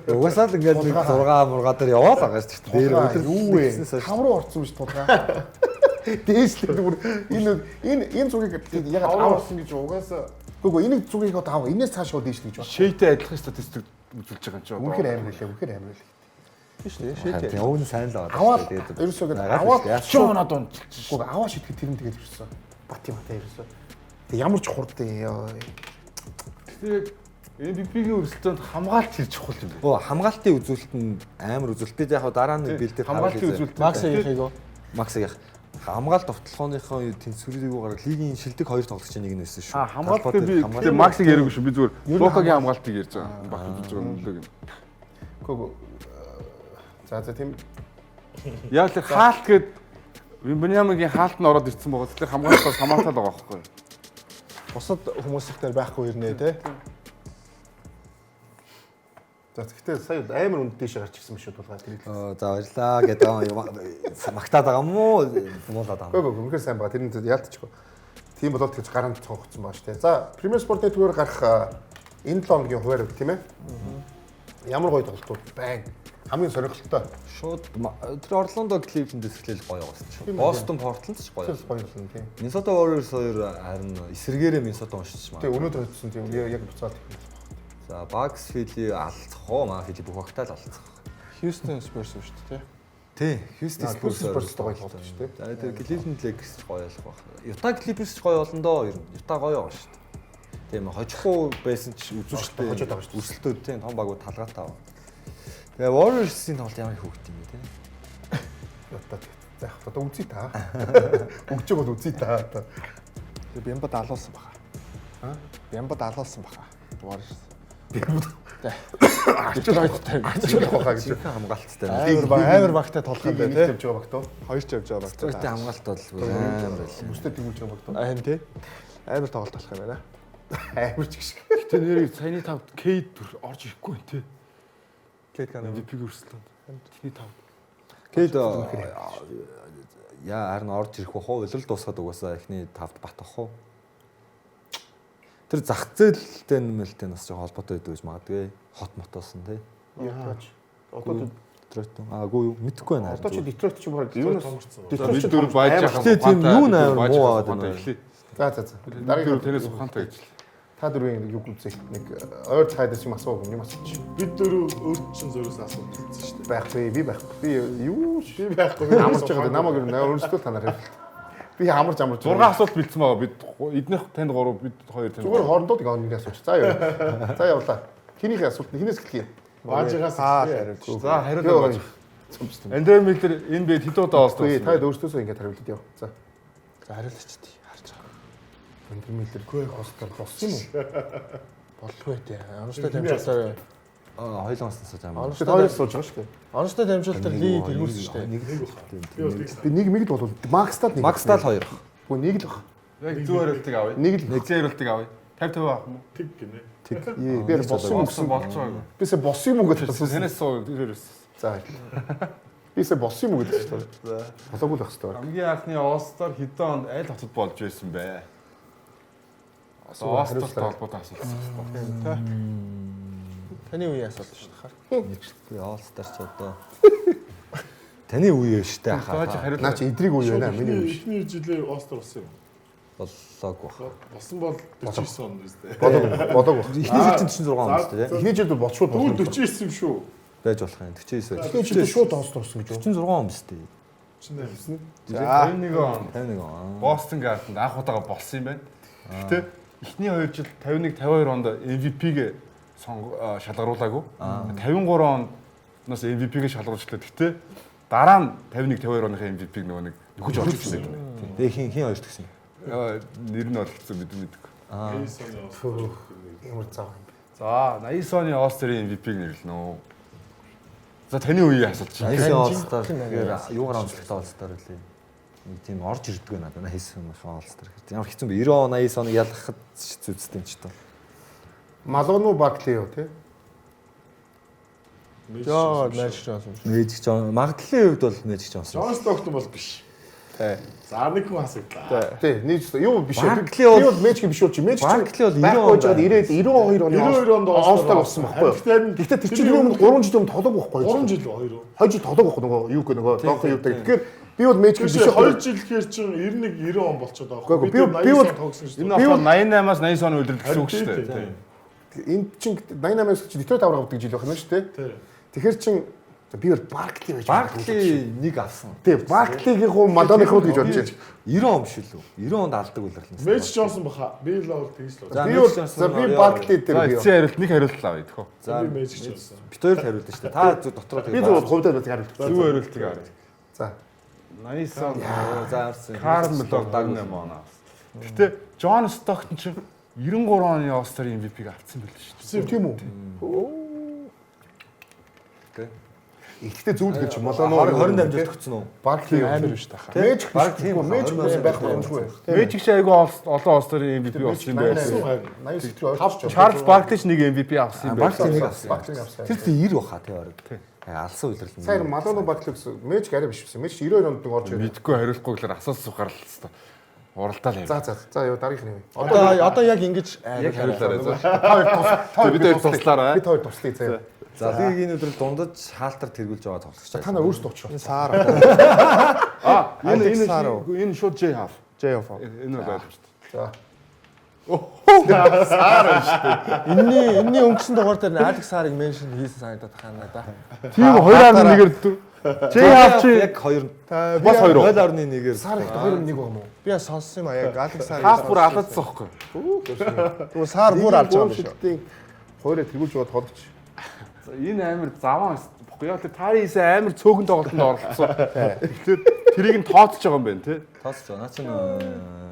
Угаасаа л ингээд нэг 6 мурга дээр яваад байгаа шүү дээ. Дээр өдөр юу вэ? 5 руу орсон биш тулгаа. Дээшлээ бүр энэ зүгийг яг авсан гэж угаасаа. Үгүй энийг зүгийг одоо аваа. Энээс цааш шууд дээшлээ гэж байна. Шейтэй адилхан статистик үзүүлж байгаа юм чи. Үнэхээр амар хэлээ. Үнэхээр амар хэлээ. Биш дээ. Шийдээ. Тэгээ өвн сайн л байгаа. Аваад ерөөсөө аваад Шуунаа дунд. үгүй аваа шитгэх тэр нь тэгээд ирсэн. Бат юм атаа ерөөсөө. Тэг ямар ч хурд ёо. Тэгээд MVP-ийн өрсөлдөөнд хамгаалт хийж чухал юм байна. Оо хамгаалтын үзүүлэлт нь амар үзүүлэлт. Би яг дараа нь бэлдээ хамгаалтын үзүүлэлт. Максыг юу? Максыг яг хамгаалт товтлогооныхоо тэнцвэрийгүүгээр лигийн шилдэг хоёр тоглогчийн нэг нь байсан шүү. Хамгаалт би тэгээд Максыг яриаггүй шүү. Би зүгээр Лукагийн хамгаалтыг ярьж байгаа. Багт үзэж байгаа нөлөөг. Гүг. За тийм. Яг л хаалт гээд Беньямигийн хаалт нь ороод ирсэн байгаа. Тэгэхээр хамгаалтаас хамаатал байгаа байхгүй. Бусад хүмүүсээр байхгүй ирнэ те. За тэгэхээр сая амар үнд дэше гарч ирсэн биш үү тулгаа тэр. За баярлаа гэдэг магтаад байгаа юм уу? Муулаад байгаа. Гүг үнэхээр сайн байгаа. Тэр нь яалтчихгүй. Тийм болоод тэгж гараанд цогцсон байгаа шүү дээ. За Premier Sport Network гарах энэ 7 хоногийн хуваар тийм ээ. Ямар гоё тоглолтууд байна. Хамгийн сонирхолтой. Шууд тэр Орландо Кливлендээс эхлээл гоё байгаа шүү. Бостон Портланд ч гоё. Гоё болсон тийм. Миннесота Warriors хоёр харин эсэргээрээ Миннесота уншиж маа. Тэгээ өнөөдөр хэлсэн тийм яг буцаад. За Bucks Philly алцах уу маа Philly бүх багтаал алцах. Houston Spurs шүү дээ те. Тий, Houston Spurs Spurs гоё тоглолт шүү дээ. За тэр Cleveland Lakers ч гоё болох байх. Utah Clippers ч гоё болно доо ер нь. Utah гоё байгаа шүү дээ. Тийм хожихгүй байсан ч үзүүштэй хожоод байгаа шүү дээ. Өрсөлдөд тийм том багууд талгаатай. Тэгээ Warriors-ийн тоглолт ямар их хөвгт юм бэ те. Utah за одоо үзье та. Өгч бол үзье та одоо. Тэгээ Бямбад алуулсан баха. Бямбад алуулсан баха. Warriors. Ачуул хайттай. Ачуул хаа гэж. Хамгаалттай. Амар багтай толгойд бай те. Явж байгаа баг тоо. Хоёр ч явж байгаа багтай. Өөртөө хамгаалт бол амар байлаа. Бүстэй тэгүүлж байгаа баг тоо. Айн те. Амар тоглолт болох юм байна. Амар ч гэх шиг. Гэтэ нэрийг саяны 5 K орж ирэхгүй байна те. Кейт гана MVP өрсөлдөөнд. Тэний 5. Кейд яа харин орж ирэх бах уу? Илрэл дуусгаад угаасаа эхний тавд бат ах уу? Тэр зах зээлтэй нэмэлттэй бас жоо холбоотой байдаг гэж магадгүй. Хот мотоос нь тий. Яаж? Одоо Детройт. Аагүй юу? Мэдэхгүй байна. одоо чи Детройт ч баг Юунаас Бид дөрөв байж байгаа. Гэтэ тийм юу нээр муу аваад байна. За. Дараагийн тэнэс ухаантай гэж. Та дөрвийн юу үзэх нэг ойр цайдас юм асуув юм асуучих. бид дөрөв өөрт чинь зөрөөс асууж үзсэн шүү дээ. Байхгүй би байхгүй. Би юу Би байхгүй. амарч байгаа намайг өөрсдөө танаар. Би амарч 6 асуулт бэлдсэн байгаа. Бид эднийх танд 3 бид 2 танд. зүгээр хоорондоо нэг асууч. За яа. За явлаа. Хинийхээ асуулт хинээс эхлэе. Баажигаас хариулж. За хариулт байж. Андре Миллер энэ бид хэд удаа оолсон. Би та өөрсдөөсөө ингэж хариулт яв. За. За хариулаач тий. Харж байгаа. Андре Миллергүй хостор болсон юм уу? Болгүй тий. Оностой дамжуулалтаар Хоёулаас нь сууж байгаа. Бид хоёроос сууж байгаа шүү дээ. оностой дамжуулалтаар лиг тэргүүлсэн шүү дээ. Би нэг л болов. Макстад нэг. Макстал 2. Үгүй нэг л баг. Яг зөв хариултыг авъя. Нэг л. Нэг хариултыг авъя. 50 авах юм уу? Тэг гинэ. Би болсон юм Болсон болж байгаа. Бисээ болсон юм уу гэж асуусан. Танаас суу ирээрээс. За. Бисээ болсон юм уу гэж асуусан. Болоогүй л байх хэрэгтэй. Хамгийн анхны All-Star хэдэн онд аль хотод болж байсан бэ? All-Star холбоотой асуулт. Таны үеийн асуулт шүү дээ. Нэгчтэй All-Star ч одоо таны үе шүү дээ хаа. Наа чи эдрийг үе байна миний үе. Эхний жилээр Остер болсон юм. Боллоогүй бах. Болсон бол 49 он үстэй. Болоогүй. Эхний жил чинь 46 он шүү дээ. Эхний жилд болчихвол Дүүр 49 юм шүү. Байж болох юм. 49 байж. Эхний жилд шууд тоосторсон гэж. 46 он биз дээ. Чинээ хэлсэн. За 51 он. 51 он. Boston Garden анх удаага болсон юм байна. Гэтэ эхний 2 жил 51 52 онд MVP-г шалгаруулаагүй. 53 оноос MVP-г шалгаруулчихлаа. Гэтэ дараа нь 51 52 оных MVP-г нөгөө нэг нөхөж орж ирсэн юм. Тэгээ хин хоёрт гэсэн. Нэр нь бол хэцүү мэддэг. Ямар зав юм. За 80 оны All-Star-ийн MVP-г нэрлэнэ. За таны үеийг асуулт чинь. 80 All-Star гэхээр юугаар амжилттай All-Star үлээ. Нэг тийм орж ирдгүй надад хийсэн юм All-Star гэдэг. Ямар хэцүү бэ? 90 он 80 оны ялгахад зүцтэй юм ч тоо. Малону Бакли юу те? Жоо Magic Johnson. Magic Johnson магадлалын хувьд бол Magic Johnson. Джон Стоктон бол биш. Тий. За нэг хүн асуудлаа. Тий, нэг юу биш. Баркли бол- Би бол Magic биш үү чи? Magic Баркли бол 90 он жаад 92 оны 92 онд All-Star болсон байхгүй юу? Гэхдээ тэр чинь юм 3 жил өмнө тоглоог байхгүй юу? 3 жил 2. 2 жил тоглоог байхгүй нөгөө юу гэх нөгөө донхон юутай. Тэгэхээр би бол Magic биш Тэгэхээр 2 үү? жил гэхээр чинь 91 90 он болчиход байгаа. Гэхдээ би бол- тогсон шүү Энэ дээ. бол 88-аас 90 оны үлрэл гэсэн үг шүү Тий, дээ. Энд чинь 88-аас чи Detroit авраг авдаг жил байх юм шүү дээ. Тий. Тэгэхээр чин би бол Barkley байж Баркли нэг авсан. Тий, Barkley-ийн хуу Madonna-ийн хуу гэж бодож байна. 90 он биш үү? 90 онд алдаг үлрэлнэ. Magic Johnson баха. Би л бол тэгж л. За, Би Magic бол Johnson за би орё. Barkley дээр За би. эцсийн хариулт нэг хариулт авъя тэхөө. За Би Magic Johnson. бид хоёр хариулна шүү дээ. Та дотроо Би зөв хувьдаа нэг хариулт. Зөв хариултыг авъя. За. 90 он за арсан. Карл Мэлор 78 оноо. Гэтэ Джон Стоктон чинь 93 оны All-Star MVP-г авсан байл шүү дээ. Тийм үү? Ихтэй зүйл гэж Malone 20 дамжуулт өгсөн үү? Barkley Амар биш тахаа. Magic Бараг тийм тийм Magic байна. байх боломжгүй. Magic ч айгүй олон All-Star-ийн MVP болсон юм байсан. 80 тэр ойрч. Charles Barkley ч нэг MVP авсан юм Баркли байсан. нэг авсан. Barkley авсан. Тэр тийм 90 баха тий орог. Алсан үлрэл. Сайн Malone Barkley гэсэн Magic арай биш байсан. Magic 92 онд орж ирсэн. Мэдгүй хариулахгүй гэхээр асуусан сухаар л хэвээр уралдаа л юм. За яа дараагийнх нь. Одоо яг ингэж Яг хариулаарай. За бид хоёр туслаарай. Бид хоёр туслая заяа. За лигийн энэ өдрөл дундаж хаалтар тэргүүлж байгаа тоглогч. Та нар өөрсдөө очих. саар Энэ шууд J half. J-off. Энэ байх шүү дээ. За. Энэний өнгөрсөн дугаар дээр Алекс Сарыг меншн хийсэн санагдаад байна да. Тийм 2.1-ээр J half чи яг 2 бас 2 уу? 0.1-ээр Сар ихтэй 2-1 байгаа юм уу? Би сонссон юм а яг Алекс Сарыг. half бүр алаадсан байхгүй. Тэгвэл Сар бүр алж байгаа юм шүү. Хоёроо тэргүүлж байгаа тоглогч. Энэ амар заван бохгүй яа тэр Тарис амар цөөхөн тоглолтод оролцсон. Тэгэхээр тэрийг нь тооцож байгаа юм байна тий. тооцож байгаа. Наа чинь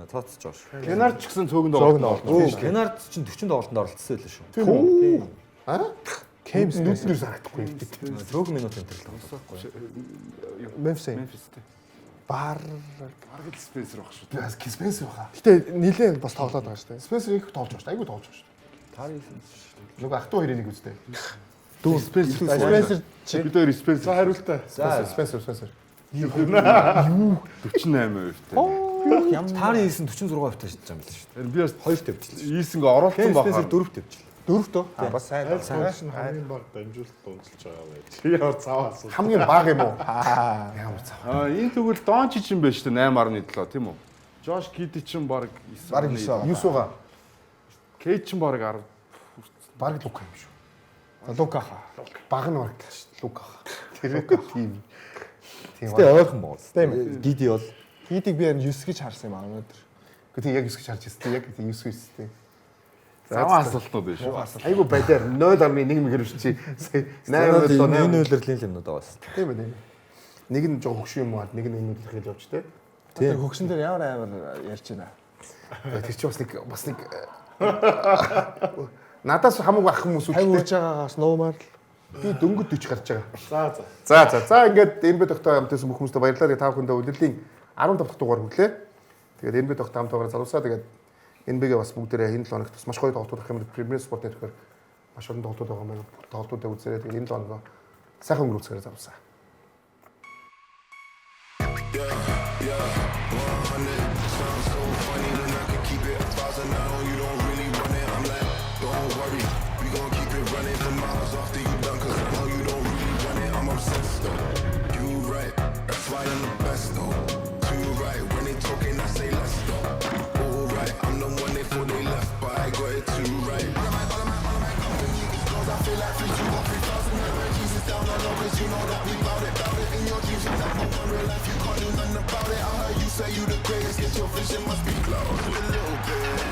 тооцож байгаа шүү. Кенар ч гэсэн цөөхөн тоглолтод оролцсон. Кенард чинь 40 тоглолтод оролцсон байлаа шүү. Тийм үү? Кеймс Нүднэр харагдахгүй. Цөөхөн минут энэ тоглолт. Memphis. Мемфистэй. Бар. Баргал Спенсер баг шүү. Яс Spencer баха. Гэтэ нилээн бас тоглоод байгаа шүү дээ. Spencer их тоолж байгаа шүү. Айгуу тоолж байгаа шүү. Тарис Нөгөө ах トゥ хоёрын нэг үстэй. Спенсер Бид хоёр Спенсер За хариултаа. За Spencer. 48%-тэй. Таарын ийсэн 46% тавьчих юм байна шүү дээ. Би бас 2 тавьчихлаа. Ийсэнгээ оролцсон Спенсер бахаар 4 тавьчихлаа. 4 төө. Бас сайн. Айл цааш нь хамгийн баг дамжуулалт дуусч байгаа байж. Яа цаа асуу. Хамгийн бага юм уу? Ямар цаа. Энэ тэгвэл Дончич юм байна шүү дээ 8.7 тийм үү? Жош Гиди чинь баг 9. Бараг 9 байгаа. Кейт чинь баг 10. Бараг Лука юм шүү. Лука. Бага нь бараг Лука. Тэр тийм. Тэ ойрхон бол. Тийм. Гиди бол Гидиг би энэ 9 гэж харсан юм аа өнөөдөр. Гэхдээ яг 9 гэж харж ирсэн. Яг 9 үстэй. Заван асуултууд биш үү? Айгу байдаар 0.1 мгэр чи 8.8 энэ үйлрлийн юмнууд байгаа бас. тийм ээ. Нэг нь жоо хөгшин юм аа, нэг нь энэ үйлрэл явж тэ. Тэр хөгшин дээр ямар амар ярьж байна. Тэр чи бас нэг надаас хамаагүй ах хүмүүс Хай үүтэй. үрж байгаагаас нуумаар л Би дөнгөд 40 гарч байгаа. За. За ингээд энэ бод тогтоо хамтсан бүх хүмүүстээ баярлалаа. Та бүхэндээ удирдлийн 15 дахь дугаар хүлээ. Тэгээд энэ бод тогтоо хамтаагаар залуусаа тэгээд NB-гээ бас бүгдээрээ энэ 7 хоногт бас маш гоё тоглолтууд ах юм. Premier Sport нэтгээр маш олон тоглолтууд байгаа юм. Тоглолтуудаа үзээрэй. Тэгээд энэ 7 хоног сайхан өнгөрүүлцгээрээ залуусаа. Say you the greatest, get your vision must be close. A little bit.